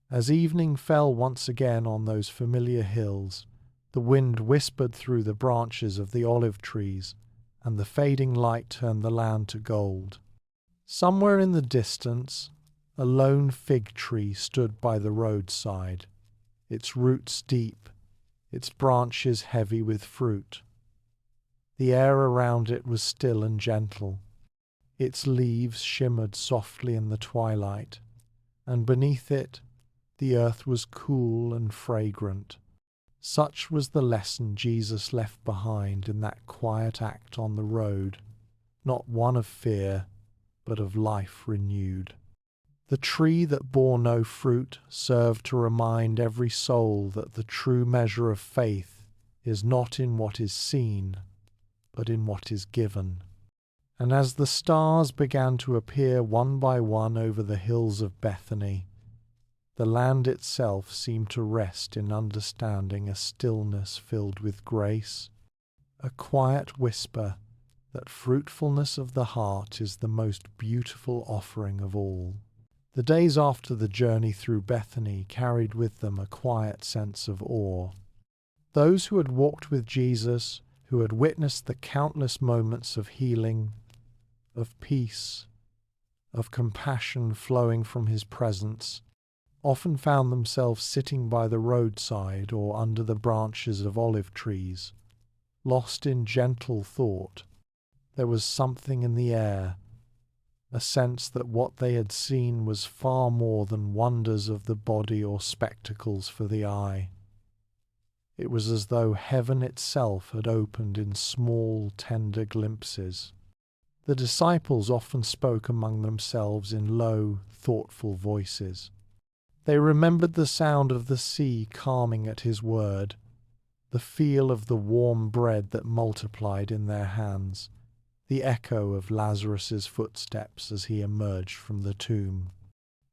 As evening fell once again on those familiar hills, the wind whispered through the branches of the olive trees, and the fading light turned the land to gold. Somewhere in the distance, a lone fig tree stood by the roadside, its roots deep, its branches heavy with fruit. The air around it was still and gentle. Its leaves shimmered softly in the twilight, and beneath it, the earth was cool and fragrant. Such was the lesson Jesus left behind in that quiet act on the road, not one of fear, but of life renewed. The tree that bore no fruit served to remind every soul that the true measure of faith is not in what is seen, but in what is given. And as the stars began to appear one by one over the hills of Bethany, the land itself seemed to rest in understanding a stillness filled with grace, a quiet whisper that fruitfulness of the heart is the most beautiful offering of all. The days after the journey through Bethany carried with them a quiet sense of awe. Those who had walked with Jesus, who had witnessed the countless moments of healing, of peace, of compassion flowing from his presence, often found themselves sitting by the roadside or under the branches of olive trees, lost in gentle thought. There was something in the air, a sense that what they had seen was far more than wonders of the body or spectacles for the eye. It was as though heaven itself had opened in small, tender glimpses. The disciples often spoke among themselves in low, thoughtful voices. They remembered the sound of the sea calming at his word, the feel of the warm bread that multiplied in their hands, the echo of Lazarus's footsteps as he emerged from the tomb.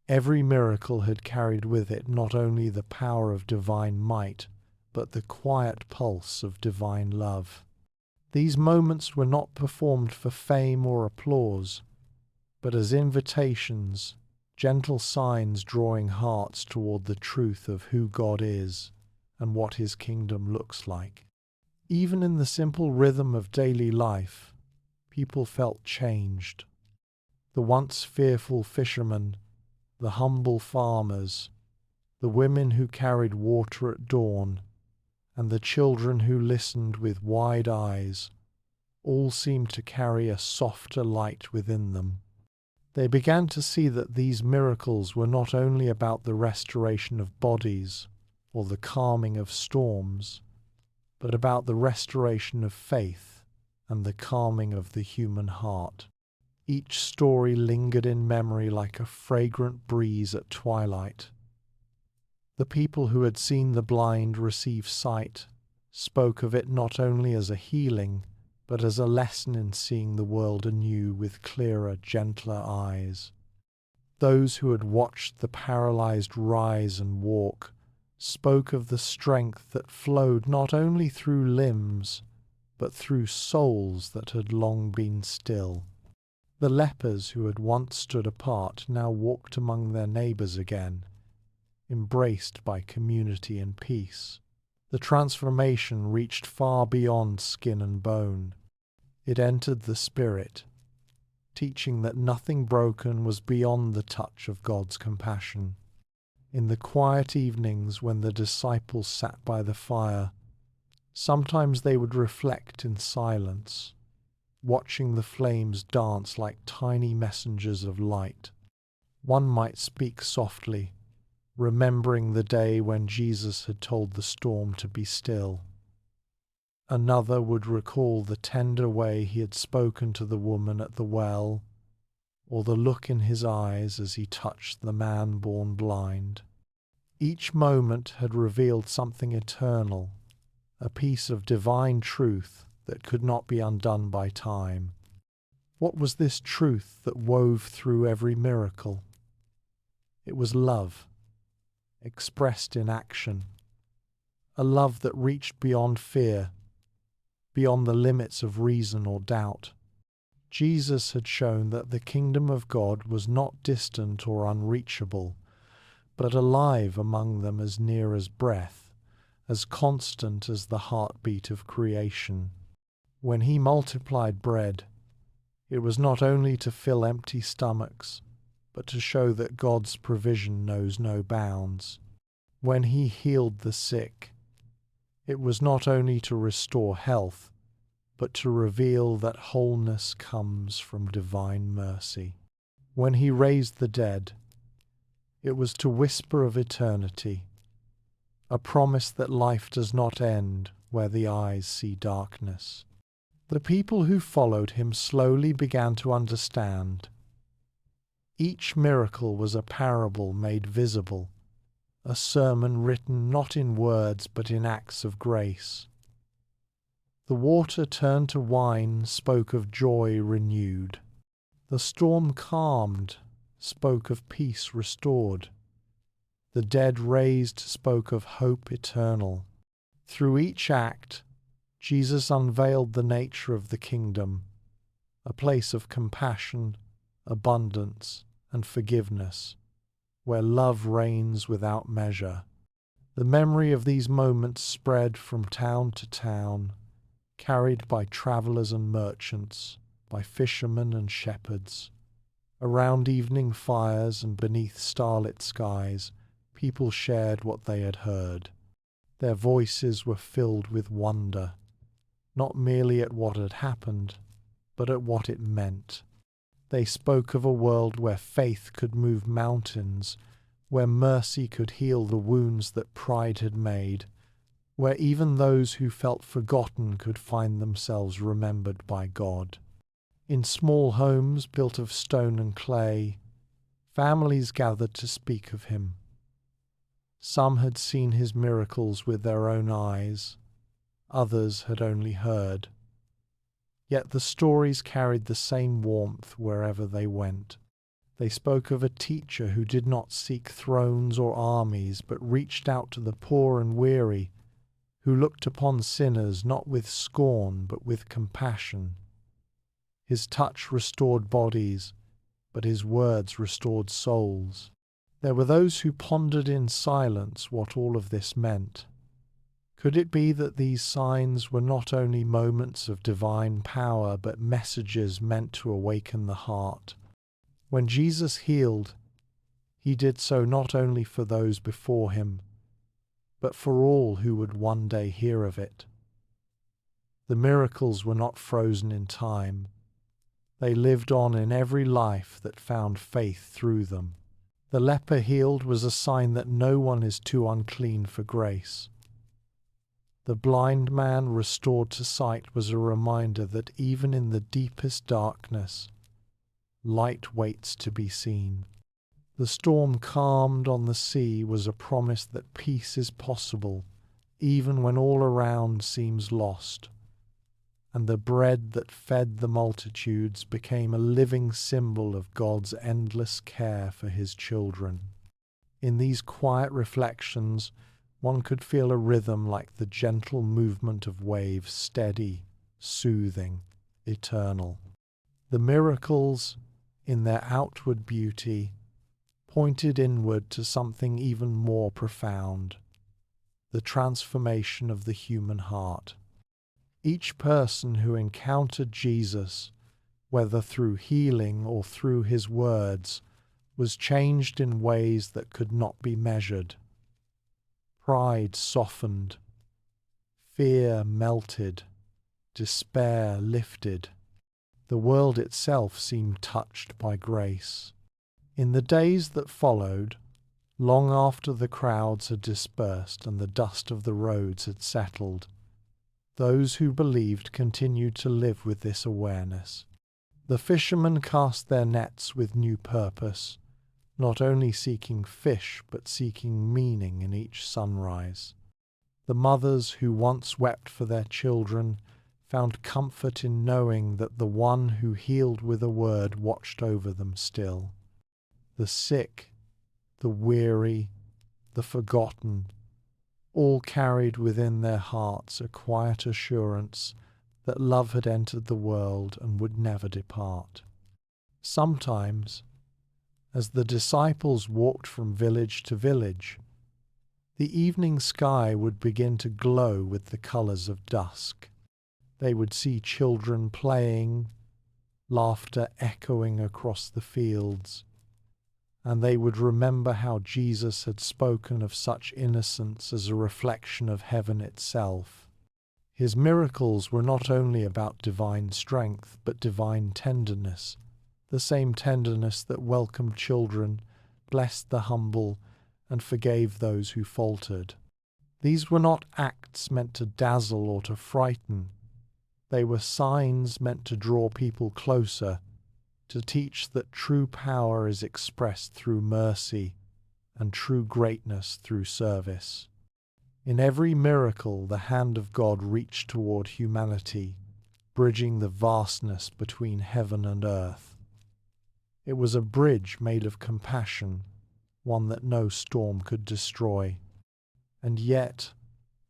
Every miracle had carried with it not only the power of divine might, but the quiet pulse of divine love. These moments were not performed for fame or applause, but as invitations, gentle signs drawing hearts toward the truth of who God is and what his kingdom looks like. Even in the simple rhythm of daily life, people felt changed. The once fearful fishermen, the humble farmers, the women who carried water at dawn, and the children who listened with wide eyes, all seemed to carry a softer light within them. They began to see that these miracles were not only about the restoration of bodies or the calming of storms, but about the restoration of faith and the calming of the human heart. Each story lingered in memory like a fragrant breeze at twilight. The people who had seen the blind receive sight spoke of it not only as a healing, but as a lesson in seeing the world anew with clearer, gentler eyes. Those who had watched the paralyzed rise and walk spoke of the strength that flowed not only through limbs, but through souls that had long been still. The lepers who had once stood apart now walked among their neighbors again, embraced by community and peace. The transformation reached far beyond skin and bone. It entered the spirit, teaching that nothing broken was beyond the touch of God's compassion. In the quiet evenings when the disciples sat by the fire, sometimes they would reflect in silence, watching the flames dance like tiny messengers of light. One might speak softly, remembering the day when Jesus had told the storm to be still. Another would recall the tender way he had spoken to the woman at the well, or the look in his eyes as he touched the man born blind. Each moment had revealed something eternal, a piece of divine truth that could not be undone by time. What was this truth that wove through every miracle? It was love, expressed in action, a love that reached beyond fear, beyond the limits of reason or doubt. Jesus had shown that the kingdom of God was not distant or unreachable, but alive among them as near as breath, as constant as the heartbeat of creation. When he multiplied bread, it was not only to fill empty stomachs, but to show that God's provision knows no bounds. When he healed the sick, it was not only to restore health, but to reveal that wholeness comes from divine mercy. When he raised the dead, it was to whisper of eternity, a promise that life does not end where the eyes see darkness. The people who followed him slowly began to understand. Each miracle was a parable made visible, a sermon written not in words but in acts of grace. The water turned to wine spoke of joy renewed. The storm calmed spoke of peace restored. The dead raised spoke of hope eternal. Through each act, Jesus unveiled the nature of the kingdom, a place of compassion, abundance, and forgiveness, where love reigns without measure. The memory of these moments spread from town to town, carried by travelers and merchants, by fishermen and shepherds. Around evening fires and beneath starlit skies, people shared what they had heard. Their voices were filled with wonder, not merely at what had happened, but at what it meant. They spoke of a world where faith could move mountains, where mercy could heal the wounds that pride had made, where even those who felt forgotten could find themselves remembered by God. In small homes built of stone and clay, families gathered to speak of him. Some had seen his miracles with their own eyes, others had only heard. Yet the stories carried the same warmth wherever they went. They spoke of a teacher who did not seek thrones or armies, but reached out to the poor and weary, who looked upon sinners not with scorn but with compassion. His touch restored bodies, but his words restored souls. There were those who pondered in silence what all of this meant. Could it be that these signs were not only moments of divine power, but messages meant to awaken the heart? When Jesus healed, he did so not only for those before him, but for all who would one day hear of it. The miracles were not frozen in time. They lived on in every life that found faith through them. The leper healed was a sign that no one is too unclean for grace. The blind man restored to sight was a reminder that even in the deepest darkness, light waits to be seen. The storm calmed on the sea was a promise that peace is possible, even when all around seems lost. And the bread that fed the multitudes became a living symbol of God's endless care for his children. In these quiet reflections, one could feel a rhythm like the gentle movement of waves, steady, soothing, eternal. The miracles, in their outward beauty, pointed inward to something even more profound, the transformation of the human heart. Each person who encountered Jesus, whether through healing or through his words, was changed in ways that could not be measured. Pride softened, fear melted, despair lifted. The world itself seemed touched by grace. In the days that followed, long after the crowds had dispersed and the dust of the roads had settled, those who believed continued to live with this awareness. The fishermen cast their nets with new purpose, not only seeking fish but seeking meaning in each sunrise. The mothers who once wept for their children found comfort in knowing that the one who healed with a word watched over them still. The sick, the weary, the forgotten, all carried within their hearts a quiet assurance that love had entered the world and would never depart. Sometimes, as the disciples walked from village to village, the evening sky would begin to glow with the colors of dusk. They would see children playing, laughter echoing across the fields, and they would remember how Jesus had spoken of such innocence as a reflection of heaven itself. His miracles were not only about divine strength, but divine tenderness, the same tenderness that welcomed children, blessed the humble, and forgave those who faltered. These were not acts meant to dazzle or to frighten. They were signs meant to draw people closer, to teach that true power is expressed through mercy and true greatness through service. In every miracle, the hand of God reached toward humanity, bridging the vastness between heaven and earth. It was a bridge made of compassion, one that no storm could destroy. And yet,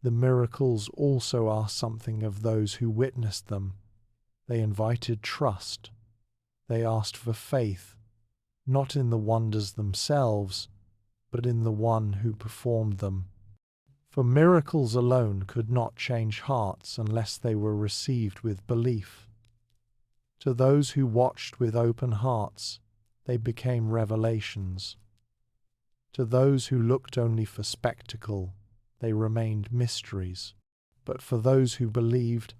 the miracles also asked something of those who witnessed them. They invited trust. They asked for faith, not in the wonders themselves, but in the one who performed them. For miracles alone could not change hearts unless they were received with belief. To those who watched with open hearts, they became revelations. To those who looked only for spectacle, they remained mysteries. But for those who believed,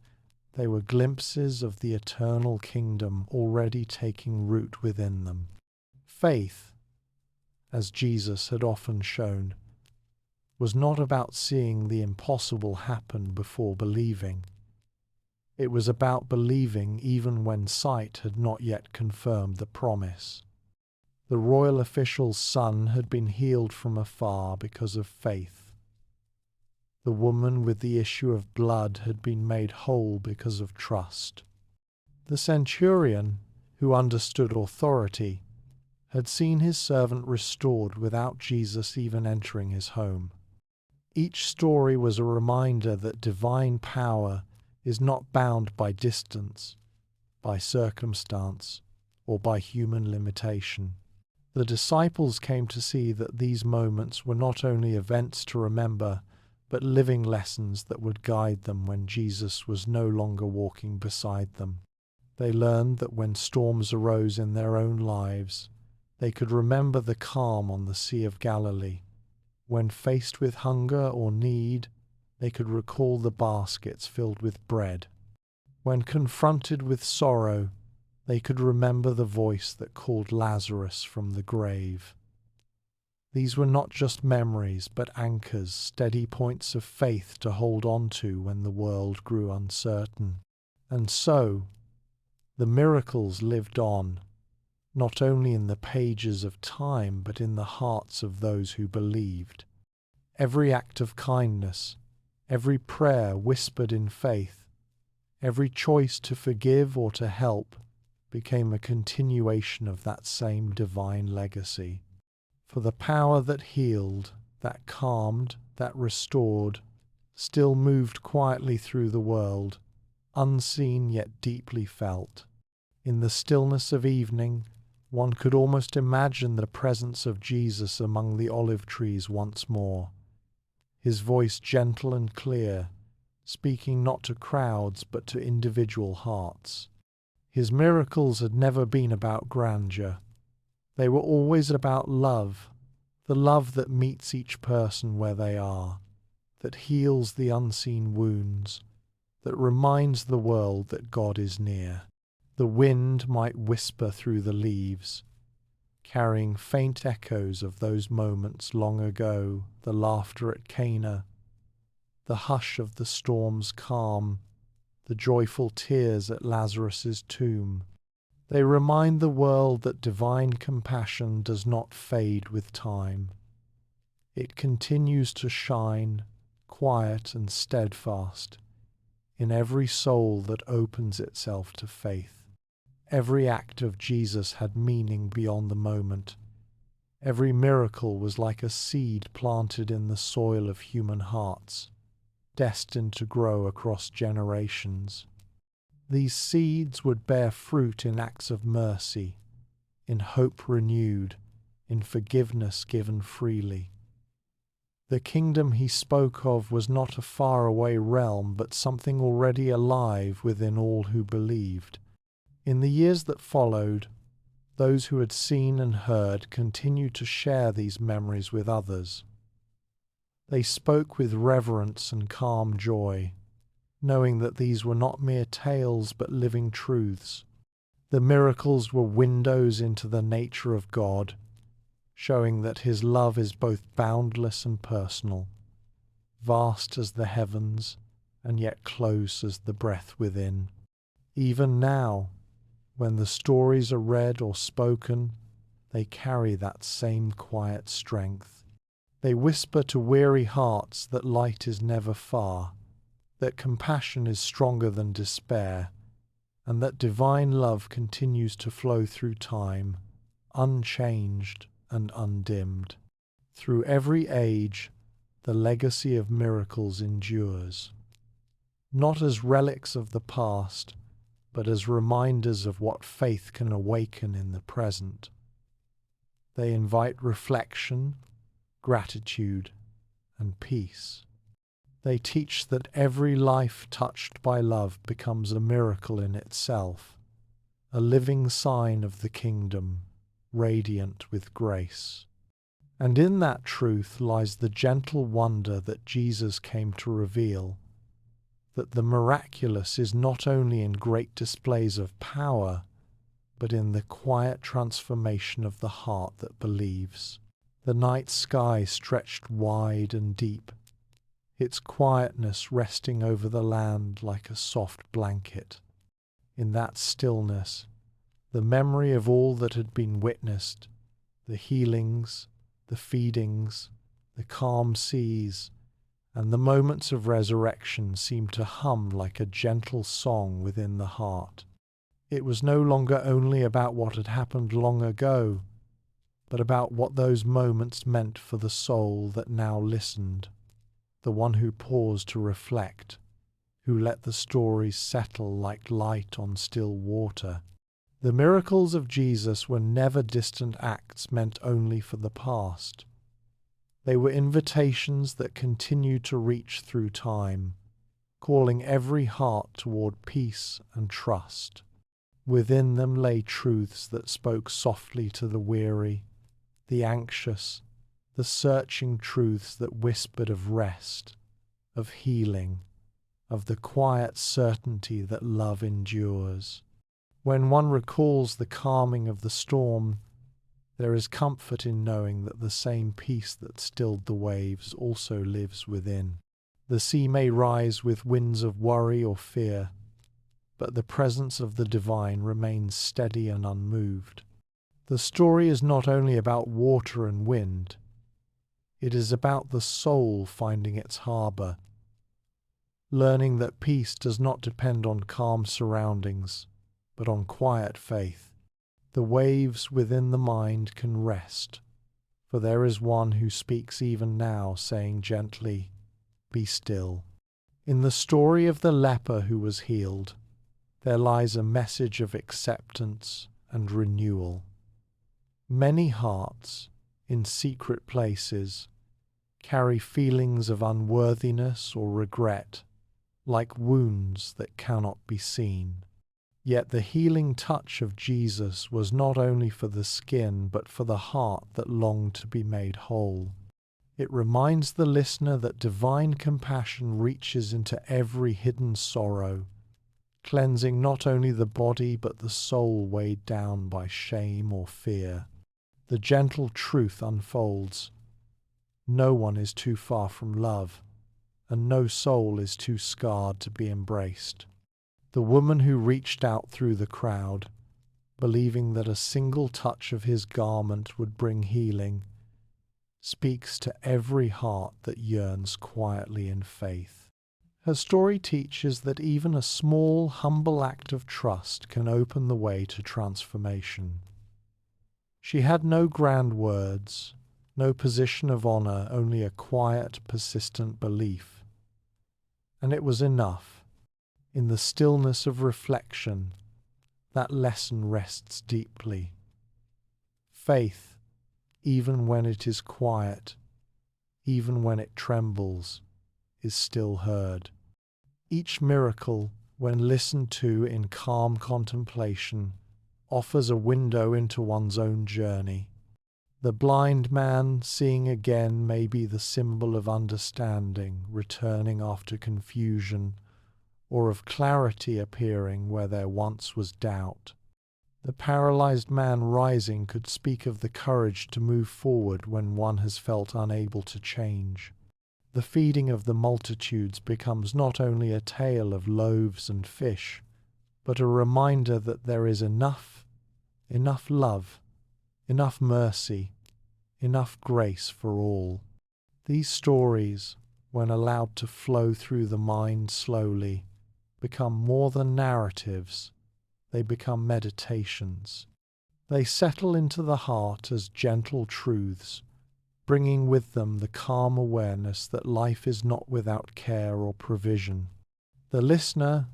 they were glimpses of the eternal kingdom already taking root within them. Faith, as Jesus had often shown, was not about seeing the impossible happen before believing. It was about believing even when sight had not yet confirmed the promise. The royal official's son had been healed from afar because of faith. The woman with the issue of blood had been made whole because of trust. The centurion, who understood authority, had seen his servant restored without Jesus even entering his home. Each story was a reminder that divine power is not bound by distance, by circumstance, or by human limitation. The disciples came to see that these moments were not only events to remember, but living lessons that would guide them when Jesus was no longer walking beside them. They learned that when storms arose in their own lives, They could remember the calm on the Sea of Galilee. When faced with hunger or need, they could recall the baskets filled with bread. When confronted with sorrow, they could remember the voice that called Lazarus from the grave. These were not just memories, but anchors, steady points of faith to hold on to when the world grew uncertain. And so, the miracles lived on, not only in the pages of time, but in the hearts of those who believed. Every act of kindness, every prayer whispered in faith, every choice to forgive or to help became a continuation of that same divine legacy. For the power that healed, that calmed, that restored, still moved quietly through the world, unseen yet deeply felt. In the stillness of evening, one could almost imagine the presence of Jesus among the olive trees once more, his voice gentle and clear, speaking not to crowds but to individual hearts. His miracles had never been about grandeur. They were always about love, the love that meets each person where they are, that heals the unseen wounds, that reminds the world that God is near. The wind might whisper through the leaves, carrying faint echoes of those moments long ago, the laughter at Cana, the hush of the storm's calm, the joyful tears at Lazarus's tomb. They remind the world that divine compassion does not fade with time. It continues to shine, quiet and steadfast, in every soul that opens itself to faith. Every act of Jesus had meaning beyond the moment. Every miracle was like a seed planted in the soil of human hearts, destined to grow across generations. These seeds would bear fruit in acts of mercy, in hope renewed, in forgiveness given freely. The kingdom he spoke of was not a faraway realm, but something already alive within all who believed. In the years that followed, those who had seen and heard continued to share these memories with others. They spoke with reverence and calm joy, knowing that these were not mere tales but living truths. The miracles were windows into the nature of God, showing that his love is both boundless and personal, vast as the heavens and yet close as the breath within. Even now, when the stories are read or spoken, they carry that same quiet strength. They whisper to weary hearts that light is never far, that compassion is stronger than despair, and that divine love continues to flow through time, unchanged and undimmed. Through every age, the legacy of miracles endures, not as relics of the past, but as reminders of what faith can awaken in the present. They invite reflection, gratitude, and peace. They teach that every life touched by love becomes a miracle in itself, a living sign of the kingdom, radiant with grace. And in that truth lies the gentle wonder that Jesus came to reveal, that the miraculous is not only in great displays of power, but in the quiet transformation of the heart that believes. The night sky stretched wide and deep, its quietness resting over the land like a soft blanket. In that stillness, the memory of all that had been witnessed, the healings, the feedings, the calm seas, and the moments of resurrection seemed to hum like a gentle song within the heart. It was no longer only about what had happened long ago, but about what those moments meant for the soul that now listened, the one who paused to reflect, who let the stories settle like light on still water. The miracles of Jesus were never distant acts meant only for the past. They were invitations that continued to reach through time, calling every heart toward peace and trust. Within them lay truths that spoke softly to the weary, the anxious, the searching truths that whispered of rest, of healing, of the quiet certainty that love endures. When one recalls the calming of the storm, there is comfort in knowing that the same peace that stilled the waves also lives within. The sea may rise with winds of worry or fear, but the presence of the divine remains steady and unmoved. The story is not only about water and wind, it is about the soul finding its harbour, learning that peace does not depend on calm surroundings, but on quiet faith. The waves within the mind can rest, for there is one who speaks even now, saying gently, "Be still." In the story of the leper who was healed, there lies a message of acceptance and renewal. Many hearts, in secret places, carry feelings of unworthiness or regret, like wounds that cannot be seen. Yet the healing touch of Jesus was not only for the skin, but for the heart that longed to be made whole. It reminds the listener that divine compassion reaches into every hidden sorrow, cleansing not only the body but the soul weighed down by shame or fear. The gentle truth unfolds. No one is too far from love, and no soul is too scarred to be embraced. The woman who reached out through the crowd, believing that a single touch of his garment would bring healing, speaks to every heart that yearns quietly in faith. Her story teaches that even a small, humble act of trust can open the way to transformation. She had no grand words, no position of honor, only a quiet, persistent belief. And it was enough. In the stillness of reflection, that lesson rests deeply. Faith, even when it is quiet, even when it trembles, is still heard. Each miracle, when listened to in calm contemplation, offers a window into one's own journey. The blind man seeing again may be the symbol of understanding returning after confusion, or of clarity appearing where there once was doubt. The paralyzed man rising could speak of the courage to move forward when one has felt unable to change. The feeding of the multitudes becomes not only a tale of loaves and fish, but a reminder that there is enough love, enough mercy, enough grace for all. These stories, when allowed to flow through the mind slowly, become more than narratives, they become meditations. They settle into the heart as gentle truths, bringing with them the calm awareness that life is not without care or provision. The listener,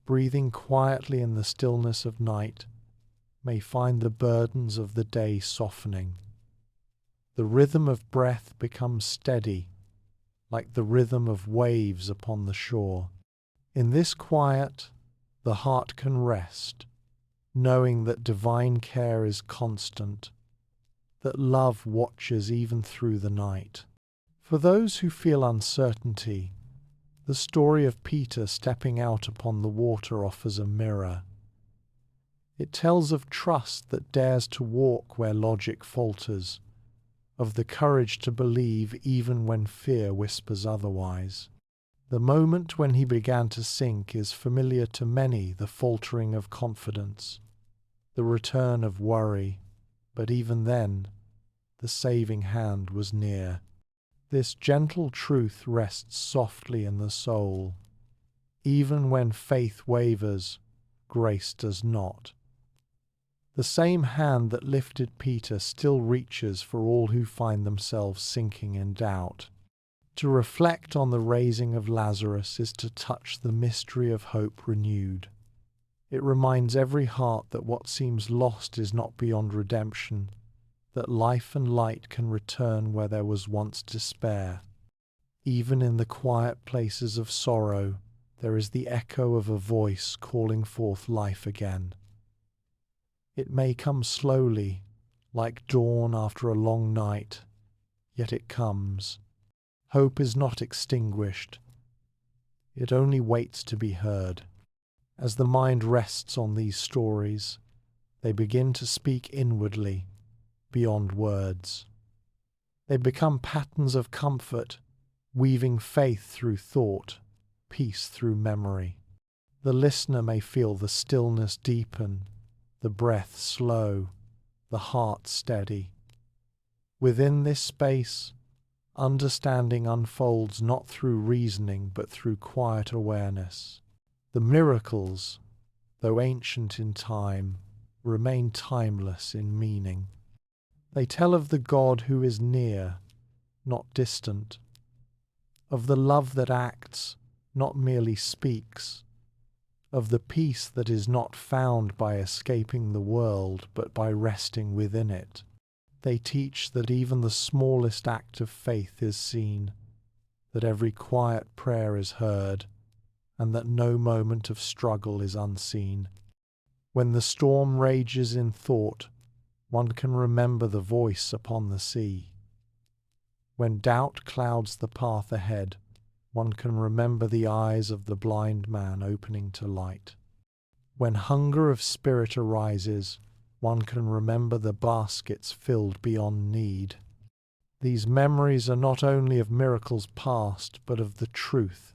breathing quietly in the stillness of night, may find the burdens of the day softening. The rhythm of breath becomes steady, like the rhythm of waves upon the shore. In this quiet, the heart can rest, knowing that divine care is constant, that love watches even through the night. For those who feel uncertainty, the story of Peter stepping out upon the water offers a mirror. It tells of trust that dares to walk where logic falters, of the courage to believe even when fear whispers otherwise. The moment when he began to sink is familiar to many, the faltering of confidence, the return of worry, but even then, the saving hand was near. This gentle truth rests softly in the soul. Even when faith wavers, grace does not. The same hand that lifted Peter still reaches for all who find themselves sinking in doubt. To reflect on the raising of Lazarus is to touch the mystery of hope renewed. It reminds every heart that what seems lost is not beyond redemption, that life and light can return where there was once despair. Even in the quiet places of sorrow, there is the echo of a voice calling forth life again. It may come slowly, like dawn after a long night, yet it comes. Hope is not extinguished. It only waits to be heard. As the mind rests on these stories, they begin to speak inwardly, beyond words. They become patterns of comfort, weaving faith through thought, peace through memory. The listener may feel the stillness deepen, the breath slow, the heart steady. Within this space, understanding unfolds not through reasoning but through quiet awareness. The miracles, though ancient in time, remain timeless in meaning. They tell of the God who is near, not distant, of the love that acts, not merely speaks, of the peace that is not found by escaping the world but by resting within it. They teach that even the smallest act of faith is seen, that every quiet prayer is heard, and that no moment of struggle is unseen. When the storm rages in thought, one can remember the voice upon the sea. When doubt clouds the path ahead, one can remember the eyes of the blind man opening to light. When hunger of spirit arises, one can remember the baskets filled beyond need. These memories are not only of miracles past, but of the truth.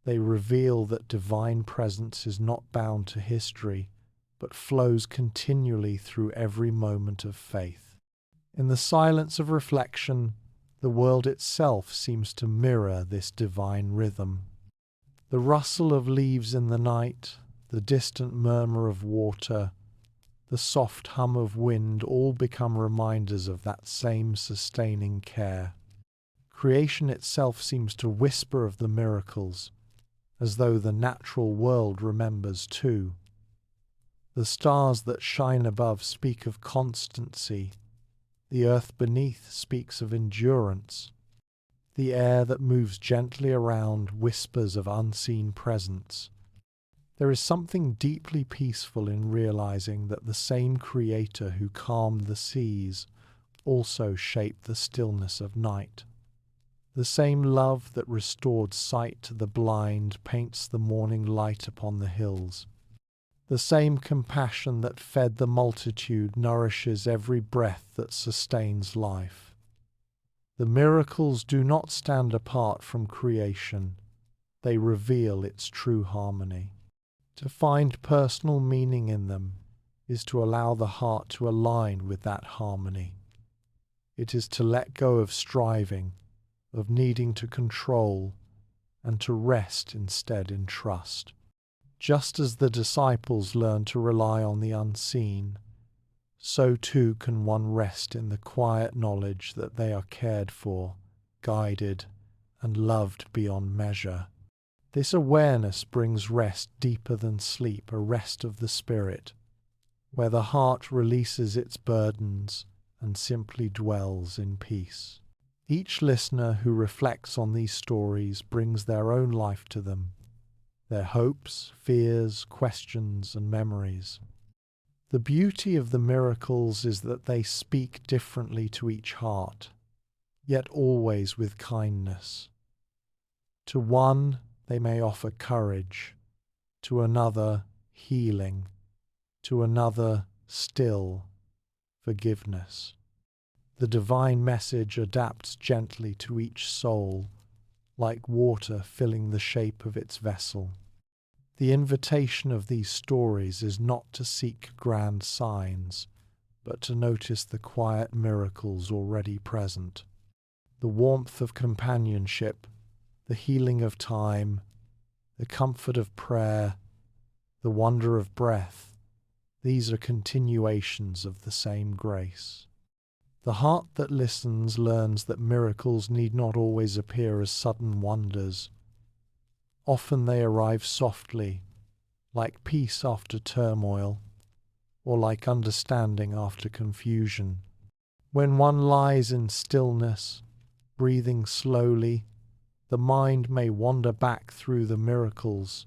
They reveal that divine presence is not bound to history, but flows continually through every moment of faith. In the silence of reflection, the world itself seems to mirror this divine rhythm. The rustle of leaves in the night, the distant murmur of water, the soft hum of wind all become reminders of that same sustaining care. Creation itself seems to whisper of the miracles, as though the natural world remembers too. The stars that shine above speak of constancy. The earth beneath speaks of endurance. The air that moves gently around whispers of unseen presence. There is something deeply peaceful in realizing that the same Creator who calmed the seas also shaped the stillness of night. The same love that restored sight to the blind paints the morning light upon the hills. The same compassion that fed the multitude nourishes every breath that sustains life. The miracles do not stand apart from creation. They reveal its true harmony. To find personal meaning in them is to allow the heart to align with that harmony. It is to let go of striving, of needing to control, and to rest instead in trust. Just as the disciples learned to rely on the unseen, so too can one rest in the quiet knowledge that they are cared for, guided, and loved beyond measure. This awareness brings rest deeper than sleep, a rest of the spirit, where the heart releases its burdens and simply dwells in peace. Each listener who reflects on these stories brings their own life to them, their hopes, fears, questions, and memories. The beauty of the miracles is that they speak differently to each heart, yet always with kindness. To one, they may offer courage, to another, healing, to another, still, forgiveness. The divine message adapts gently to each soul, like water filling the shape of its vessel. The invitation of these stories is not to seek grand signs, but to notice the quiet miracles already present. The warmth of companionship, the healing of time, the comfort of prayer, the wonder of breath, these are continuations of the same grace. The heart that listens learns that miracles need not always appear as sudden wonders. Often they arrive softly, like peace after turmoil, or like understanding after confusion. When one lies in stillness, breathing slowly, the mind may wander back through the miracles,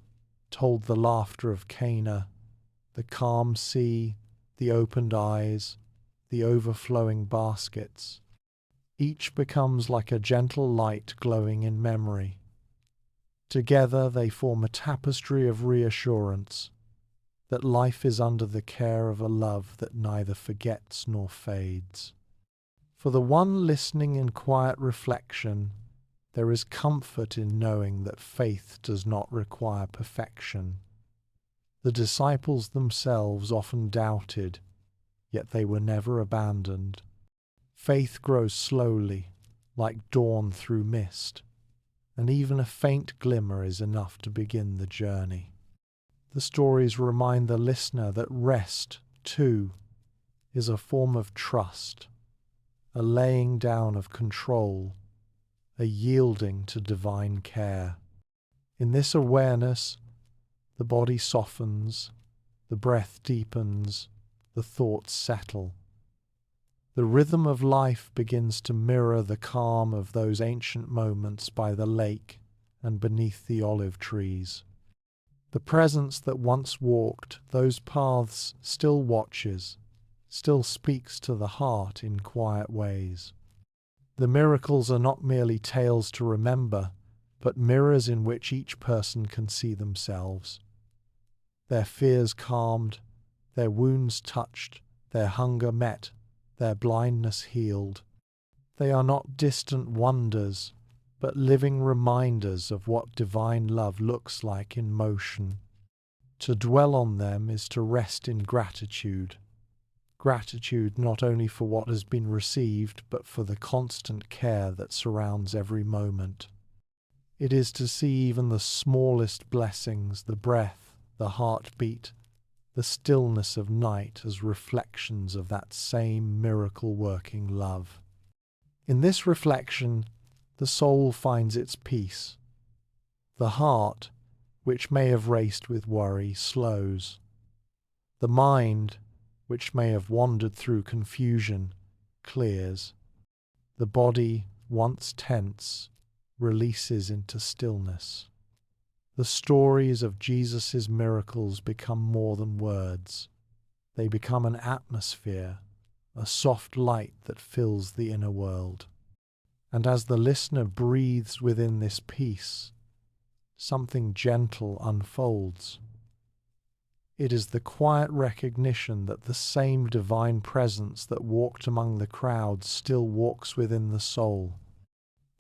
told the laughter of Cana, the calm sea, the opened eyes, the overflowing baskets. Each becomes like a gentle light glowing in memory. Together they form a tapestry of reassurance that life is under the care of a love that neither forgets nor fades. For the one listening in quiet reflection, there is comfort in knowing that faith does not require perfection. The disciples themselves often doubted, yet they were never abandoned. Faith grows slowly, like dawn through mist, and even a faint glimmer is enough to begin the journey. The stories remind the listener that rest, too, is a form of trust, a laying down of control, a yielding to divine care. In this awareness, the body softens, the breath deepens, the thoughts settle. The rhythm of life begins to mirror the calm of those ancient moments by the lake and beneath the olive trees. The presence that once walked those paths still watches, still speaks to the heart in quiet ways. The miracles are not merely tales to remember, but mirrors in which each person can see themselves. Their fears calmed, their wounds touched, their hunger met, their blindness healed. They are not distant wonders, but living reminders of what divine love looks like in motion. To dwell on them is to rest in gratitude. Gratitude not only for what has been received, but for the constant care that surrounds every moment. It is to see even the smallest blessings, the breath, the heartbeat, the stillness of night as reflections of that same miracle-working love. In this reflection, the soul finds its peace. The heart, which may have raced with worry, slows. The mind, which may have wandered through confusion, clears. The body, once tense, releases into stillness. The stories of Jesus' miracles become more than words. They become an atmosphere, a soft light that fills the inner world. And as the listener breathes within this peace, something gentle unfolds. It is the quiet recognition that the same divine presence that walked among the crowds still walks within the soul,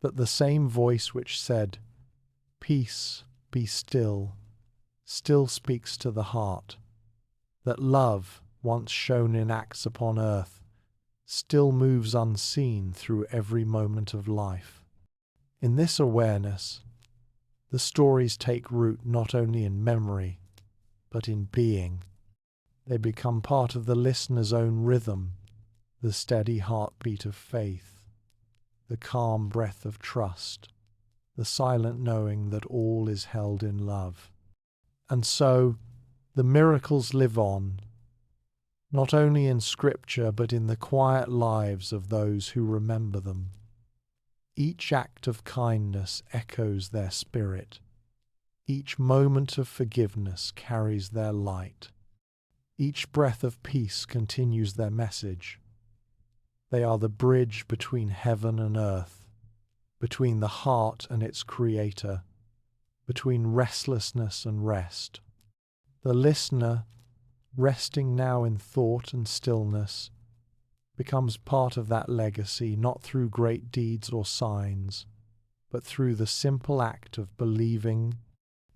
that the same voice which said, "Peace, be still," still speaks to the heart, that love, once shown in acts upon earth, still moves unseen through every moment of life. In this awareness, the stories take root not only in memory, but in being. They become part of the listener's own rhythm, the steady heartbeat of faith, the calm breath of trust, the silent knowing that all is held in love. And so, the miracles live on, not only in Scripture but in the quiet lives of those who remember them. Each act of kindness echoes their spirit. Each moment of forgiveness carries their light. Each breath of peace continues their message. They are the bridge between heaven and earth, between the heart and its creator, between restlessness and rest. The listener, resting now in thought and stillness, becomes part of that legacy not through great deeds or signs, but through the simple act of believing,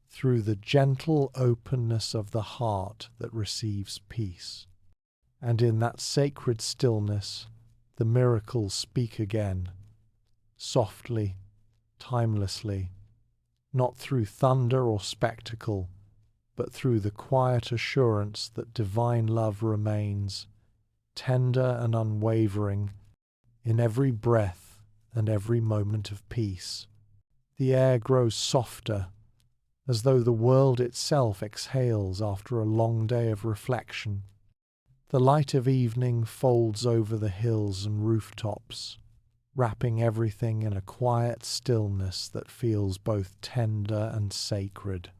through the gentle openness of the heart that receives peace. And in that sacred stillness, the miracles speak again, softly, timelessly, not through thunder or spectacle, but through the quiet assurance that divine love remains, tender and unwavering, in every breath and every moment of peace. The air grows softer, as though the world itself exhales after a long day of reflection. The light of evening folds over the hills and rooftops, wrapping everything in a quiet stillness that feels both tender and sacred.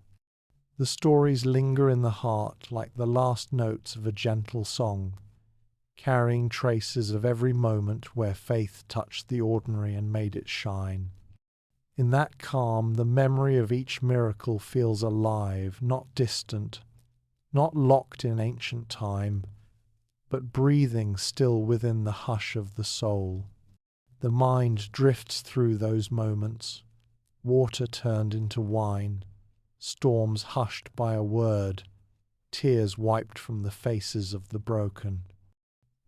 The stories linger in the heart like the last notes of a gentle song, carrying traces of every moment where faith touched the ordinary and made it shine. In that calm, the memory of each miracle feels alive, not distant, not locked in ancient time, but breathing still within the hush of the soul. The mind drifts through those moments, water turned into wine, storms hushed by a word, tears wiped from the faces of the broken.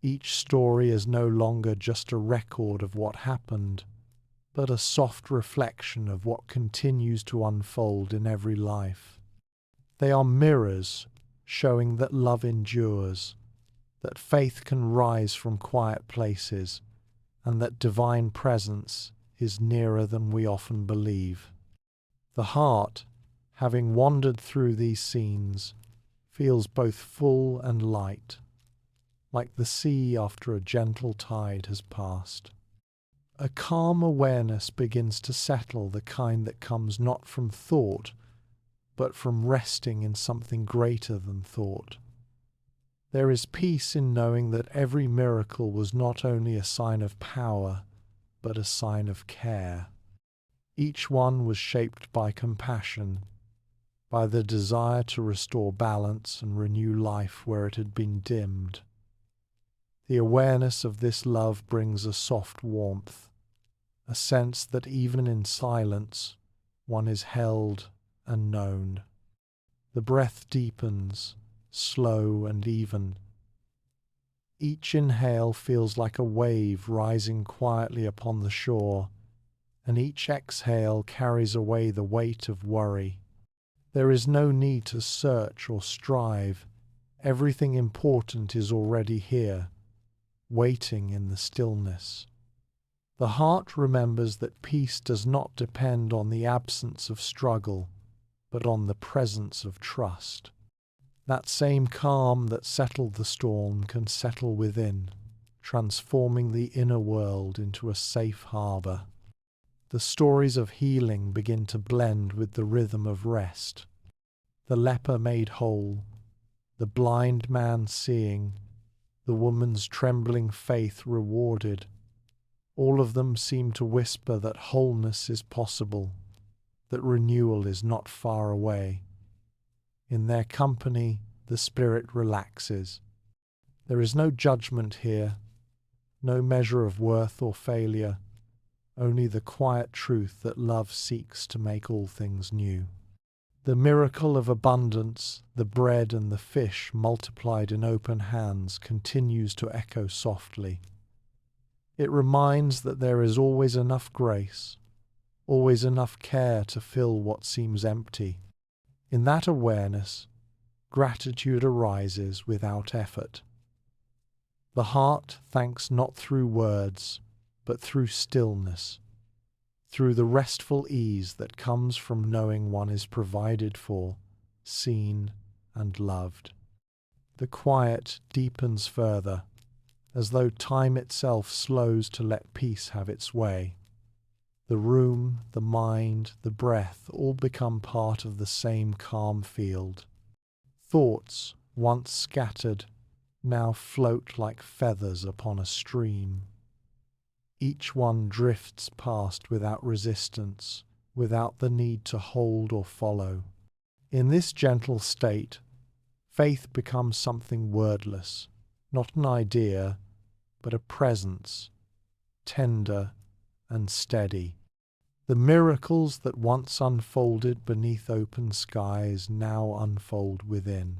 Each story is no longer just a record of what happened, but a soft reflection of what continues to unfold in every life. They are mirrors showing that love endures, that faith can rise from quiet places, and that divine presence is nearer than we often believe. The heart, having wandered through these scenes, feels both full and light, like the sea after a gentle tide has passed. A calm awareness begins to settle, the kind that comes not from thought, but from resting in something greater than thought. There is peace in knowing that every miracle was not only a sign of power, but a sign of care. Each one was shaped by compassion, by the desire to restore balance and renew life where it had been dimmed. The awareness of this love brings a soft warmth, a sense that even in silence, one is held and known. The breath deepens, slow and even. Each inhale feels like a wave rising quietly upon the shore, and each exhale carries away the weight of worry. There is no need to search or strive. Everything important is already here, waiting in the stillness. The heart remembers that peace does not depend on the absence of struggle, but on the presence of trust. That same calm that settled the storm can settle within, transforming the inner world into a safe harbor. The stories of healing begin to blend with the rhythm of rest. The leper made whole, the blind man seeing, the woman's trembling faith rewarded. All of them seem to whisper that wholeness is possible, that renewal is not far away. In their company, the spirit relaxes. There is no judgment here, no measure of worth or failure, only the quiet truth that love seeks to make all things new. The miracle of abundance, the bread and the fish multiplied in open hands, continues to echo softly. It reminds that there is always enough grace, always enough care to fill what seems empty. In that awareness, gratitude arises without effort. The heart thanks not through words, but through stillness, through the restful ease that comes from knowing one is provided for, seen, and loved. The quiet deepens further, as though time itself slows to let peace have its way. The room, the mind, the breath all become part of the same calm field. Thoughts, once scattered, now float like feathers upon a stream. Each one drifts past without resistance, without the need to hold or follow. In this gentle state, faith becomes something wordless, not an idea, but a presence, tender and steady. The miracles that once unfolded beneath open skies now unfold within.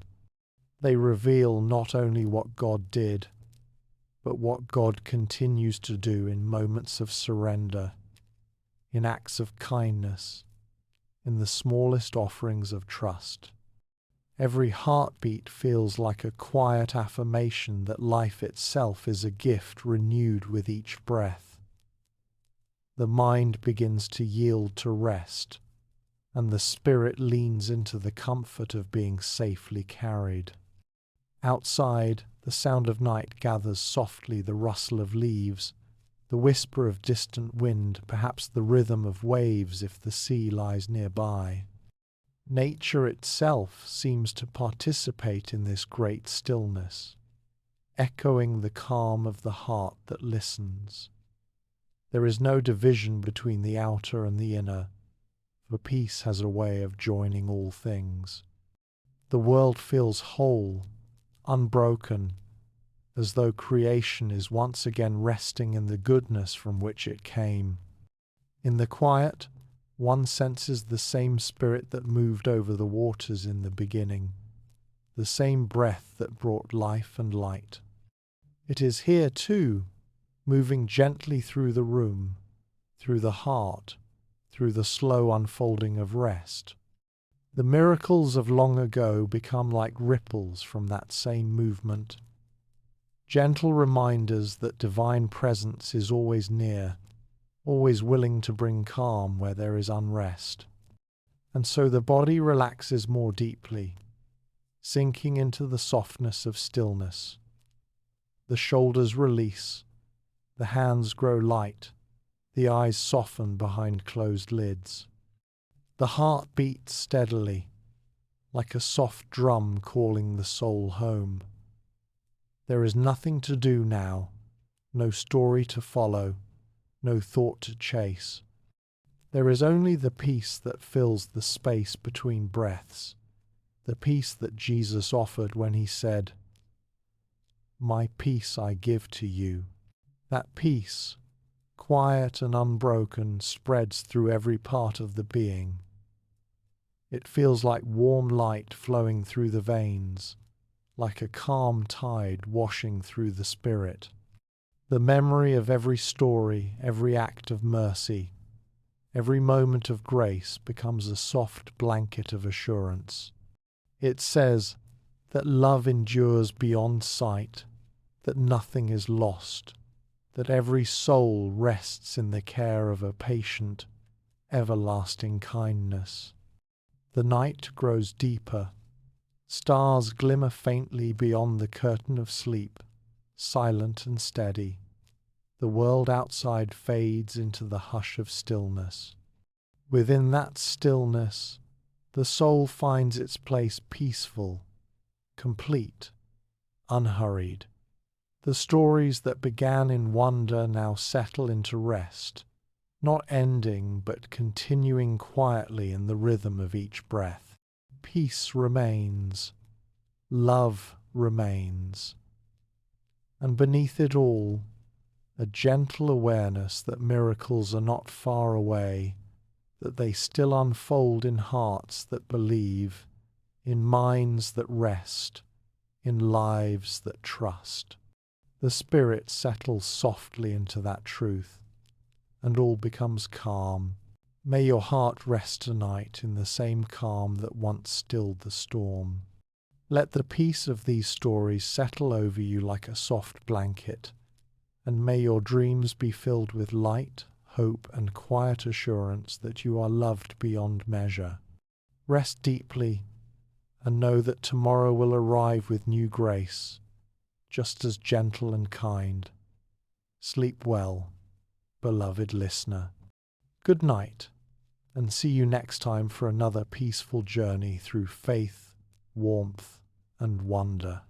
They reveal not only what God did, but what God continues to do in moments of surrender, in acts of kindness, in the smallest offerings of trust. Every heartbeat feels like a quiet affirmation that life itself is a gift renewed with each breath. The mind begins to yield to rest, and the spirit leans into the comfort of being safely carried. Outside, the sound of night gathers softly, the rustle of leaves, the whisper of distant wind, perhaps the rhythm of waves if the sea lies nearby. Nature itself seems to participate in this great stillness, echoing the calm of the heart that listens. There is no division between the outer and the inner, for peace has a way of joining all things. The world feels whole, unbroken, as though creation is once again resting in the goodness from which it came. In the quiet, one senses the same spirit that moved over the waters in the beginning, the same breath that brought life and light. It is here too, moving gently through the room, through the heart, through the slow unfolding of rest. The miracles of long ago become like ripples from that same movement, gentle reminders that divine presence is always near, always willing to bring calm where there is unrest. And so the body relaxes more deeply, sinking into the softness of stillness. The shoulders release, the hands grow light, the eyes soften behind closed lids. The heart beats steadily, like a soft drum calling the soul home. There is nothing to do now, no story to follow, no thought to chase. There is only the peace that fills the space between breaths, the peace that Jesus offered when he said, "My peace I give to you." That peace, quiet and unbroken, spreads through every part of the being. It feels like warm light flowing through the veins, like a calm tide washing through the spirit. The memory of every story, every act of mercy, every moment of grace becomes a soft blanket of assurance. It says that love endures beyond sight, that nothing is lost, that every soul rests in the care of a patient, everlasting kindness. The night grows deeper. Stars glimmer faintly beyond the curtain of sleep, silent and steady. The world outside fades into the hush of stillness. Within that stillness, the soul finds its place peaceful, complete, unhurried. The stories that began in wonder now settle into rest, not ending but continuing quietly in the rhythm of each breath. Peace remains, love remains, and beneath it all, a gentle awareness that miracles are not far away, that they still unfold in hearts that believe, in minds that rest, in lives that trust. The spirit settles softly into that truth, and all becomes calm. May your heart rest tonight in the same calm that once stilled the storm. Let the peace of these stories settle over you like a soft blanket, and may your dreams be filled with light, hope, and quiet assurance that you are loved beyond measure. Rest deeply, and know that tomorrow will arrive with new grace, just as gentle and kind. Sleep well, beloved listener. Good night, and see you next time for another peaceful journey through faith, warmth, and wonder.